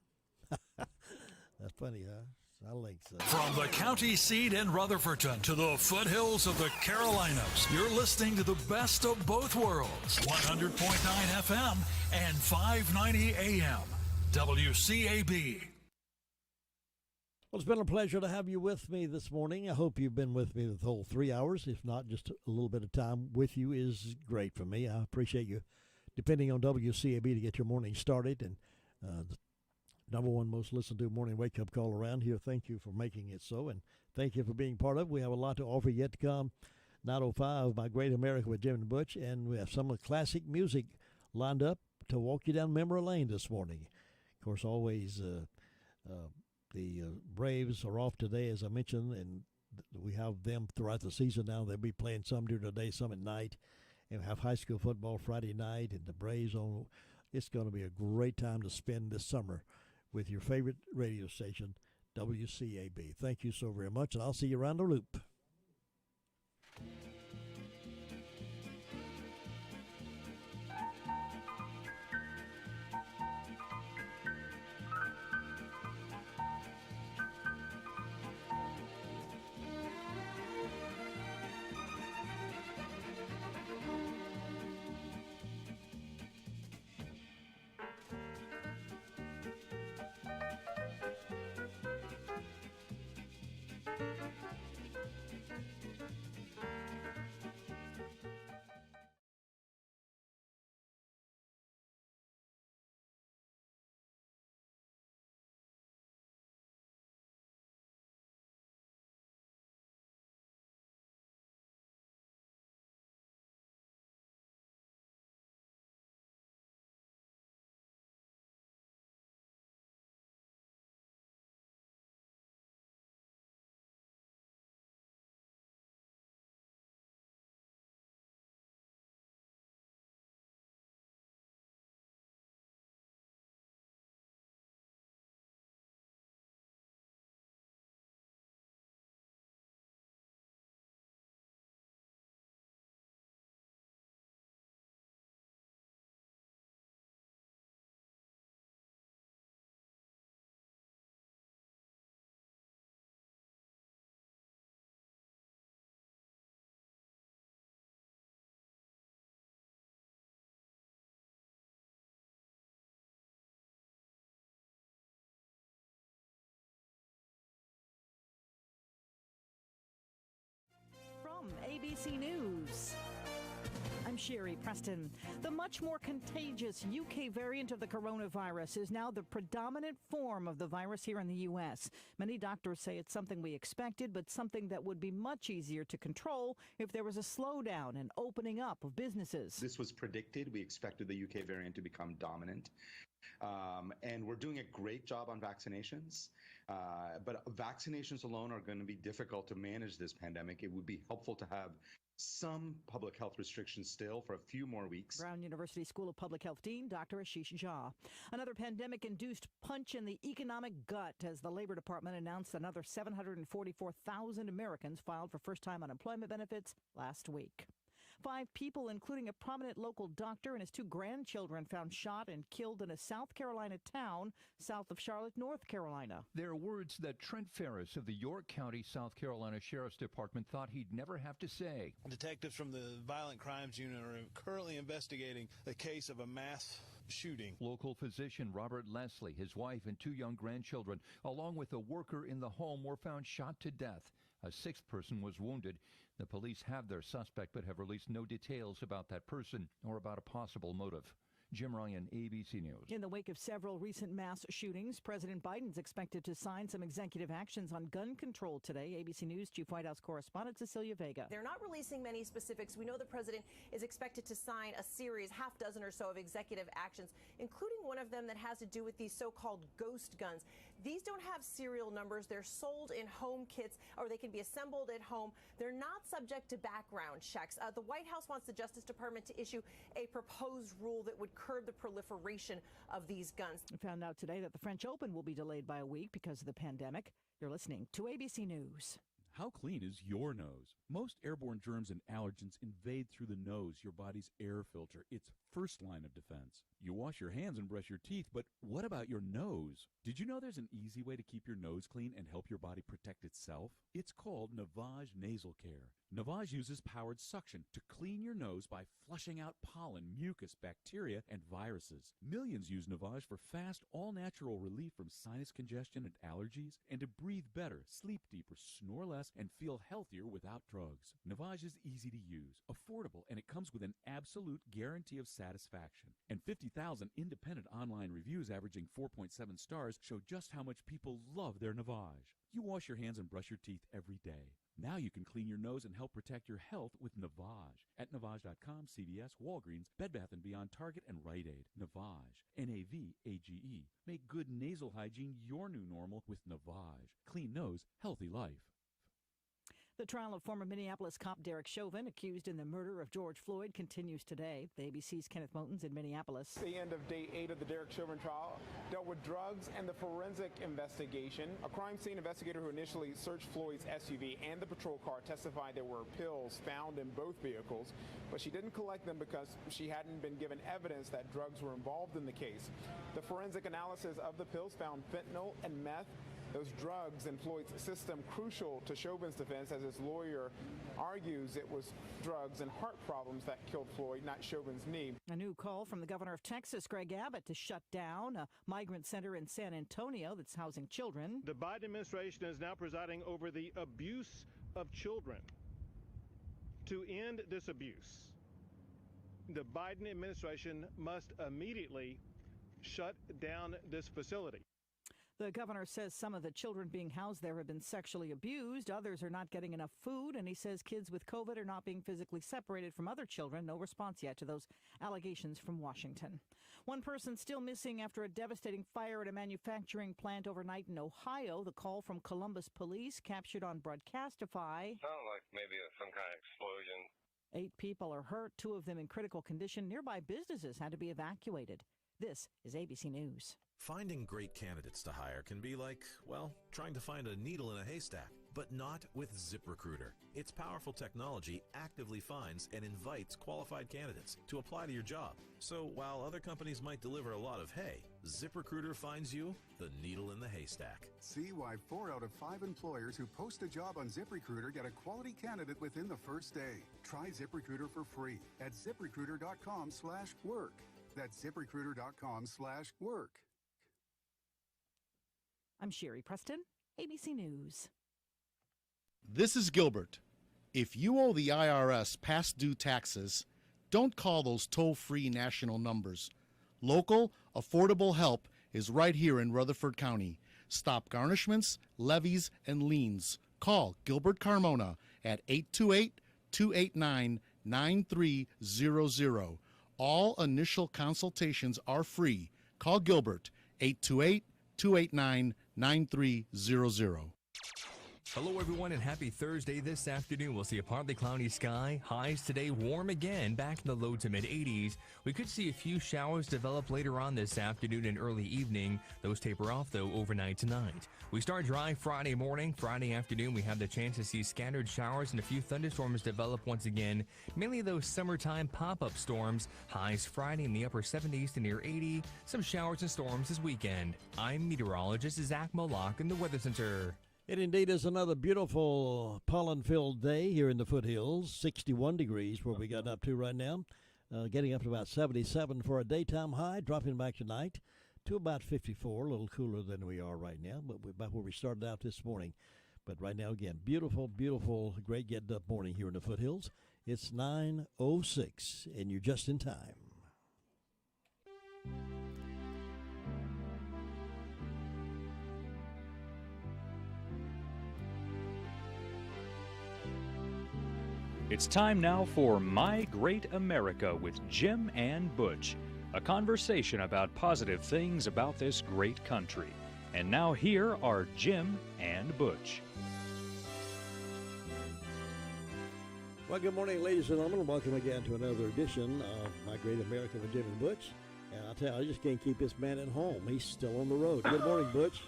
That's funny, huh? I think so. From the county seat in Rutherfordton to the foothills of the Carolinas, you're listening to the best of both worlds. 100.9 FM and 590 AM. WCAB. Well, it's been a pleasure to have you with me this morning. I hope you've been with me the whole 3 hours. If not, just a little bit of time with you is great for me. I appreciate you depending on WCAB to get your morning started. And the number one most listened to morning wake-up call around here. Thank you for making it so, and thank you for being part of it. We have a lot to offer yet to come. 9:05, My Great America with Jim and Butch, and we have some of the classic music lined up to walk you down memory lane this morning. Of course, always the Braves are off today, as I mentioned, and we have them throughout the season now. They'll be playing some during the day, some at night, and we have high school football Friday night, and the Braves on. It's going to be a great time to spend this summer with your favorite radio station, WCAB. Thank you so very much, and I'll see you around the loop. Sherry Preston. The much more contagious UK variant of the coronavirus is now the predominant form of the virus here in the U.S. Many doctors say it's something we expected, but something that would be much easier to control if there was a slowdown and opening up of businesses. This was predicted. We expected the UK variant to become dominant. And we're doing a great job on vaccinations. But vaccinations alone are going to be difficult to manage this pandemic. It would be helpful to have some public health restrictions still for a few more weeks. Brown University School of Public Health Dean Dr. Ashish Jha. Another pandemic-induced punch in the economic gut as the Labor Department announced another 744,000 Americans filed for first-time unemployment benefits last week. 5 people, including a prominent local doctor and his 2 grandchildren, found shot and killed in a South Carolina town south of Charlotte, North Carolina. They're words that Trent Ferris of the York County, South Carolina Sheriff's Department thought he'd never have to say. Detectives from the Violent Crimes Unit are currently investigating the case of a mass shooting. Local physician Robert Leslie, his wife, and 2 young grandchildren, along with a worker in the home, were found shot to death. A 6th person was wounded. The police have their suspect but have released no details about that person or about a possible motive. Jim Ryan, ABC News. In the wake of several recent mass shootings, President Biden's expected to sign some executive actions on gun control today. ABC News Chief White House correspondent Cecilia Vega. They're not releasing many specifics. We know the president is expected to sign a series, half dozen or so, of executive actions, including one of them that has to do with these so-called ghost guns. These don't have serial numbers. They're sold in home kits, or they can be assembled at home. They're not subject to background checks. The White House wants the Justice Department to issue a proposed rule that would curb the proliferation of these guns. We found out today that the French Open will be delayed by a week because of the pandemic. You're listening to ABC News. How clean is your nose? Most airborne germs and allergens invade through the nose, your body's air filter. It's first line of defense. You wash your hands and brush your teeth, but what about your nose? Did you know there's an easy way to keep your nose clean and help your body protect itself? It's called Navage Nasal Care. Navage uses powered suction to clean your nose by flushing out pollen, mucus, bacteria, and viruses. Millions use Navage for fast, all-natural relief from sinus congestion and allergies, and to breathe better, sleep deeper, snore less, and feel healthier without drugs. Navage is easy to use, affordable, and it comes with an absolute guarantee of satisfaction. And 50,000 independent online reviews averaging 4.7 stars show just how much people love their Navage. You wash your hands and brush your teeth every day. Now you can clean your nose and help protect your health with Navage. At Navage.com, CVS, Walgreens, Bed Bath & Beyond, Target, and Rite Aid. Navage. N-A-V-A-G-E. Make good nasal hygiene your new normal with Navage. Clean nose, healthy life. The trial of former Minneapolis cop Derek Chauvin, accused in the murder of George Floyd, continues today. The ABC's Kenneth Moten's in Minneapolis. The end of day 8 of the Derek Chauvin trial dealt with drugs and the forensic investigation. A crime scene investigator who initially searched Floyd's SUV and the patrol car testified there were pills found in both vehicles, but she didn't collect them because she hadn't been given evidence that drugs were involved in the case. The forensic analysis of the pills found fentanyl and meth. Those drugs in Floyd's system, crucial to Chauvin's defense, as his lawyer argues it was drugs and heart problems that killed Floyd, not Chauvin's knee. A new call from the governor of Texas, Greg Abbott, to shut down a migrant center in San Antonio that's housing children. The Biden administration is now presiding over the abuse of children. To end this abuse, the Biden administration must immediately shut down this facility. The governor says some of the children being housed there have been sexually abused. Others are not getting enough food. And he says kids with COVID are not being physically separated from other children. No response yet to those allegations from Washington. One person still missing after a devastating fire at a manufacturing plant overnight in Ohio. The call from Columbus police captured on Broadcastify. Sounds like maybe some kind of explosion. 8 people are hurt, 2 of them in critical condition. Nearby businesses had to be evacuated. This is ABC News. Finding great candidates to hire can be like, well, trying to find a needle in a haystack, but not with ZipRecruiter. Its powerful technology actively finds and invites qualified candidates to apply to your job. So while other companies might deliver a lot of hay, ZipRecruiter finds you the needle in the haystack. See why 4 out of 5 employers who post a job on ZipRecruiter get a quality candidate within the first day. Try ZipRecruiter for free at ZipRecruiter.com/work. That's ZipRecruiter.com/work. I'm Sherry Preston, ABC News. This is Gilbert. If you owe the IRS past due taxes, Don't call those toll-free national numbers. Local, affordable help is right here in Rutherford County. Stop garnishments, levies, and liens. Call Gilbert Carmona at 828-289-9300. All initial consultations are free. Call Gilbert, 828-289-9300. Hello, everyone, and happy Thursday. This afternoon, we'll see a partly cloudy sky. Highs today warm again, back in the low to mid-80s. We could see a few showers develop later on this afternoon and early evening. Those taper off, though, overnight tonight. We start dry Friday morning. Friday afternoon, we have the chance to see scattered showers and a few thunderstorms develop once again. Mainly those summertime pop-up storms. Highs Friday in the upper 70s to near 80. Some showers and storms this weekend. I'm meteorologist Zach Moloch in the Weather Center. It indeed is another beautiful pollen-filled day here in the foothills. 61 degrees where we got up to right now. Getting up to about 77 for a daytime high, dropping back tonight to about 54, a little cooler than we are right now, but about where we started out this morning. But right now, again, beautiful, beautiful, great getting up morning here in the foothills. It's 9:06, and you're just in time. It's time now for My Great America with Jim and Butch, a conversation about positive things about this great country. And now here are Jim and Butch. Well, good morning, ladies and gentlemen. Welcome again to another edition of My Great America with Jim and Butch. And I'll tell you, I just can't keep this man at home. He's still on the road. Good morning, Butch.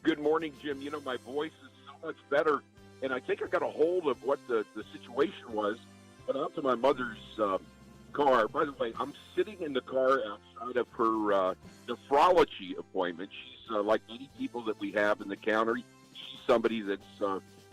Good morning, Jim. You know, my voice is so much better. And I think I got a hold of what the situation was. Went out to my mother's car. By the way, I'm sitting in the car outside of her nephrology appointment. She's like many people that we have in the county. She's somebody that's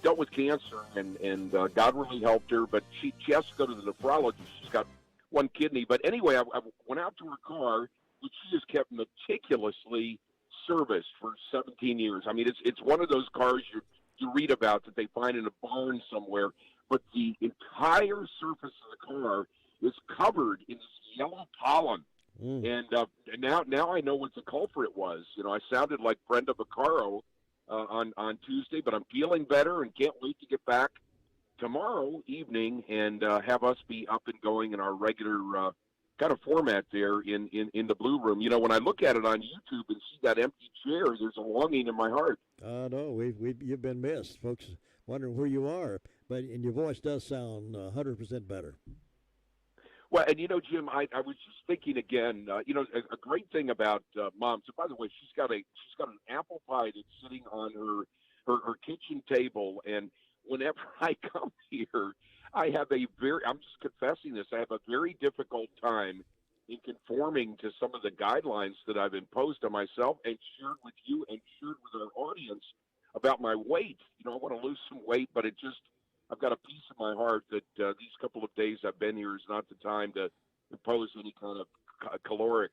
dealt with cancer, and God really helped her. But she has to go to the nephrologist. She's got one kidney. But anyway, I went out to her car, which she has kept meticulously serviced for 17 years. I mean, it's one of those cars you read about that they find in a barn somewhere, but the entire surface of the car is covered in this yellow pollen. And now I know what the culprit was. You know, I sounded like Brenda Vaccaro on Tuesday, but I'm feeling better and can't wait to get back tomorrow evening and have us be up and going in our regular kind of format there in the Blue Room. You know, when I look at it on YouTube and see that empty chair, there's a longing in my heart. No, you've been missed. Folks wondering where you are, and your voice does sound 100% better. Well, and you know, Jim, I was just thinking again. You know, a great thing about Mom. So, by the way, she's got an apple pie that's sitting on her kitchen table, and whenever I come here, I'm just confessing this, I have a very difficult time in conforming to some of the guidelines that I've imposed on myself and shared with you and shared with our audience about my weight. You know, I want to lose some weight, but I've got a piece of my heart that these couple of days I've been here is not the time to impose any kind of caloric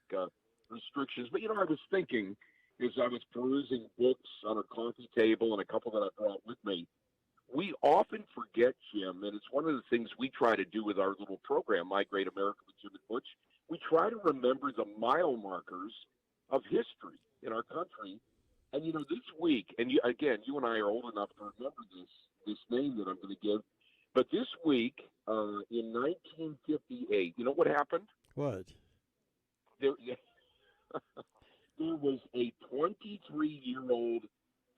restrictions. But, you know, I was thinking as I was perusing books on a coffee table and a couple that I brought with me, we often forget, Jim, and it's one of the things we try to do with our little program, My Great America with Jim and Butch. We try to remember the mile markers of history in our country. And, you know, this week, and you and I are old enough to remember this name that I'm going to give, but this week in 1958, you know what happened? What? There was a 23-year-old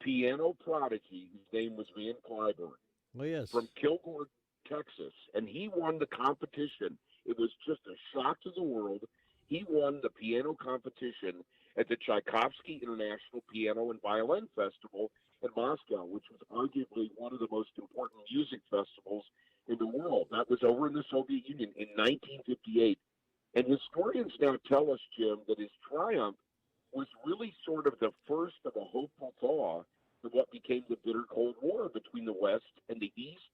piano prodigy whose name was Van Cliburn. Oh, yes. From Kilgore, Texas, and he won the competition. It was just a shock to the world. He won the piano competition at the Tchaikovsky International Piano and Violin Festival in Moscow, which was arguably one of the most important music festivals in the world. That was over in the Soviet Union in 1958. And historians now tell us, Jim, that his triumph was really sort of the first of a hopeful thaw of what became the bitter Cold War between the West and the East.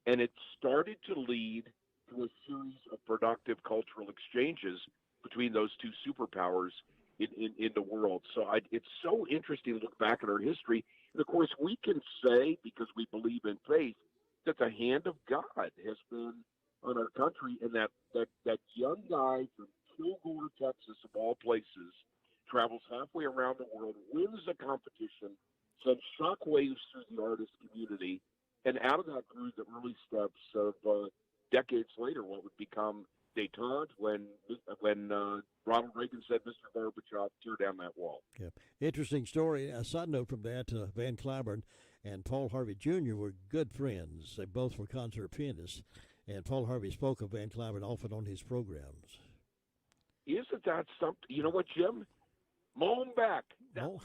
And it started to lead to a series of productive cultural exchanges between those two superpowers in the world. So it's so interesting to look back at our history. And, of course, we can say, because we believe in faith, that the hand of God has been on our country, and that young guy from Kilgore, Texas, of all places, travels halfway around the world, wins the competition, sends shockwaves through the artist community, and out of that grew the early steps of decades later what would become détente when Ronald Reagan said, "Mr. Gorbachev, tear down that wall." Yeah. Interesting story. A side note from that, Van Cliburn and Paul Harvey Jr. were good friends. They both were concert pianists, and Paul Harvey spoke of Van Cliburn often on his programs. Isn't that something? You know what, Jim? Mow him back. Oh.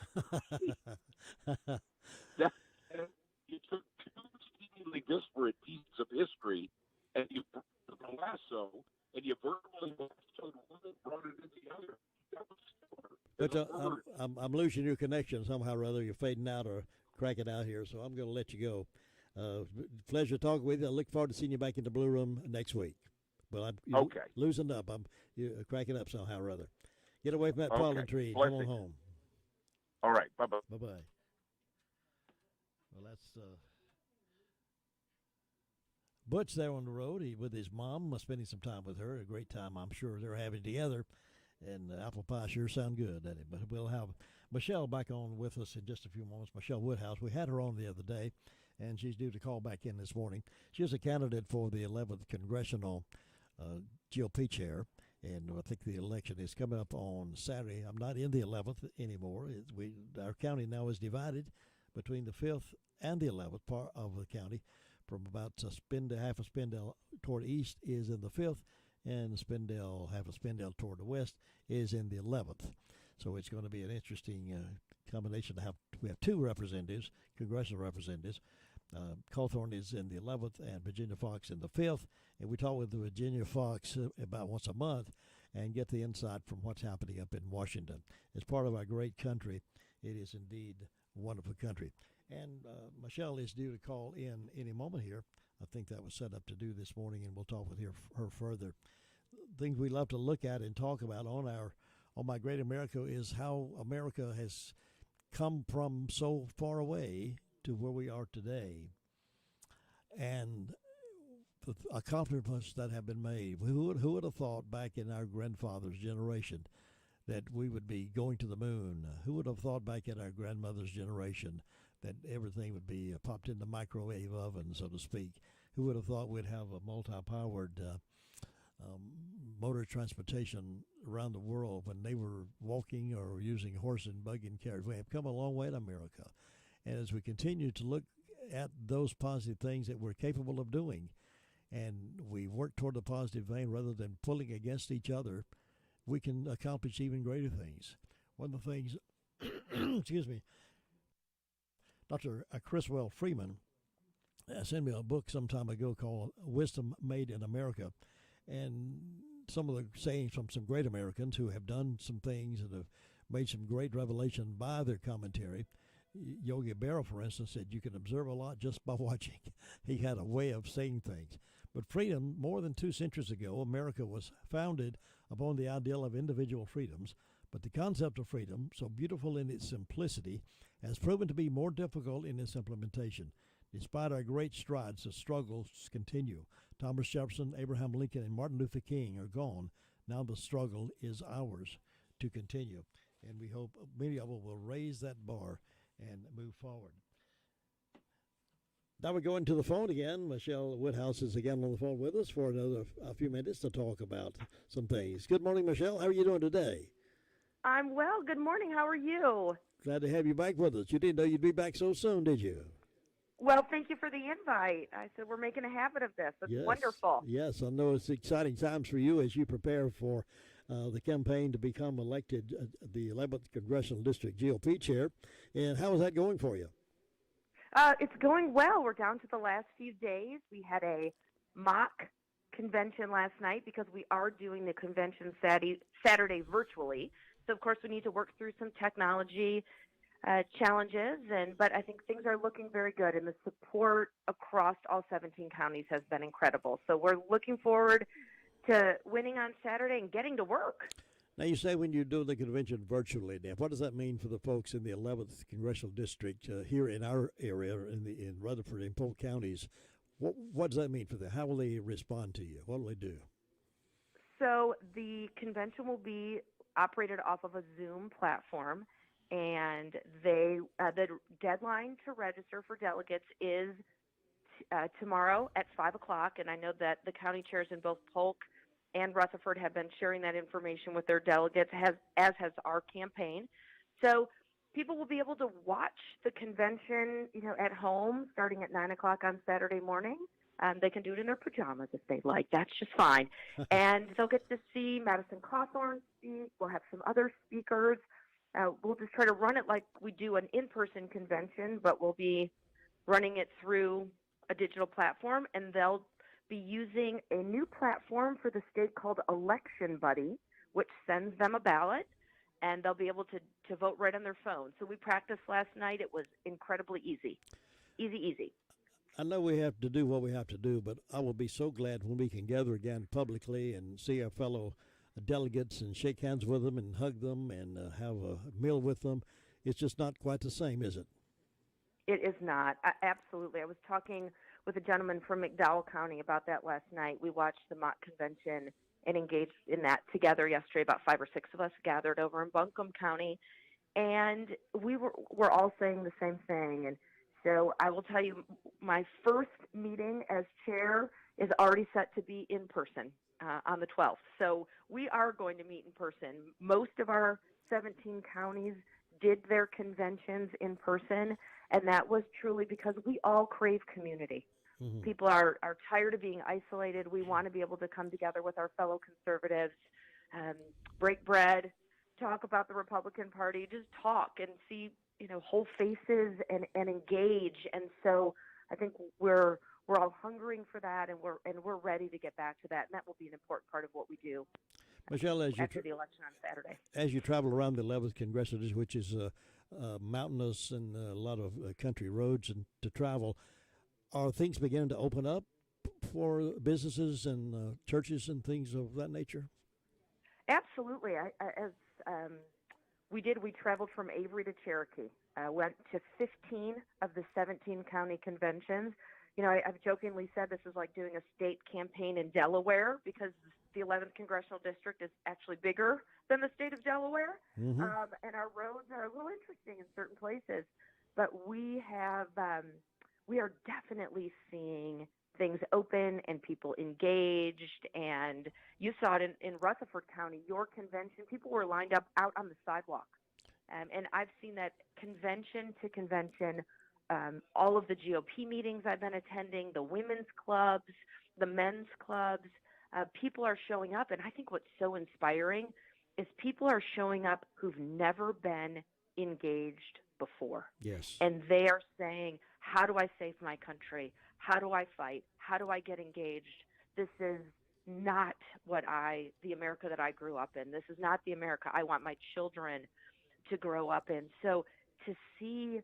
You took two seemingly disparate pieces of history, and you took the lasso, and you verbally lassoed one and brought it into the other. That was But I'm losing your connection somehow or other. You're fading out or cracking out here, so I'm going to let you go. Pleasure talking with you. I look forward to seeing you back in the Blue Room next week. But I'm okay. Loosened up. You're cracking up somehow or other. Get away from that Okay. pollen tree. Blessings. Come on home. All right. Bye-bye. Bye-bye. Well, that's Butch there on the road. He with his mom, spending some time with her. A great time, I'm sure, they're having together. And apple pie sure sound good, doesn't it? But we'll have Michelle back on with us in just a few moments. Michelle Woodhouse. We had her on the other day, and she's due to call back in this morning. She is a candidate for the 11th Congressional GOP chair. And I think the election is coming up on Saturday. I'm not in the 11th anymore. Our county now is divided between the 5th and the 11th part of the county. From about half of Spindale toward east is in the 5th, and half of Spindale toward the west is in the 11th. So it's going to be an interesting combination to have. We have two representatives, congressional representatives. Cawthorn is in the 11th and Virginia Fox in the 5th. And we talk with Virginia Fox about once a month and get the insight from what's happening up in Washington. As part of our great country, it is indeed a wonderful country. And Michelle is due to call in any moment here. I think that was set up to do this morning, and we'll talk with her further. Things we love to look at and talk about on My Great America is how America has come from so far away to where we are today, and the accomplishments that have been made. Who would have thought back in our grandfather's generation that we would be going to the moon? Who would have thought back in our grandmother's generation that everything would be popped in the microwave oven, so to speak? Who would have thought we'd have a multi-powered motor transportation around the world when they were walking or using horse and buggy and carriage? We have come a long way in America. And as we continue to look at those positive things that we're capable of doing, and we work toward the positive vein rather than pulling against each other, we can accomplish even greater things. One of the things, excuse me, Dr. Criswell Freeman sent me a book some time ago called Wisdom Made in America, and some of the sayings from some great Americans who have done some things and have made some great revelation by their commentary. Yogi Berra, for instance, said you can observe a lot just by watching. He had a way of saying things. But freedom, more than 2 centuries ago, America was founded upon the ideal of individual freedoms. But the concept of freedom, so beautiful in its simplicity, has proven to be more difficult in its implementation. Despite our great strides, the struggles continue. Thomas Jefferson, Abraham Lincoln, and Martin Luther King are gone. Now the struggle is ours to continue. And we hope many of us will raise that bar and move forward. Now we're going to the phone again. Michelle Woodhouse is again on the phone with us for a few minutes to talk about some things. Good morning, Michelle. How are you doing today? I'm well. Good morning. How are you? Glad to have you back with us. You didn't know you'd be back so soon, did you? Well, thank you for the invite. I said we're making a habit of this. It's wonderful. Yes, I know it's exciting times for you as you prepare for the campaign to become elected the 11th Congressional District GOP chair. And how is that going for you? It's going well. We're down to the last few days. We had a mock convention last night because we are doing the convention Saturday virtually. So, of course, we need to work through some technology challenges, but I think things are looking very good, and the support across all 17 counties has been incredible. So we're looking forward to winning on Saturday and getting to work. Now, you say when you do the convention virtually, now, what does that mean for the folks in the 11th Congressional District here in our area, in Rutherford and Polk counties? What does that mean for them? How will they respond to you? What will they do? So the convention will be operated off of a Zoom platform, and the deadline to register for delegates is tomorrow at 5 o'clock, and I know that the county chairs in both Polk and Rutherford have been sharing that information with their delegates, as has our campaign. So people will be able to watch the convention, at home starting at 9 o'clock on Saturday morning. They can do it in their pajamas if they like. That's just fine. And they'll get to see Madison Cawthorn speak. We'll have some other speakers. We'll just try to run it like we do an in-person convention, but we'll be running it through a digital platform, and they'll be using a new platform for the state called Election Buddy, which sends them a ballot, and they'll be able to vote right on their phone. So we practiced last night. It was incredibly easy. Easy. I know we have to do what we have to do, but I will be so glad when we can gather again publicly and see our fellow delegates and shake hands with them and hug them and have a meal with them. It's just not quite the same, is it? It is not. Absolutely. I was talking with a gentleman from McDowell County about that last night. We watched the mock convention and engaged in that together yesterday. About 5 or 6 of us gathered over in Buncombe County, and we're all saying the same thing. And so I will tell you, my first meeting as chair is already set to be in person on the 12th. So we are going to meet in person. Most of our 17 counties did their conventions in person, and that was truly because we all crave community. Mm-hmm. People are tired of being isolated. We want to be able to come together with our fellow conservatives, break bread, talk about the Republican Party, just talk and see, whole faces and engage. And so I think we're all hungering for that, and we're ready to get back to that. And that will be an important part of what we do. Michelle, after the election on Saturday. As you travel around the 11th Congressional District, which is mountainous and a lot of country roads and to travel, are things beginning to open up for businesses and churches and things of that nature? Absolutely. We traveled from Avery to Cherokee, went to 15 of the 17 county conventions. I've jokingly said this is like doing a state campaign in Delaware, because the 11th Congressional District is actually bigger than the state of Delaware. Mm-hmm. And our roads are a little interesting in certain places. But we are definitely seeing things open and people engaged. And you saw it in Rutherford County, your convention. People were lined up out on the sidewalk. And I've seen that convention to convention. All of the GOP meetings I've been attending, the women's clubs, the men's clubs, people are showing up. And I think what's so inspiring is people are showing up who've never been engaged before. Yes. And they are saying, how do I save my country? How do I fight? How do I get engaged? This is not the America that I grew up in. This is not the America I want my children to grow up in. So to see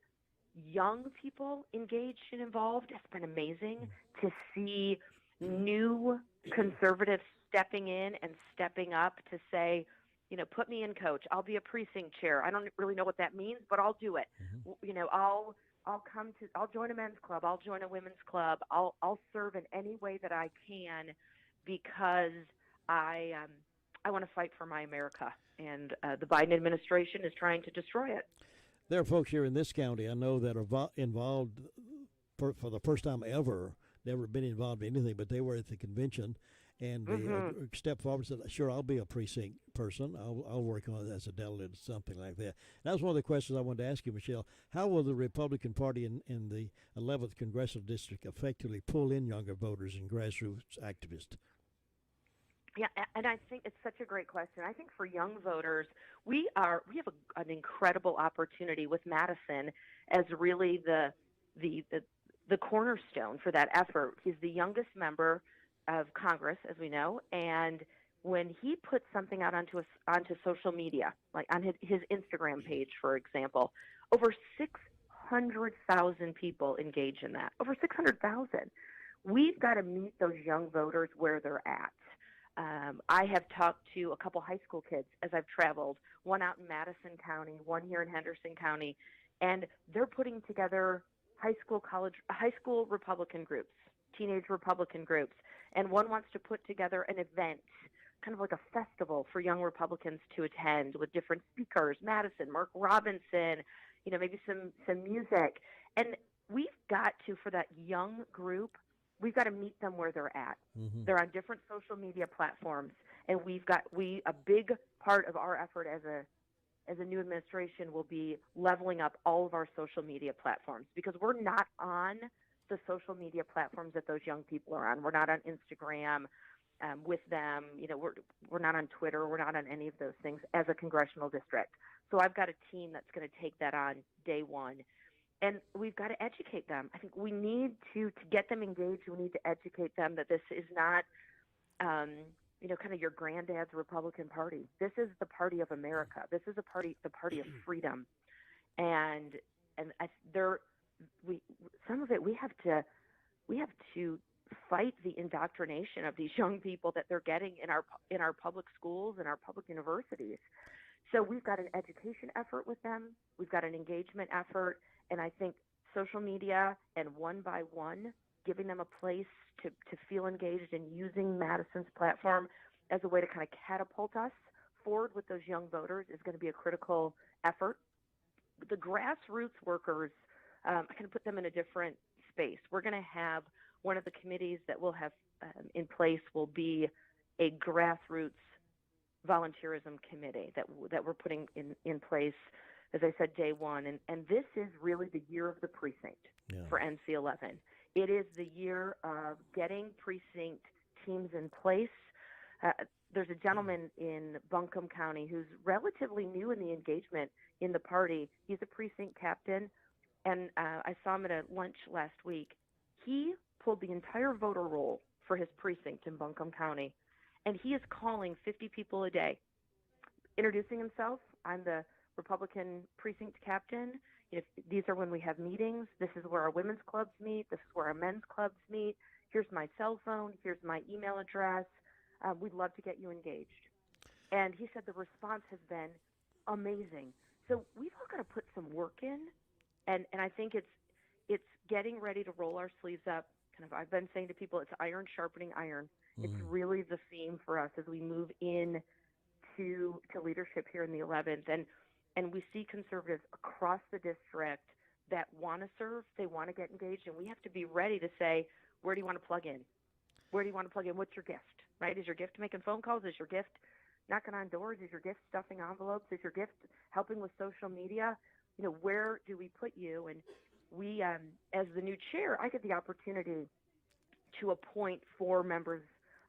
young people engaged and involved has been amazing. To see new conservatives stepping in and stepping up to say, put me in, coach. I'll be a precinct chair. I don't really know what that means, but I'll do it. Mm-hmm. I'll join a men's club. I'll join a women's club. I'll serve in any way that I can, because I want to fight for my America, and the Biden administration is trying to destroy it. There are folks here in this county I know that are involved for the first time ever. Never been involved in anything, but they were at the convention, and they stepped forward and said, "Sure, I'll be a precinct person. I'll work on it as a delegate," or something like that. That was one of the questions I wanted to ask you, Michelle. How will the Republican Party in the 11th Congressional District effectively pull in younger voters and grassroots activists? Yeah, and I think it's such a great question. I think for young voters, we have an incredible opportunity with Madison as really the cornerstone for that effort. He's the youngest member of Congress, as we know, and when he puts something out onto social media, like on his Instagram page, for example, over 600,000 people engage in that. Over 600,000. We've got to meet those young voters where they're at. I have talked to a couple high school kids as I've traveled, one out in Madison County, one here in Henderson County, and they're putting together high school Republican groups, teenage Republican groups, and one wants to put together an event, kind of like a festival for young Republicans to attend with different speakers, Madison, Mark Robinson, maybe some music. And we've got to, for that young group, we've got to meet them where they're at. Mm-hmm. They're on different social media platforms, and a big part of our effort as a new administration will be leveling up all of our social media platforms, because we're not on the social media platforms that those young people are on. We're not on Instagram with them. We're not on Twitter. We're not on any of those things as a congressional district. So I've got a team that's going to take that on day one. And we've got to educate them. I think we need to get them engaged. We need to educate them that this is not, kind of your granddad's Republican Party. This is the party of America. This is the party of freedom. And some of it we have to fight the indoctrination of these young people that they're getting in our public schools and our public universities. So we've got an education effort with them. We've got an engagement effort. And I think social media and one by one, giving them a place to feel engaged in using Madison's platform as a way to kind of catapult us forward with those young voters is going to be a critical effort. The grassroots workers, I kind of put them in a different space. We're going to have one of the committees that we'll have in place will be a grassroots volunteerism committee that we're putting in place, as I said, day one. And this is really the year of the precinct for NC11. It is the year of getting precinct teams in place. There's a gentleman in Buncombe County who's relatively new in the engagement in the party. He's a precinct captain, and I saw him at a lunch last week. He pulled the entire voter roll for his precinct in Buncombe County, and he is calling 50 people a day, introducing himself. I'm the Republican precinct captain. These are when we have meetings. This is where our women's clubs meet. This is where our men's clubs meet. Here's my cell phone. Here's my email address. We'd love to get you engaged. And he said the response has been amazing. So we've all got to put some work in, and I think it's getting ready to roll our sleeves up. Kind of, I've been saying to people, it's iron sharpening iron. It's really the theme for us as we move in to leadership here in the 11th. And we see conservatives across the district that want to serve, they want to get engaged, and we have to be ready to say, where do you want to plug in? Where do you want to plug in? What's your gift, right? Is your gift making phone calls? Is your gift knocking on doors? Is your gift stuffing envelopes? Is your gift helping with social media? Where do we put you? And we, as the new chair, I get the opportunity to appoint 4 members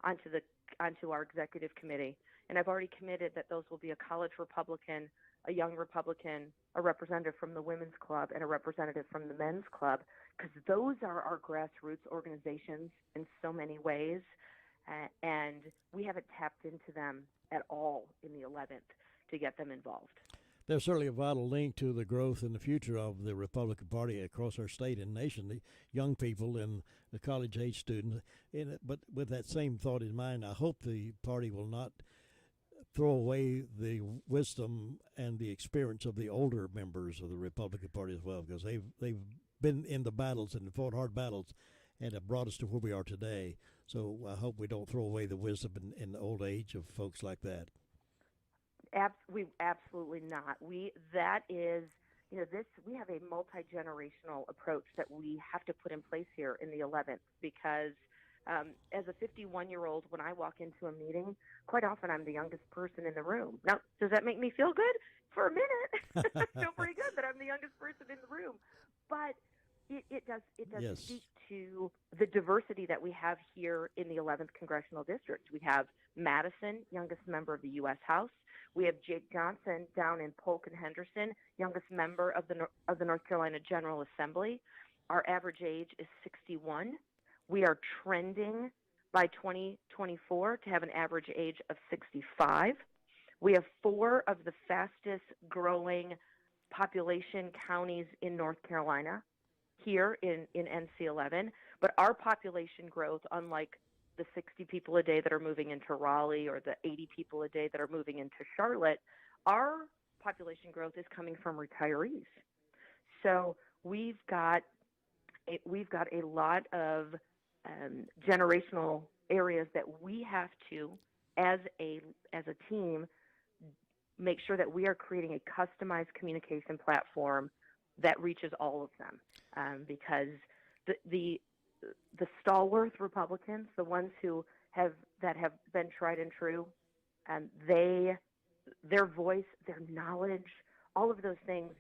onto our executive committee. And I've already committed that those will be a college Republican, a young Republican, a representative from the women's club, and a representative from the men's club, because those are our grassroots organizations in so many ways, and we haven't tapped into them at all in the 11th to get them involved. There's certainly a vital link to the growth and the future of the Republican Party across our state and nation, the young people and the college-age students. But with that same thought in mind, I hope the party will not throw away the wisdom and the experience of the older members of the Republican Party as well, because they've been in the battles and fought hard battles and have brought us to where we are today. So I hope we don't throw away the wisdom in the old age of folks like that. We absolutely not. We have a multi-generational approach that we have to put in place here in the 11th, because as a 51-year-old, when I walk into a meeting, quite often I'm the youngest person in the room. Now, does that make me feel good? For a minute, I feel pretty good that I'm the youngest person in the room. But it does Yes. speak to the diversity that we have here in the 11th Congressional District. We have Madison, youngest member of the U.S. House. We have Jake Johnson down in Polk and Henderson, youngest member of the North Carolina General Assembly. Our average age is 61. We are trending by 2024 to have an average age of 65. We have 4 of the fastest growing population counties in North Carolina here in NC11. But our population growth, unlike the 60 people a day that are moving into Raleigh or the 80 people a day that are moving into Charlotte, our population growth is coming from retirees. So we've got we've got a lot of generational areas that we have to, as a team, make sure that we are creating a customized communication platform that reaches all of them, because the stalwart Republicans, the ones that have been tried and true, their voice, their knowledge, all of those things,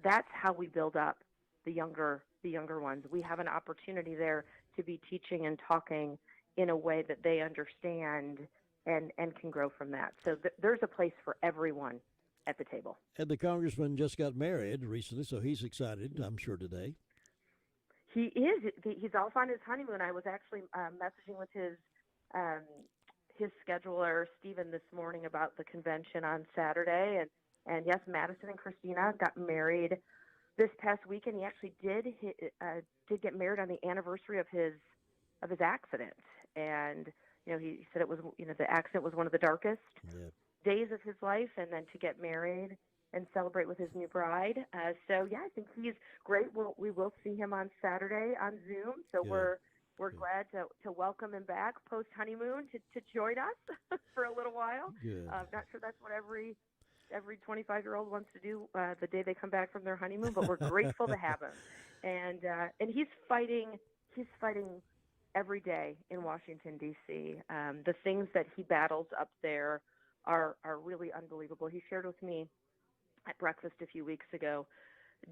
that's how we build up the younger ones. We have an opportunity there to be teaching and talking in a way that they understand and can grow from that. So there's a place for everyone at the table. And the congressman just got married recently, so he's excited, I'm sure, today. He is. He's off on his honeymoon. I was actually messaging with his scheduler, Stephen, this morning about the convention on Saturday. And yes, Madison and Christina got married this past week, and he actually did get married on the anniversary of his accident. And he said it was, the accident was one of the darkest days of his life, and then to get married and celebrate with his new bride. So yeah, I think he's great. We will see him on Saturday on Zoom. So we're glad to welcome him back post honeymoon to join us for a little while. Not sure that's what every 25-year-old wants to do the day they come back from their honeymoon, but we're grateful to have him. And he's fighting every day in Washington, D.C. The things that he battles up there are really unbelievable. He shared with me at breakfast a few weeks ago,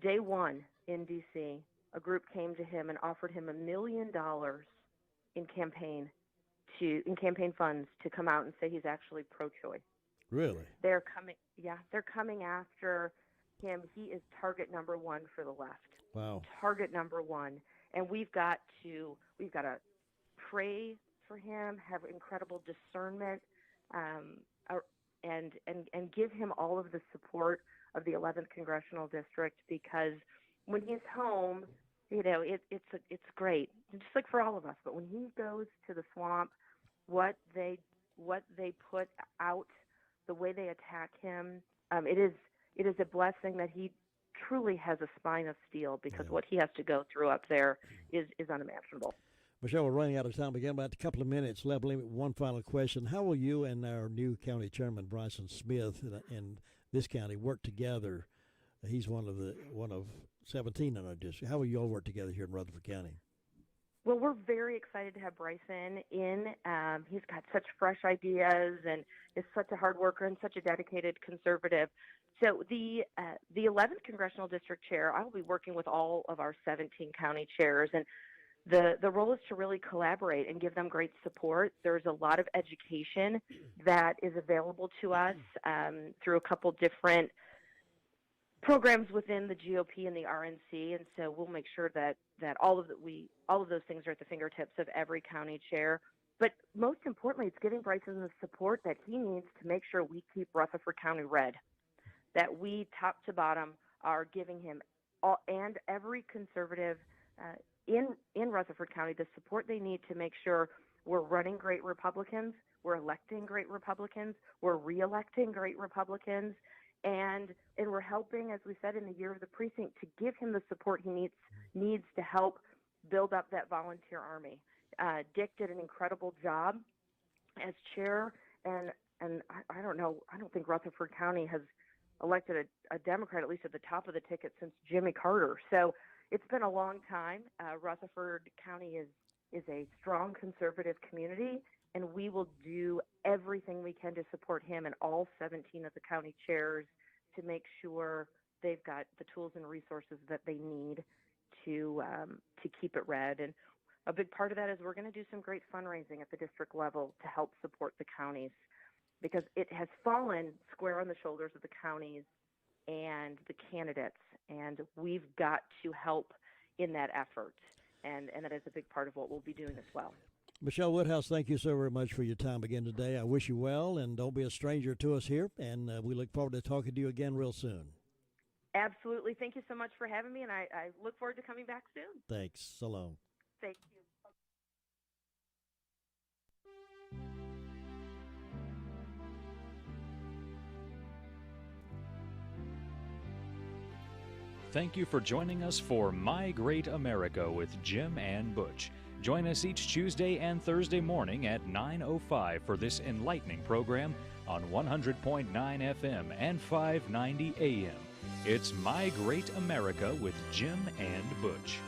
day one in D.C., a group came to him and offered him $1 million in campaign funds to come out and say he's actually pro-choice. Really? They're coming after him. He is target number one for the left. Wow. Target number one. And we've got to pray for him, have incredible discernment, and give him all of the support of the 11th Congressional District, because when he's home, it's great, just like for all of us. But when he goes to the swamp, what they put out, the way they attack him, it is a blessing that he truly has a spine of steel, because what he has to go through up there is unimaginable. Michelle, we're running out of time again, about a couple of minutes left. One final question. How will you and our new county chairman, Bryson Smith, in this county work together? He's one of 17 in our district. How will you all work together here in Rutherford County? Well, we're very excited to have Bryson in. He's got such fresh ideas and is such a hard worker and such a dedicated conservative. So the 11th Congressional District Chair, I will be working with all of our 17 county chairs, and the role is to really collaborate and give them great support. There's a lot of education that is available to us through a couple different programs within the GOP and the RNC, and so we'll make sure that all of those things are at the fingertips of every county chair. But most importantly, it's giving Bryson the support that he needs to make sure we keep Rutherford County red, that we top to bottom are giving him and every conservative in Rutherford County the support they need to make sure we're running great Republicans, we're electing great Republicans, we're re-electing great Republicans, and we're helping, as we said, in the year of the precinct, to give him the support he needs to help build up that volunteer army. Dick did an incredible job as chair, and I don't think Rutherford County has elected a Democrat, at least at the top of the ticket, since Jimmy Carter. So it's been a long time. Rutherford County is a strong conservative community, and we will do everything we can to support him and all 17 of the county chairs to make sure they've got the tools and resources that they need to keep it red. And a big part of that is we're going to do some great fundraising at the district level to help support the counties, because it has fallen square on the shoulders of the counties and the candidates, and we've got to help in that effort, and that is a big part of what we'll be doing as well. Michelle Woodhouse, thank you so very much for your time again today. I wish you well, and don't be a stranger to us here, and we look forward to talking to you again real soon. Absolutely. Thank you so much for having me, and I look forward to coming back soon. Thanks. So long. Thank you. Thank you for joining us for My Great America with Jim and Butch. Join us each Tuesday and Thursday morning at 9:05 for this enlightening program on 100.9 FM and 590 AM. It's My Great America with Jim and Butch.